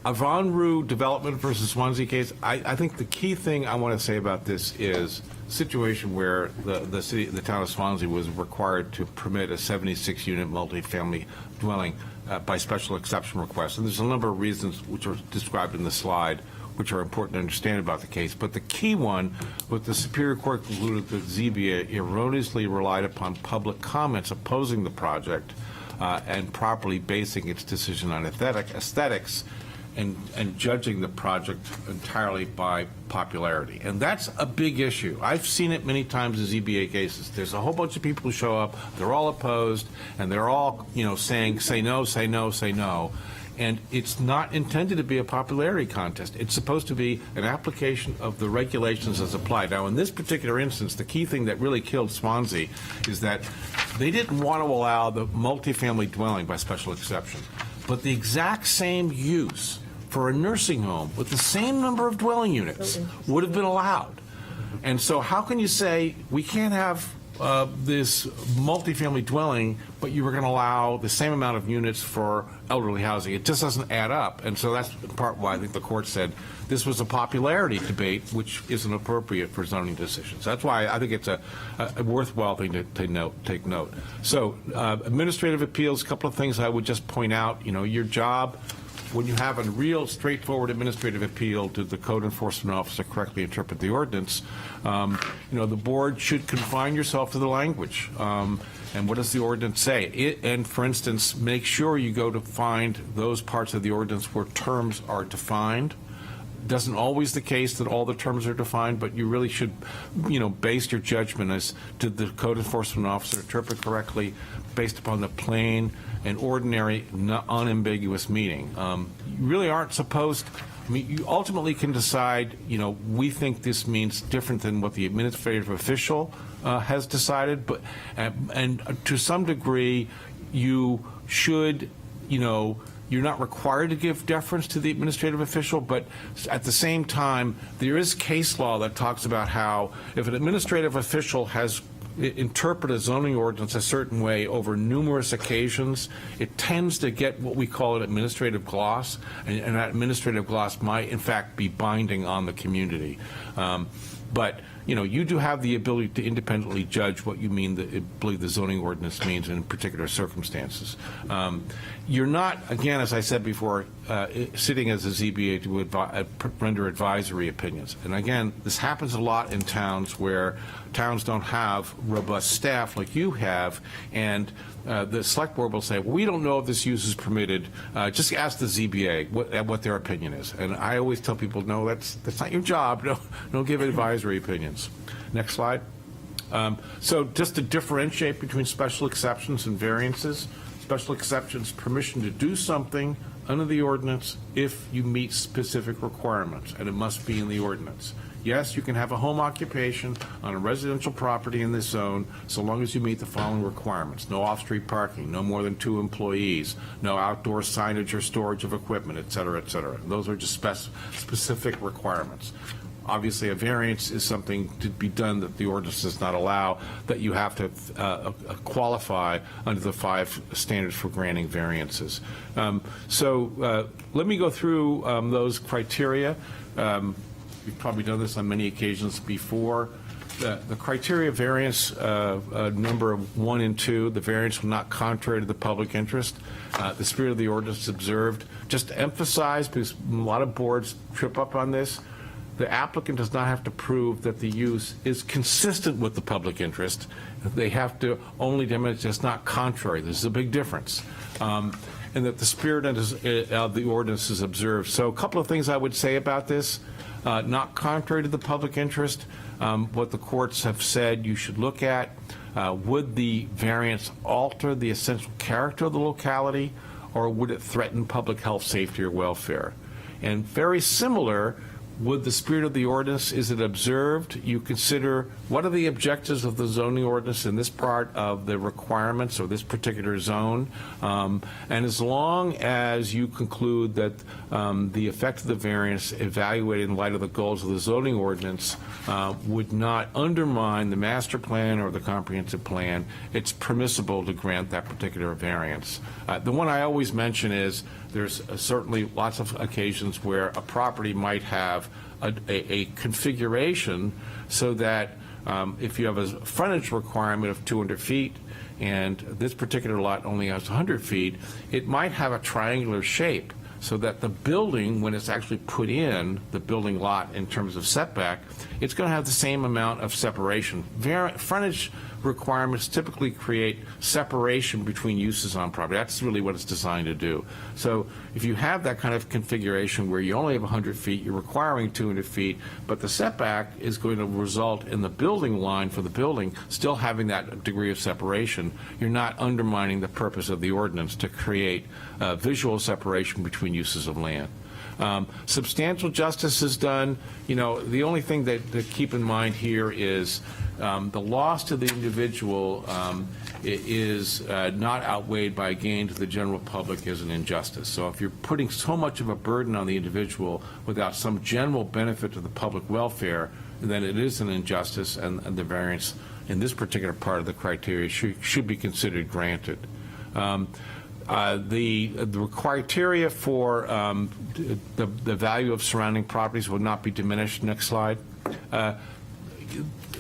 Avonru Development versus Swansea case, I think the key thing I want to say about this is a situation where the town of Swansea was required to permit a 76-unit multifamily dwelling by special exception request. And there's a number of reasons which are described in the slide which are important to understand about the case. But the key one was the Superior Court concluded that ZBA erroneously relied upon public comments opposing the project and properly basing its decision on aesthetics and judging the project entirely by popularity. And that's a big issue. I've seen it many times in ZBA cases. There's a whole bunch of people who show up, they're all opposed, and they're all, saying, say no, say no, say no. And it's not intended to be a popularity contest. It's supposed to be an application of the regulations as applied. Now, in this particular instance, the key thing that really killed Swansea is that they didn't want to allow the multifamily dwelling by special exception. But the exact same use for a nursing home with the same number of dwelling units would have been allowed. And so how can you say we can't have this multifamily dwelling, but you were going to allow the same amount of units for elderly housing? It just doesn't add up. And so that's part why I think the court said this was a popularity debate, which isn't appropriate for zoning decisions. That's why I think it's a worthwhile thing to take note. So administrative appeals, a couple of things I would just point out. Your job, when you have a real straightforward administrative appeal to the code enforcement officer correctly interpret the ordinance, the board should confine yourself to the language. And what does the ordinance say? And for instance, make sure you go to find those parts of the ordinance where terms are defined. Doesn't always the case that all the terms are defined, but you really should, base your judgment as to the code enforcement officer interpret correctly based upon the plain and ordinary, unambiguous meaning. You really aren't supposed, you ultimately can decide, we think this means different than what the administrative official has decided, but, and to some degree, you should, you're not required to give deference to the administrative official, but at the same time, there is case law that talks about how if an administrative official has interpreted a zoning ordinance a certain way over numerous occasions, it tends to get what we call an administrative gloss, and that administrative gloss might, in fact, be binding on the community. But you do have the ability to independently judge what you believe the zoning ordinance means in particular circumstances. You're not, again, as I said before, sitting as a ZBA to render advisory opinions. And again, this happens a lot in towns where towns don't have robust staff like you have, and the select board will say, well, we don't know if this use is permitted, just ask the ZBA what their opinion is. And I always tell people, no, that's not your job, don't give advisory opinions. Next slide. So just to differentiate between special exceptions and variances, special exceptions, permission to do something under the ordinance if you meet specific requirements, and it must be in the ordinance. Yes, you can have a home occupation on a residential property in this zone so long as you meet the following requirements. No off-street parking, no more than 2 employees, no outdoor signage or storage of equipment, et cetera, et cetera. Those are just specific requirements. Obviously, a variance is something to be done that the ordinance does not allow, that you have to qualify under the 5 standards for granting variances. So let me go through those criteria. We've probably done this on many occasions before. The criteria variance number 1 and 2, the variance will not contrary to the public interest. The spirit of the ordinance is observed. Just to emphasize, because a lot of boards trip up on this, the applicant does not have to prove that the use is consistent with the public interest. They have to only demonstrate it's not contrary. This is a big difference. And that the spirit of the ordinance is observed. So a couple of things I would say about this. Not contrary to the public interest, what the courts have said you should look at. Would the variance alter the essential character of the locality, or would it threaten public health, safety, or welfare? And very similar, would the spirit of the ordinance, is it observed? You consider what are the objectives of the zoning ordinance in this part of the requirements of this particular zone. And as long as you conclude that the effect of the variance evaluated in light of the goals of the zoning ordinance would not undermine the master plan or the comprehensive plan, it's permissible to grant that particular variance. The one I always mention is there's certainly lots of occasions where a property might have a configuration so that if you have a frontage requirement of 200 feet and this particular lot only has 100 feet, it might have a triangular shape so that the building, when it's actually put in, the building lot in terms of setback, it's going to have the same amount of separation. Frontage requirements typically create separation between uses on property. That's really what it's designed to do. So if you have that kind of configuration where you only have 100 feet, you're requiring 200 feet, but the setback is going to result in the building line for the building still having that degree of separation, you're not undermining the purpose of the ordinance to create visual separation between uses of land. Substantial justice is done. You know, the only thing to keep in mind here is the loss to the individual is not outweighed by gain to the general public as an injustice. So if you're putting so much of a burden on the individual without some general benefit to the public welfare, then it is an injustice, and the variance in this particular part of the criteria should be considered granted. The criteria for the value of surrounding properties will not be diminished. Next slide.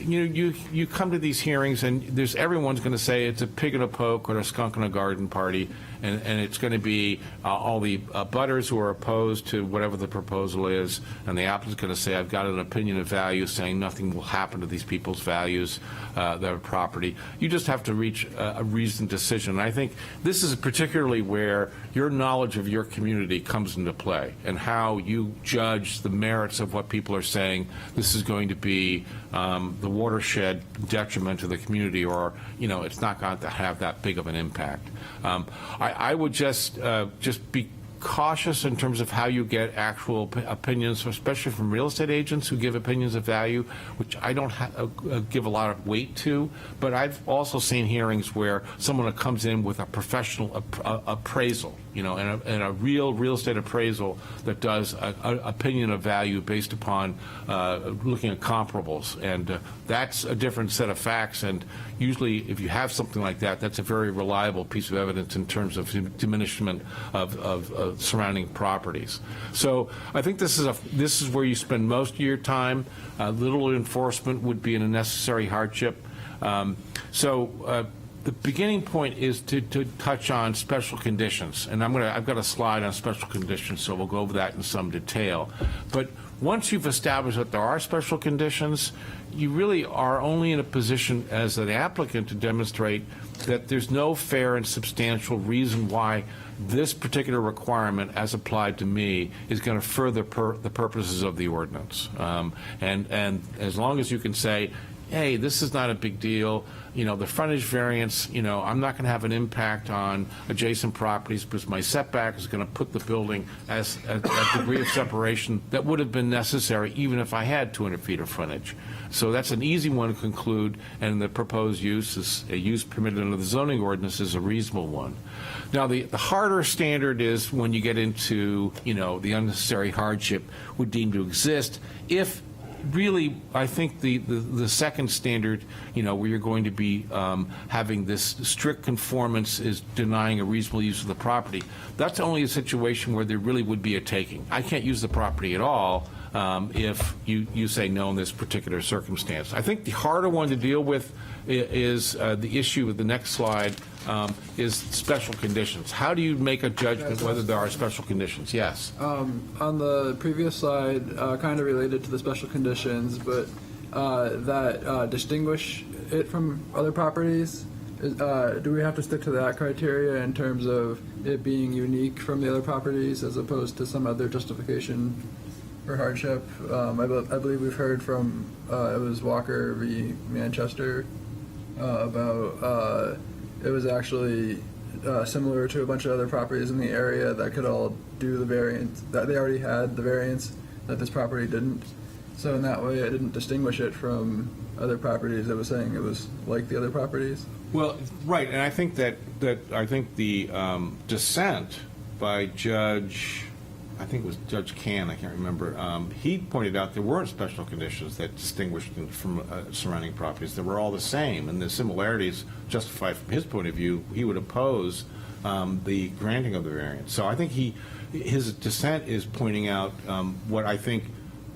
You come to these hearings and everyone's going to say it's a pig in a poke or a skunk in a garden party, and it's going to be all the butters who are opposed to whatever the proposal is, and the applicant's going to say, I've got an opinion of value saying nothing will happen to these people's values, their property. You just have to reach a reasoned decision. And I think this is particularly where your knowledge of your community comes into play, and how you judge the merits of what people are saying. This is going to be the watershed detriment to the community, or it's not going to have that big of an impact. I would just be cautious in terms of how you get actual opinions, especially from real estate agents who give opinions of value, which I don't give a lot of weight to. But I've also seen hearings where someone comes in with a professional appraisal, and a real estate appraisal that does an opinion of value based upon looking at comparables, and that's a different set of facts. And usually, if you have something like that, that's a very reliable piece of evidence in terms of diminishment of surrounding properties. So I think this is where you spend most of your time. Little enforcement would be an unnecessary hardship. the beginning point is to touch on special conditions, and I've got a slide on special conditions, so we'll go over that in some detail. But once you've established that there are special conditions, you really are only in a position as an applicant to demonstrate that there's no fair and substantial reason why this particular requirement, as applied to me, is going to further the purposes of the ordinance. And as long as you can say, hey, this is not a big deal, the frontage variance, I'm not going to have an impact on adjacent properties because my setback is going to put the building as a degree of separation that would have been necessary even if I had 200 feet of frontage. So that's an easy one to conclude, and the proposed use is a use permitted under the zoning ordinance is a reasonable one. Now, the harder standard is when you get into, the unnecessary hardship would deem to exist if really, I think the second standard, where you're going to be having this strict conformance is denying a reasonable use of the property. That's only a situation where there really would be a taking. I can't use the property at all if you say no in this particular circumstance. I think the harder one to deal with is the issue with the next slide is special conditions. How do you make a judgment whether there are special conditions? Yes. On the previous slide, kind of related to the special conditions, but that distinguish it from other properties, do we have to stick to that criteria in terms of it being unique from the other properties as opposed to some other justification for hardship? I believe we've heard from, it was Walker v. Manchester, about it was actually similar to a bunch of other properties in the area that could all do the variance, that they already had the variance that this property didn't. So in that way, it didn't distinguish it from other properties. It was saying it was like the other properties. Well, right, and I think that I think the dissent by Judge, I think it was Judge Can, I can't remember, he pointed out there weren't special conditions that distinguished them from surrounding properties. They were all the same, and the similarities justified from his point of view, he would oppose the granting of the variance. So I think his dissent is pointing out what I think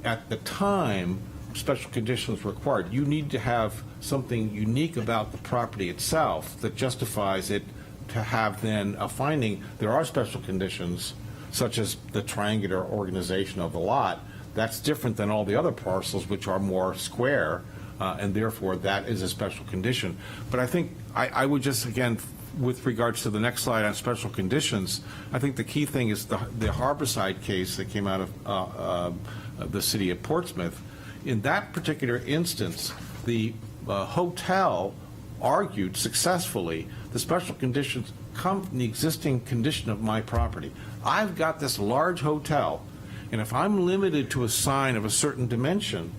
at the time special conditions were required. You need to have something unique about the property itself that justifies it to have then a finding there are special conditions such as the triangular organization of the lot. That's different than all the other parcels, which are more square, and therefore that is a special condition. But I think I would just, again, with regards to the next slide on special conditions, I think the key thing is the Harborside case that came out of the city of Portsmouth. In that particular instance, the hotel argued successfully the special conditions come from the existing condition of my property. I've got this large hotel, and if I'm limited to a sign of a certain dimension,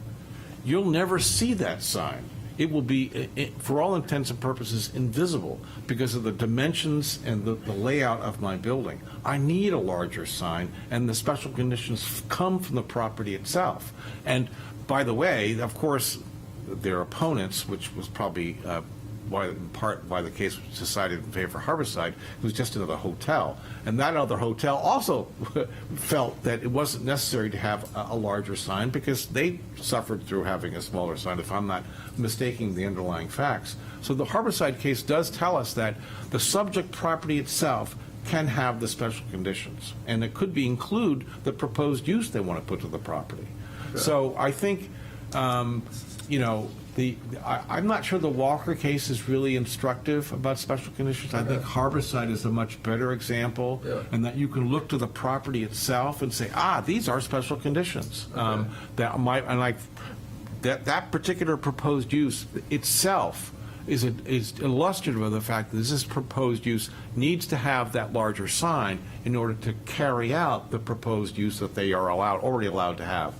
you'll never see that sign. It will be, for all intents and purposes, invisible because of the dimensions and the layout of my building. I need a larger sign, and the special conditions come from the property itself. And by the way, of course, their opponents, which was probably in part why the case was decided in favor of Harborside, it was just another hotel. And that other hotel also felt that it wasn't necessary to have a larger sign because they suffered through having a smaller sign, if I'm not mistaking the underlying facts. So the Harborside case does tell us that the subject property itself can have the special conditions, and it could include the proposed use they want to put to the property. So I think, I'm not sure the Walker case is really instructive about special conditions. I think Harborside is a much better example, and that you can look to the property itself and say, these are special conditions. That particular proposed use itself is illustrative of the fact that this proposed use needs to have that larger sign in order to carry out the proposed use that they are already allowed to have.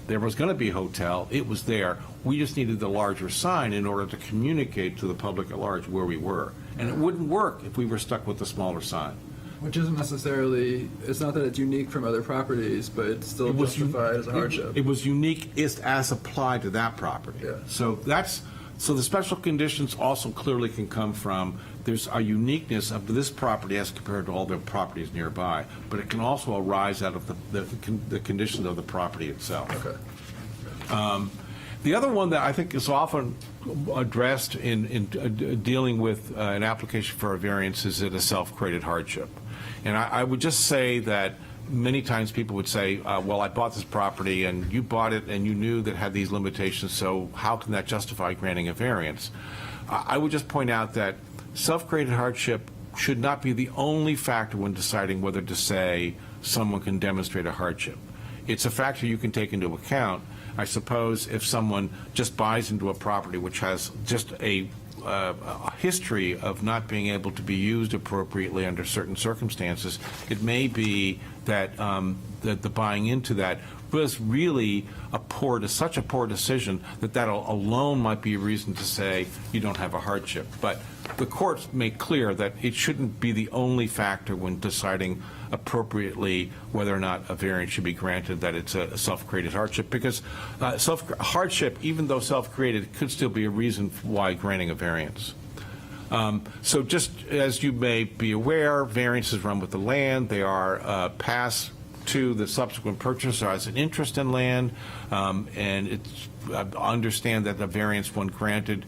There was going to be a hotel. It was there. We just needed the larger sign in order to communicate to the public at large where we were. And it wouldn't work if we were stuck with the smaller sign. Which isn't necessarily, it's not that it's unique from other properties, but it's still justified as a hardship. It was unique as applied to that property. Yeah. So the special conditions also clearly can come from, there's a uniqueness of this property as compared to all the properties nearby, but it can also arise out of the conditions of the property itself. Okay. The other one that I think is often addressed in dealing with an application for a variance is it a self-created hardship. And I would just say that many times people would say, well, I bought this property and you bought it and you knew that it had these limitations, so how can that justify granting a variance? I would just point out that self-created hardship should not be the only factor when deciding whether to say someone can demonstrate a hardship. It's a factor you can take into account. I suppose if someone just buys into a property which has just a history of not being able to be used appropriately under certain circumstances, it may be that that the buying into that was really such a poor decision that alone might be a reason to say you don't have a hardship. But the courts make clear that it shouldn't be the only factor when deciding appropriately whether or not a variance should be granted, that it's a self-created hardship, because hardship, even though self-created, could still be a reason why granting a variance. So just as you may be aware, variances run with the land. They are passed to the subsequent purchaser as an interest in land, and it's understand that the variance, when granted,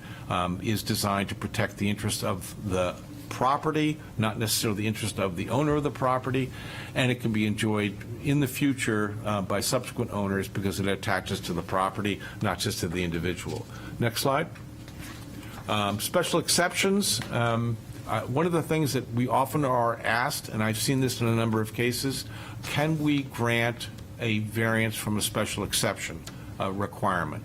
is designed to protect the interest of the property, not necessarily the interest of the owner of the property, and it can be enjoyed in the future by subsequent owners because it attaches to the property, not just to the individual. Next slide. Special exceptions. One of the things that we often are asked, and I've seen this in a number of cases, can we grant a variance from a special exception requirement?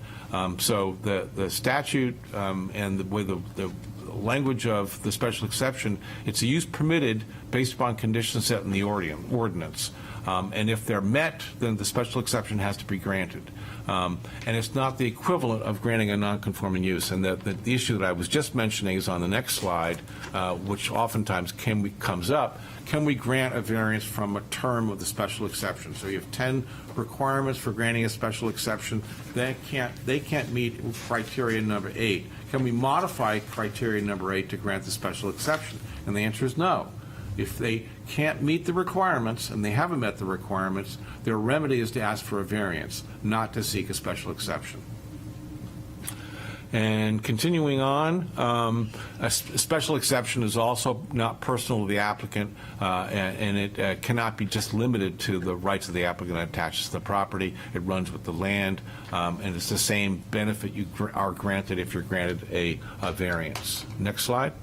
So the statute and the way the language of the special exception, it's a use permitted based upon conditions set in the ordinance. And if they're met, then the special exception has to be granted. And it's not the equivalent of granting a non-conforming use. And the issue that I was just mentioning is on the next slide, which oftentimes comes up. Can we grant a variance from a term of the special exception? So you have 10 requirements for granting a special exception. They can't meet criteria number 8. Can we modify criteria number 8 to grant the special exception? And the answer is no. If they can't meet the requirements, and they haven't met the requirements, their remedy is to ask for a variance, not to seek a special exception. And continuing on, a special exception is also not personal to the applicant, and it cannot be just limited to the rights of the applicant that attaches to the property. It runs with the land, and it's the same benefit you are granted if you're granted a variance. Next slide.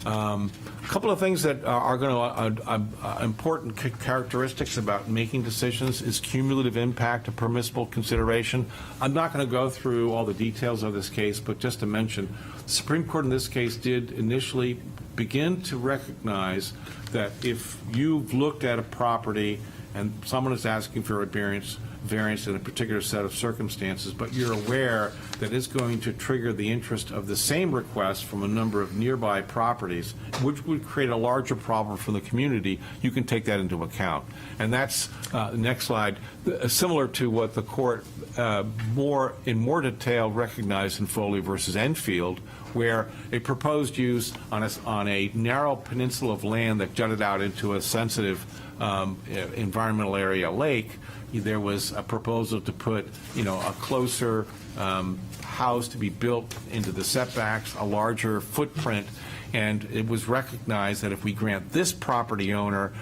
A couple of things that are going to important characteristics about making decisions is cumulative impact of permissible consideration. I'm not going to go through all the details of this case, but just to mention, the Supreme Court in this case did initially begin to recognize that if you've looked at a property and someone is asking for a variance in a particular set of circumstances, but you're aware that it's going to trigger the interest of the same request from a number of nearby properties, which would create a larger problem for the community, you can take that into account. And that's, next slide, similar to what the court in more detail recognized in Foley versus Enfield, where a proposed use on a narrow peninsula of land that jutted out into a sensitive environmental area lake, there was a proposal to put, a closer house to be built into the setbacks, a larger footprint, and it was recognized that if we grant this property owner,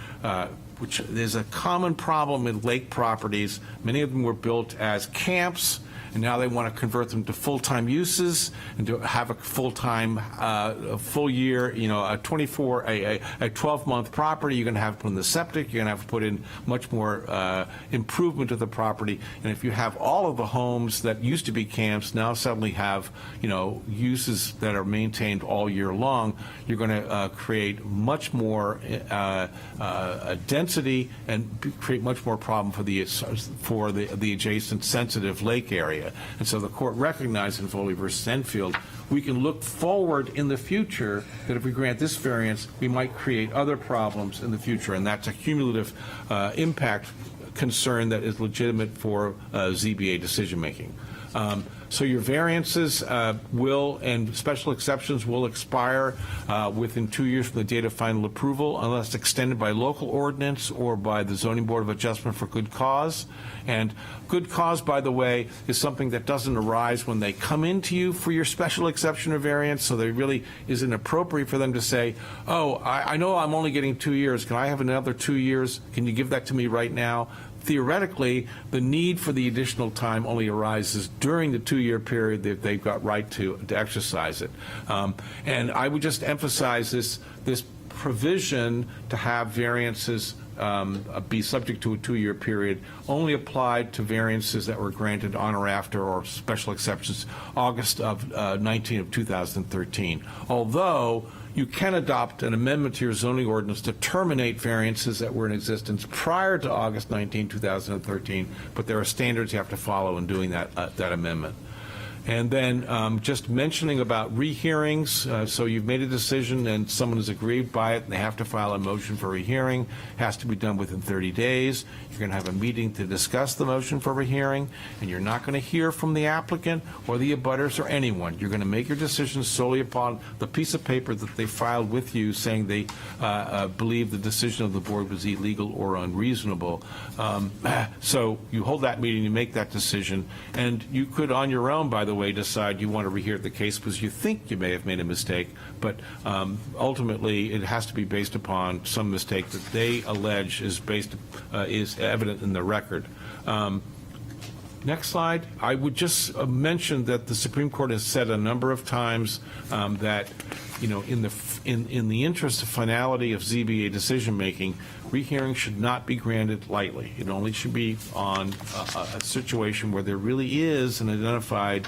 which is a common problem with lake properties, many of them were built as camps, and now they want to convert them to full-time uses and to have a full-time, full year, a 12-month property. You're going to have to put in the septic. You're going to have to put in much more improvement to the property. And if you have all of the homes that used to be camps now suddenly have, uses that are maintained all year long, you're going to create much more density and create much more problem for the adjacent sensitive lake area. And so the court recognized in Foley versus Enfield, we can look forward in the future that if we grant this variance, we might create other problems in the future, and that's a cumulative impact concern that is legitimate for ZBA decision making. So your variances will, and special exceptions will expire within 2 years from the date of final approval unless extended by local ordinance or by the Zoning Board of Adjustment for good cause. And good cause, by the way, is something that doesn't arise when they come into you for your special exception or variance, so there really isn't appropriate for them to say, oh, I know I'm only getting 2 years, can I have another 2 years? Can you give that to me right now? Theoretically, the need for the additional time only arises during the 2-year period that they've got right to exercise it. And I would just emphasize this provision to have variances be subject to a 2-year period only applied to variances that were granted on or after, or special exceptions, August of 2013. Although you can adopt an amendment to your zoning ordinance to terminate variances that were in existence prior to August 19, 2013, but there are standards you have to follow in doing that amendment. And then just mentioning about rehearings, so you've made a decision and someone is aggrieved by it and they have to file a motion for rehearing, has to be done within 30 days. You're going to have a meeting to discuss the motion for rehearing, and you're not going to hear from the applicant or the abutters or anyone. You're going to make your decision solely upon the piece of paper that they filed with you saying they believe the decision of the board was illegal or unreasonable. So you hold that meeting, you make that decision, and you could on your own, by the way, decide you want to rehear the case because you think you may have made a mistake, but ultimately it has to be based upon some mistake that they allege is evident in the record. Next slide. I would just mention that the Supreme Court has said a number of times that, you know, in the interest of finality of ZBA decision making, rehearing should not be granted lightly. It only should be on a situation where there really is an identified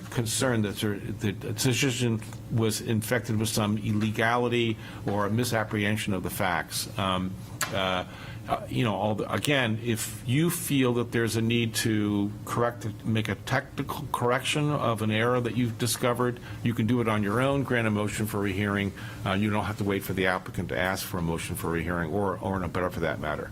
concern that the decision was infected with some illegality or a misapprehension of the facts. You know, again, if you feel that there's a need to make a technical correction of an error that you've discovered, you can do it on your own, grant a motion for rehearing. You don't have to wait for the applicant to ask for a motion for rehearing, or no better for that matter.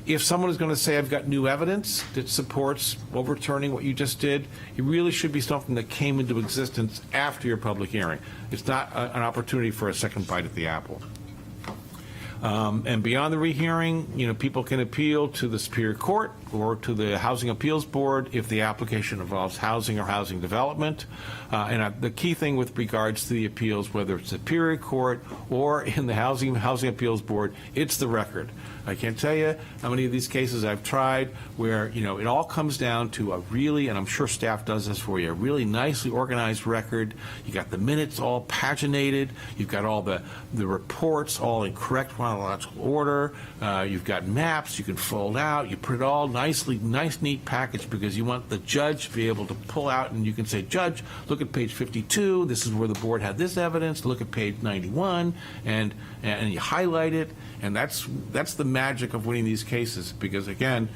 If someone is going to say, I've got new evidence that supports overturning what you just did, it really should be something that came into existence after your public hearing. It's not an opportunity for a second bite at the apple. And beyond the rehearing, you know, people can appeal to the Superior Court or to the Housing Appeals Board if the application involves housing or housing development. And the key thing with regards to the appeals, whether it's Superior Court or in the Housing Appeals Board, it's the record. I can't tell you how many of these cases I've tried where, you know, it all comes down to a really, and I'm sure staff does this for you, a really nicely organized record. You got the minutes all paginated. You've got all the reports all in correct chronological order. You've got maps you can fold out. You put it all nice, neat package because you want the judge to be able to pull out and you can say, Judge, look at page 52. This is where the board had this evidence. Look at page 91, and you highlight it. And that's the magic of winning these cases, because again,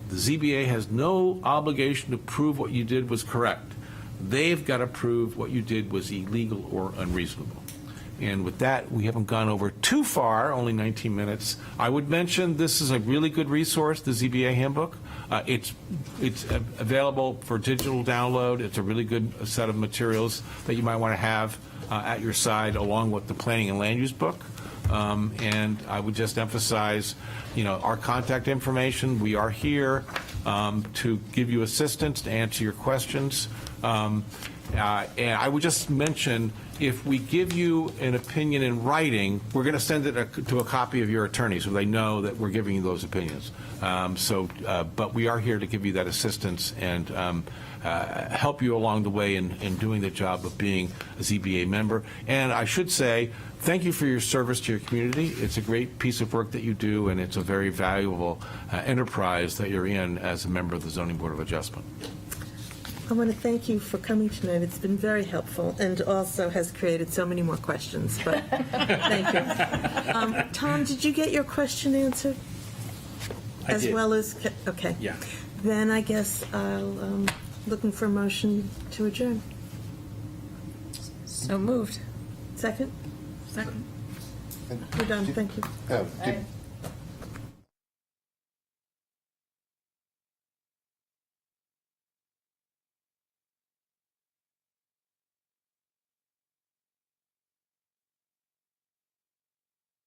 the ZBA has no obligation to prove what you did was correct. They've got to prove what you did was illegal or unreasonable. And with that, we haven't gone over too far, only 19 minutes. I would mention this is a really good resource, the ZBA handbook. It's available for digital download. It's a really good set of materials that you might want to have at your side along with the planning and land use book. And I would just emphasize, you know, our contact information. We are here to give you assistance, to answer your questions. And I would just mention, if we give you an opinion in writing, we're going to send it to a copy of your attorney so they know that we're giving you those opinions. But we are here to give you that assistance and help you along the way in doing the job of being a ZBA member. And I should say, thank you for your service to your community. It's a great piece of work that you do, and it's a very valuable enterprise that you're in as a member of the Zoning Board of Adjustment. I want to thank you for coming tonight. It's been very helpful and also has created so many more questions, but thank you. Tom, did you get your question answered? I did. As well as, okay. Yeah. Then I guess I'll, looking for a motion to adjourn. So moved. Second? Second. We're done, thank you. Did